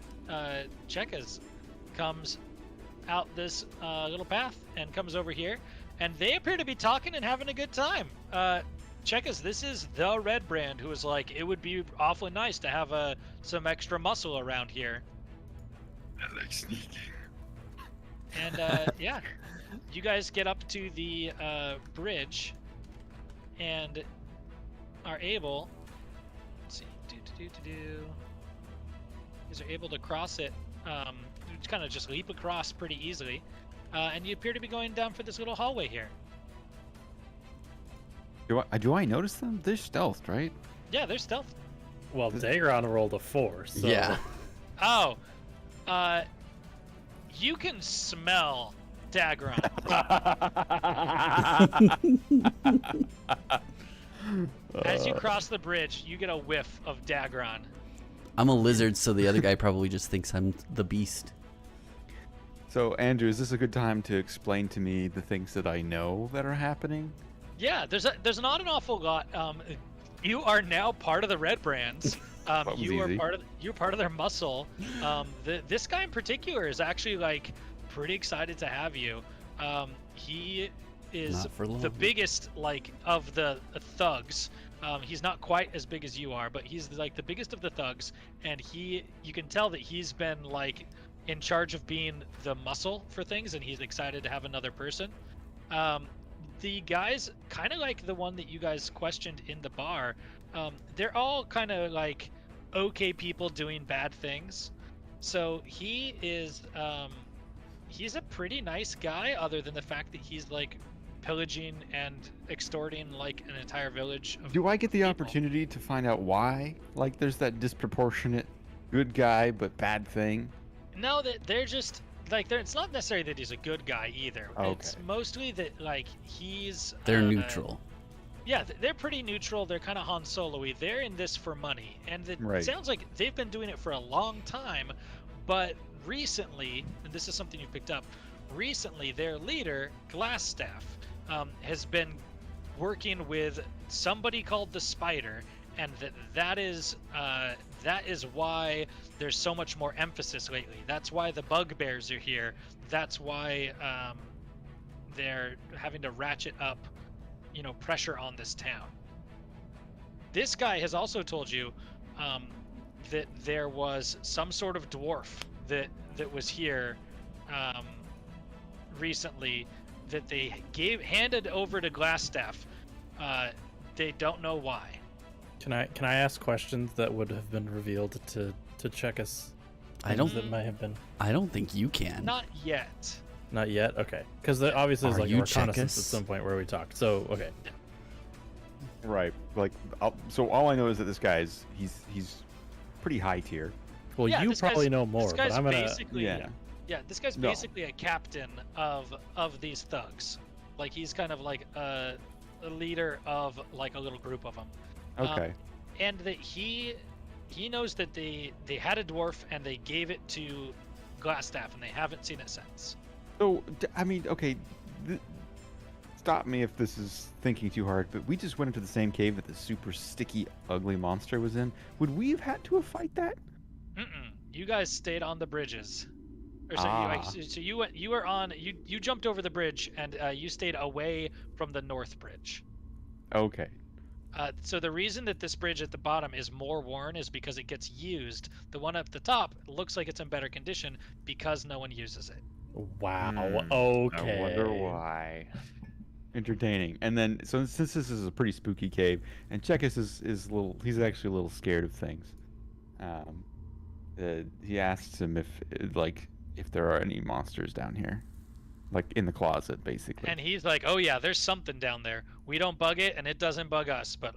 S4: Chekkas comes out this little path and comes over here, and they appear to be talking and having a good time. Chekkas, this is the red brand who is like, it would be awfully nice to have some extra muscle around here.
S7: I like sneaking.
S4: And yeah, you guys get up to the bridge and are able. Let's see, you guys are able to cross it. Kind of just leap across pretty easily, and you appear to be going down for this little hallway here.
S3: Do I notice them? They're stealthed, right?
S4: Yeah, they're stealth.
S1: Well, Dagron rolled a 4, so
S6: Yeah.
S4: Oh, you can smell Dagron. As you cross the bridge, you get a whiff of Dagron.
S6: I'm a lizard, so the other guy probably just thinks I'm the beast.
S3: So, Andrew, is this a good time to explain to me the things that I know that are happening?
S4: Yeah, there's not an awful lot. You are now part of the Red Brands.
S3: was
S4: You are
S3: easy.
S4: you're part of their muscle. This guy in particular is actually like pretty excited to have you. He is
S6: Not for
S4: the
S6: long.
S4: biggest like of the thugs. He's not quite as big as you are, but he's like the biggest of the thugs, and you can tell that he's been like in charge of being the muscle for things, and he's excited to have another person. The guys, kind of like the one that you guys questioned in the bar, they're all kind of like okay people doing bad things. So he is, he's a pretty nice guy, other than the fact that he's like pillaging and extorting like an entire village of
S3: Do I get the
S4: people.
S3: opportunity to find out why? Like, there's that disproportionate good guy but bad thing?
S4: No, that they're just like it's not necessarily that he's a good guy either.
S3: Okay.
S4: It's mostly that like he's
S6: They're neutral.
S4: Yeah, they're pretty neutral. They're kind of Han Solo-y. They're in this for money, and it
S3: Right.
S4: sounds like they've been doing it for a long time. But recently, and this is something you picked up, recently their leader Glassstaff has been working with somebody called the Spider, and that is why there's so much more emphasis lately. That's why the bugbears are here. That's why they're having to ratchet up, pressure on this town. This guy has also told you that there was some sort of dwarf that was here recently that they handed over to Glassstaff. They don't know why.
S1: Can I ask questions that would have been revealed to check us?
S6: I don't.
S1: That might have been
S6: I don't think you can.
S4: Not yet.
S1: not yet. Okay, because obviously there's
S6: Are
S1: like a
S6: you check
S1: reconnaissance
S6: us?
S1: at some point where we talked. So okay,
S3: Right. Like, so all I know is that this guy's he's pretty high tier.
S1: well
S4: Yeah,
S1: you
S4: this
S1: probably
S4: guy's-
S1: know more,
S4: This
S1: but
S4: guy's
S1: I'm gonna
S4: basically
S3: Yeah.
S4: this guy's
S3: No.
S4: basically a captain of these thugs. Like he's kind of like a leader of like a little group of them.
S3: Okay.
S4: And that he knows that they had a dwarf and they gave it to Glassstaff and they haven't seen it since.
S3: So, I mean, okay, stop me if this is thinking too hard, but we just went into the same cave that the super sticky, ugly monster was in. Would we have had to fight that?
S4: Mm-mm. You guys stayed on the bridges. Or so, you jumped over the bridge and you stayed away from the north bridge.
S3: Okay.
S4: So the reason that this bridge at the bottom is more worn is because it gets used. The one up the top looks like it's in better condition because no one uses it.
S1: wow.
S3: Hmm,
S1: Okay.
S5: I wonder why.
S3: Entertaining. And then, so since this is a pretty spooky cave, and Chekus is a little, he's actually a little scared of things. He asks him if there are any monsters down here, like in the closet, basically.
S4: And he's like, "Oh yeah, there's something down there. We don't bug it, and it doesn't bug us. But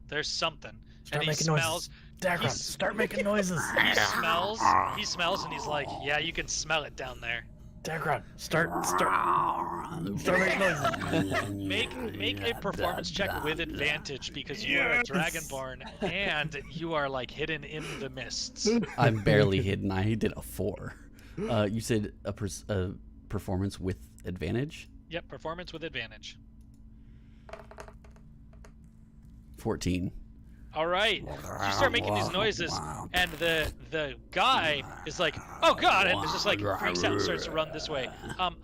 S4: there's something."
S1: Start
S4: and he
S1: making noises.
S4: smells.
S1: Dagron,
S4: he's-
S1: start making noises.
S4: He smells, and he's like, "Yeah, you can smell it down there."
S1: Dagron, start making noises.
S4: Make a performance check with advantage because you are a dragonborn and you are like hidden in the mists.
S6: I'm barely hidden. I did a 4. You said a performance with advantage?
S4: Yep, performance with advantage.
S6: 14.
S4: All right, you start making these noises, and the guy is like, "Oh God!" and just like freaks out and starts to run this way.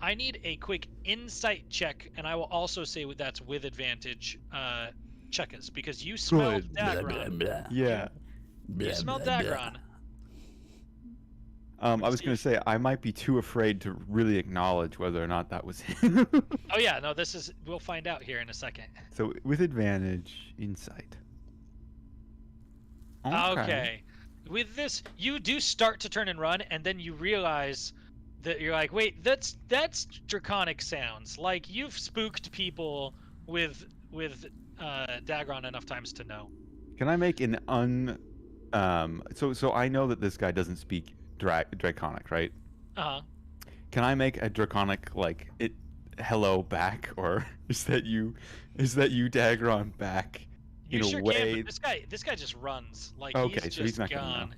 S4: I need a quick insight check, and I will also say that's with advantage. Check us because you smelled Dagron.
S3: Yeah.
S4: You smelled Dagron.
S3: I was going to say, I might be too afraid to really acknowledge whether or not that was him.
S4: Oh yeah, no, we'll find out here in a second.
S3: So, with advantage, insight.
S4: Okay. With this, you do start to turn and run, and then you realize that you're like, wait, that's draconic sounds. Like you've spooked people with Dagron enough times to know.
S3: Can I make an So I know that this guy doesn't speak Draconic, right?
S4: Uh-huh.
S3: Can I make a Draconic like it hello back, or is that you Dagron back
S4: You
S3: in
S4: sure
S3: a
S4: can,
S3: way?
S4: but this guy just runs. Like
S3: Okay,
S4: he's
S3: so he's
S4: just
S3: not gonna know.
S4: gone.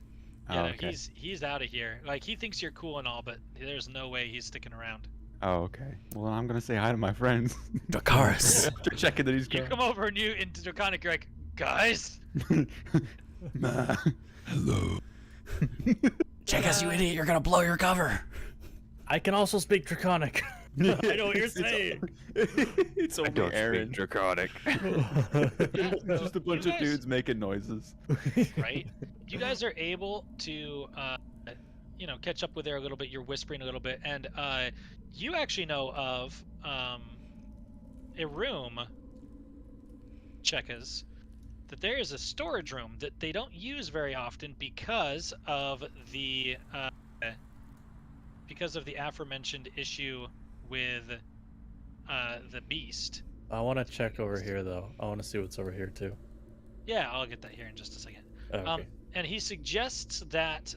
S3: Oh,
S4: Yeah, no,
S3: okay.
S4: he's out of here. Like he thinks you're cool and all, but there's no way he's sticking around.
S3: Oh, okay. Well, then I'm gonna say hi to my friends.
S6: Dracaris.
S3: After checking that he's
S4: You
S3: gone.
S4: come over and you into Draconic, you're like, guys.
S3: Ma.
S7: Hello.
S6: Check us, you idiot! You're gonna blow your cover.
S1: I can also speak Draconic. I know what you're
S3: It's-
S1: saying.
S3: It's
S5: I
S3: only
S5: don't
S3: Aaron.
S5: speak Draconic.
S3: It's
S4: no,
S3: just a bunch
S4: you
S3: of
S4: guys-
S3: dudes making noises.
S4: Right? You guys are able to, catch up with her a little bit. You're whispering a little bit, and you actually know of a room, Checkers, that there is a storage room that they don't use very often because of the aforementioned issue with the beast.
S1: I want to check over here though. I want to see what's over here too.
S4: Yeah, I'll get that here in just a second.
S1: Okay.
S4: And he suggests that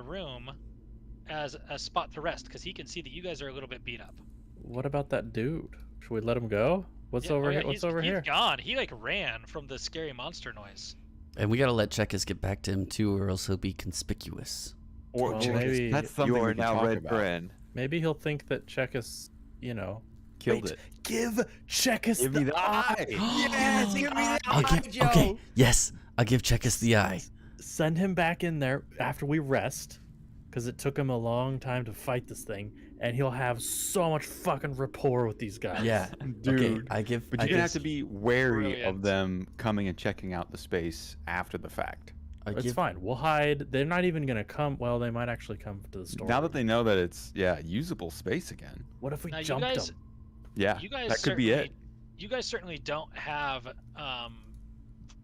S4: room as a spot to rest because he can see that you guys are a little bit beat up.
S1: What about that dude? Should we let him go? What's
S4: Yeah,
S1: over
S4: oh yeah,
S1: here? What's
S4: he's,
S1: over
S4: he's
S1: here?
S4: gone. He like ran from the scary monster noise.
S6: And we gotta let Checkers get back to him too, or else he'll be conspicuous.
S3: Or
S1: Well,
S3: Checkers,
S1: maybe
S3: that's something
S5: You
S3: we
S5: are
S3: can
S5: now
S3: talk
S5: Red
S3: about.
S5: Bren.
S1: Maybe he'll think that Checkus,
S3: Killed
S1: Wait,
S3: it.
S1: Give Checkus
S3: Give me the eye.
S1: Yes, give me the
S6: I'll give. Okay, yes, I'll give Checkers the eye.
S1: Send him back in there after we rest, because it took him a long time to fight this thing, and he'll have so much fucking rapport with these guys.
S6: Yeah,
S3: Dude.
S6: Okay, I give.
S3: But
S6: I
S3: you're gonna
S6: give,
S3: have to be wary
S4: Brilliant.
S3: of them coming and checking out the space after the fact.
S6: I
S1: It's
S6: give.
S1: fine. We'll hide. They're not even gonna come. Well, they might actually come to the store.
S3: Now that they know that it's usable space again.
S1: What if we
S4: Now, you
S1: jumped
S4: guys-
S1: them?
S3: Yeah,
S4: You guys
S3: that could be it.
S4: You guys certainly don't have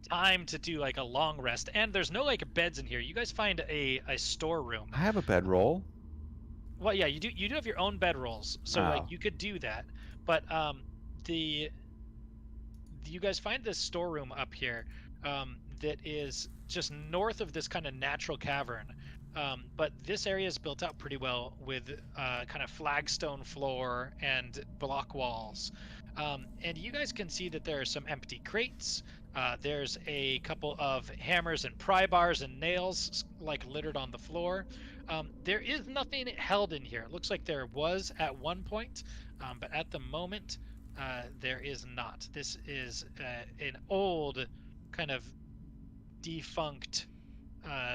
S4: time to do like a long rest, and there's no like beds in here. You guys find a storeroom.
S3: I have a bedroll.
S4: Well, yeah, you do have your own bedrolls, so
S3: Oh.
S4: like you could do that. But you guys find this storeroom up here that is just north of this kind of natural cavern. But this area is built out pretty well with kind of flagstone floor and block walls. And you guys can see that there are some empty crates. There's a couple of hammers and pry bars and nails like littered on the floor. There is nothing held in here. It looks like there was at one point, but at the moment, there is not. This is an old kind of defunct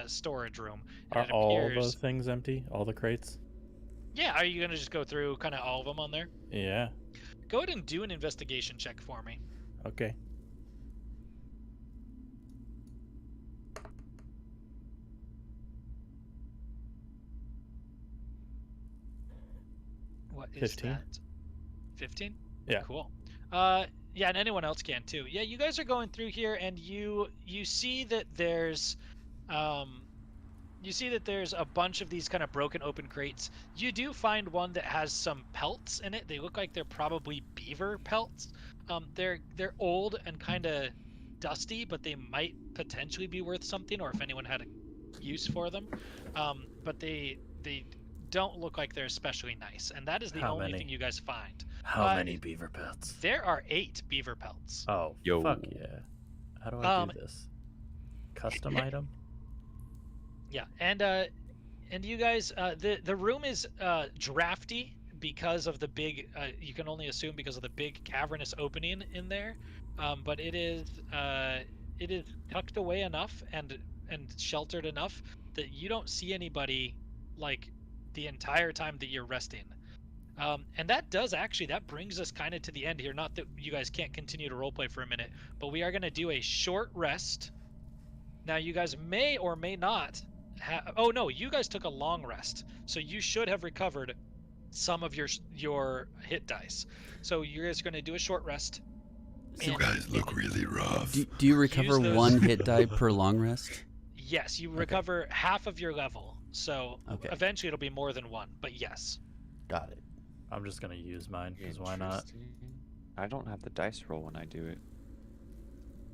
S4: storage room. and
S1: Are
S4: it
S1: all
S4: appears-
S1: the things empty? All the crates?
S4: Yeah, are you gonna just go through kind of all of them on there?
S1: Yeah.
S4: Go ahead and do an investigation check for me.
S1: Okay.
S4: What is
S1: 15.
S4: that? 15?
S1: Yeah.
S4: Cool. Yeah, and anyone else can too. Yeah, you guys are going through here, and you see that there's a bunch of these kind of broken open crates. You do find one that has some pelts in it. They look like they're probably beaver pelts. They're old and kind of dusty, but they might potentially be worth something, or if anyone had a use for them. But they don't look like they're especially nice, and that is the
S1: How
S4: only
S1: many?
S4: thing you guys find.
S1: How many beaver pelts?
S4: There are 8 beaver pelts.
S1: Oh,
S3: Yo.
S1: fuck yeah. How do I
S4: Um,
S1: do this? Custom item?
S4: Yeah, and you guys, the room is drafty because of the big. You can only assume because of the big cavernous opening in there, but it is tucked away enough and sheltered enough that you don't see anybody like the entire time that you're resting. And that brings us kind of to the end here. Not that you guys can't continue to roleplay for a minute, but we are going to do a short rest. Now, you guys may or may not oh no, you guys took a long rest, so you should have recovered some of your hit dice. So you guys are going to do a short rest.
S7: You
S4: and-
S7: guys look really rough.
S6: Do you recover
S4: those-
S6: one hit die per long rest?
S4: Yes, you recover half of your level. So
S6: Okay.
S4: eventually it'll be more than one, but yes.
S6: Got it.
S1: I'm just gonna use mine, because why not?
S5: Interesting. I don't have the dice roll when I do it.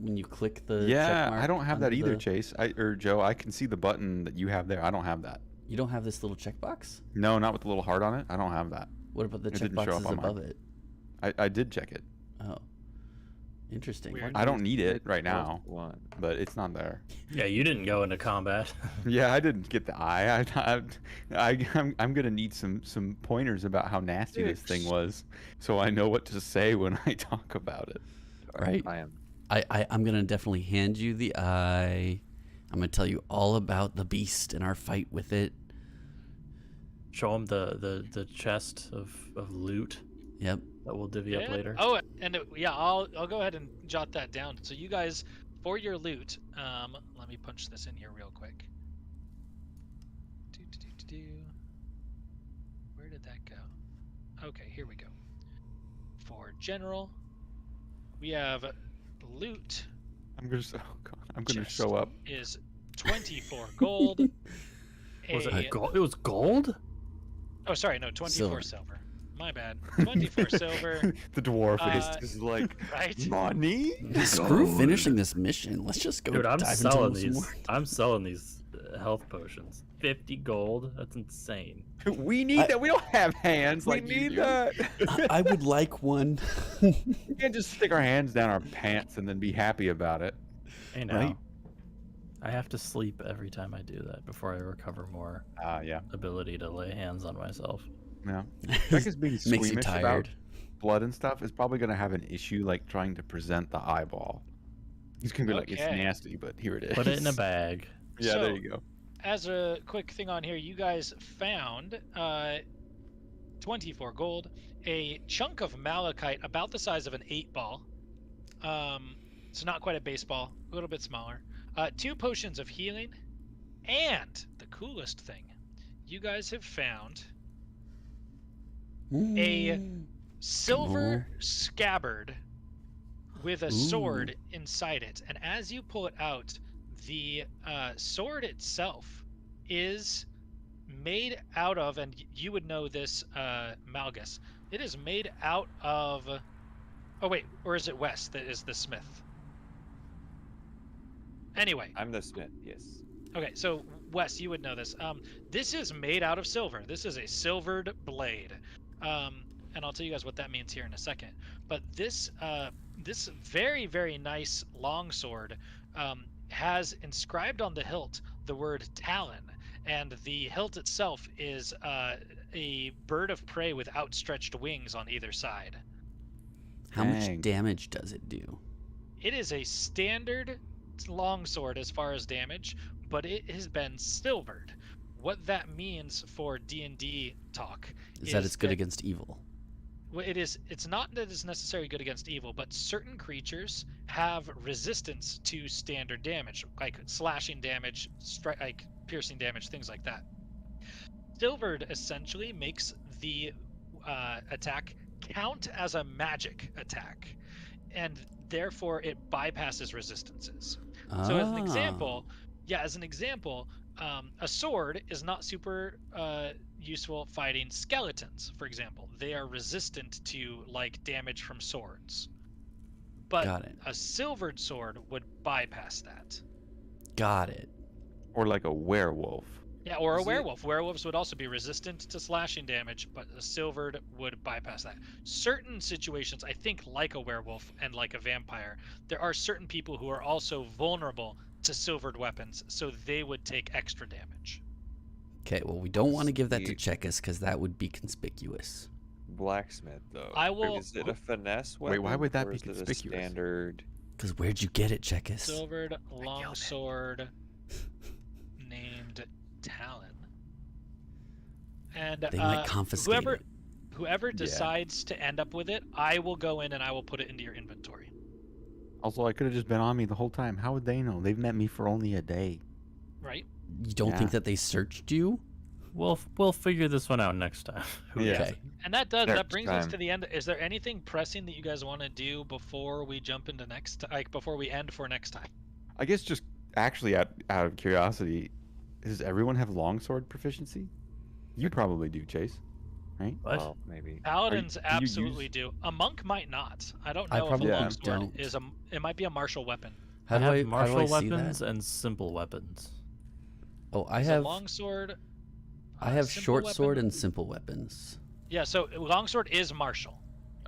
S6: when you click the check
S3: Yeah,
S6: mark
S3: I don't have that
S6: under
S3: either,
S6: the-
S3: Chase. Or Joe, I can see the button that you have there. I don't have that.
S6: You don't have this little checkbox?
S3: No, not with the little heart on it. I don't have that.
S6: What about the
S3: It didn't show up
S6: checkboxes
S3: on mine.
S6: above it?
S3: I did check it.
S6: Oh, interesting.
S4: Weird.
S3: I don't need it
S5: Six
S3: right
S5: plus
S3: now,
S5: one.
S3: but it's not there.
S1: Yeah, you didn't go into combat.
S3: Yeah, I didn't get the eye. I'm gonna need some pointers about how nasty this thing was, so I know what to say when I talk about it.
S6: Right.
S5: I am.
S6: I'm gonna definitely hand you the eye. I'm gonna tell you all about the beast and our fight with it.
S1: Show him the chest of loot
S6: Yep.
S1: that we'll divvy up
S4: Yeah.
S1: later.
S4: Oh, and yeah, I'll go ahead and jot that down. So you guys, for your loot, let me punch this in here real quick. Where did that go? Okay, here we go. For general, we have loot
S3: I'm gonna
S4: chest
S3: show up.
S4: is 24 gold.
S1: Was
S4: a-
S1: it gold? It was gold?
S4: Oh, sorry, no, 24
S6: Silver.
S4: silver. My bad. 24 silver,
S3: The dwarf
S4: Uh,
S3: is like
S4: right?
S3: money.
S6: Screw finishing this mission. Let's just go
S1: Dude, I'm
S6: dive
S1: selling
S6: into some
S1: these.
S6: more.
S1: I'm selling these health potions. 50 gold? That's insane.
S3: We need that. We don't have hands like you do.
S6: I would like one.
S3: We can't just stick our hands down our pants and then be happy about it.
S1: Hey now.
S3: Right.
S1: I have to sleep every time I do that before I recover more
S3: Yeah.
S1: ability to lay hands on myself.
S3: Yeah. Jack is being
S6: Makes you
S3: squeamish about
S6: tired.
S3: blood and stuff. Is probably gonna have an issue like trying to present the eyeball. He's gonna be like, it's
S4: Okay.
S3: nasty, but here it is.
S1: Put it in a bag.
S3: Yeah,
S4: So-
S3: there you go.
S4: As a quick thing on here, you guys found 24 gold, a chunk of malachite about the size of an 8-ball. So not quite a baseball, a little bit smaller. 2 potions of healing, and the coolest thing, you guys have found a silver scabbard with a sword inside it. And as you pull it out, the sword itself is made out of, and you would know this, Malgus, it is made out of, oh wait, or is it Wes that is the smith? Anyway,
S5: I'm the smith. Yes.
S4: okay, so Wes, you would know this. This is made out of silver. This is a silvered blade. And I'll tell you guys what that means here in a second. But this this very, very nice longsword has inscribed on the hilt the word talon, and the hilt itself is a bird of prey with outstretched wings on either side.
S6: How much
S3: Dang.
S6: damage does it do?
S4: It is a standard longsword as far as damage, but it has been silvered. What that means for D&D talk
S6: Is that it's good against evil?
S4: well, it's not that it's necessarily good against evil, but certain creatures have resistance to standard damage, like slashing damage, like piercing damage, things like that. Silvered essentially makes the attack count as a magic attack, and therefore it bypasses resistances. So as an example, a sword is not super useful fighting skeletons, for example. They are resistant to like damage from swords. But
S6: Got it.
S4: a silvered sword would bypass that.
S6: Got it.
S3: Or like a werewolf.
S4: Yeah, or a
S5: Is it-
S4: werewolf. Werewolves would also be resistant to slashing damage, but a silvered would bypass that. Certain situations, I think, like a werewolf and like a vampire, there are certain people who are also vulnerable to silvered weapons, so they would take extra damage.
S6: Okay, well, we don't want to give that to
S5: Sweet.
S6: Checkus because that would be conspicuous.
S5: Blacksmith though.
S4: I will-
S5: Is it a finesse
S3: Wait,
S5: weapon?
S3: why would that
S5: or
S3: be
S5: is it a
S3: conspicuous?
S5: standard.
S6: Because where'd you get it, Checkus?
S4: Silvered longsword named Talon. And
S6: They might confiscate
S4: whoever
S6: it.
S4: whoever decides to end up with it, I will go in and I will put it into your inventory.
S3: Also, I could have just been on me the whole time. How would they know? They've met me for only a day.
S4: Right?
S6: You don't think
S3: Yeah.
S6: that they searched you?
S1: We'll figure this one out next time. Who
S3: Yeah.
S1: knows?
S6: Okay.
S4: And that
S5: Next
S4: brings us
S5: time.
S4: to the end. Is there anything pressing that you guys want to do before we jump into before we end for next time?
S3: I guess just actually out of curiosity, does everyone have longsword proficiency? You probably do, Chase.
S5: Right?
S1: What?
S5: Well, maybe.
S4: Paladins
S5: Can you
S4: absolutely
S5: use-
S4: do. A monk might not. I don't
S6: I
S4: know if a
S6: probably
S4: longsword
S6: don't.
S4: is a. It might be a martial weapon.
S6: How
S1: I
S6: do
S1: have
S6: I how do
S1: martial
S6: I see
S1: weapons
S6: that?
S1: and simple weapons.
S6: Oh, I
S4: Is
S6: have
S4: a longsword.
S6: I have
S4: simple
S6: short
S4: weapon?
S6: sword and simple weapons.
S4: Yeah, so longsword is martial.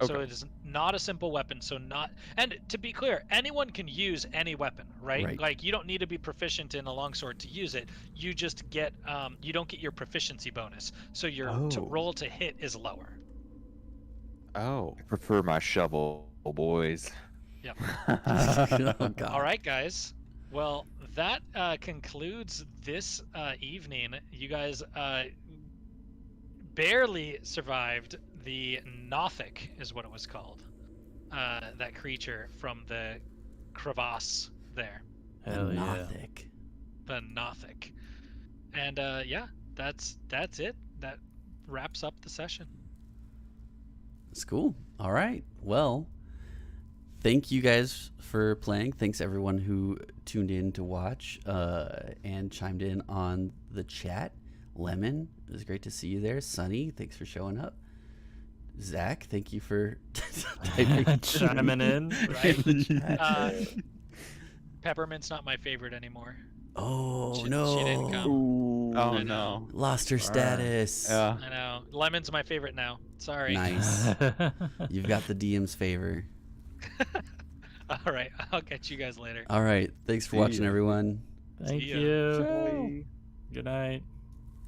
S4: So
S3: Okay.
S4: it is not a simple weapon. So not. And to be clear, anyone can use any weapon, right?
S6: Right.
S4: Like you don't need to be proficient in a longsword to use it. You just get. You don't get your proficiency bonus. So your to
S3: Oh.
S4: roll to hit is lower.
S3: Oh.
S5: I prefer my shovel, boys.
S4: Yep.
S6: Oh God.
S4: All right, guys. Well, that concludes this evening. You guys barely survived the Nothic, is what it was called. That creature from the crevasse there,
S1: Hell yeah.
S6: Nothic.
S4: the Nothic. And yeah, that's it. That wraps up the session.
S6: It's cool. All right. Well, thank you guys for playing. Thanks everyone who tuned in to watch and chimed in on the chat. Lemon, it was great to see you there. Sunny, thanks for showing up. Zach, thank you for
S1: Chiming in.
S4: Right?
S6: the chat.
S4: Peppermint's not my favorite anymore.
S6: Oh
S4: she
S6: no!
S4: didn't come.
S3: Ooh. Oh
S4: I know.
S3: no.
S6: Lost her status.
S3: Yeah.
S4: I know. Lemon's my favorite now. Sorry.
S6: Nice. You've got the DM's favor.
S4: All right. I'll catch you guys later.
S6: All right. Thanks for
S5: See
S6: watching,
S5: ya.
S6: everyone.
S1: Thank
S4: See ya.
S1: you.
S3: Bye.
S1: Good night.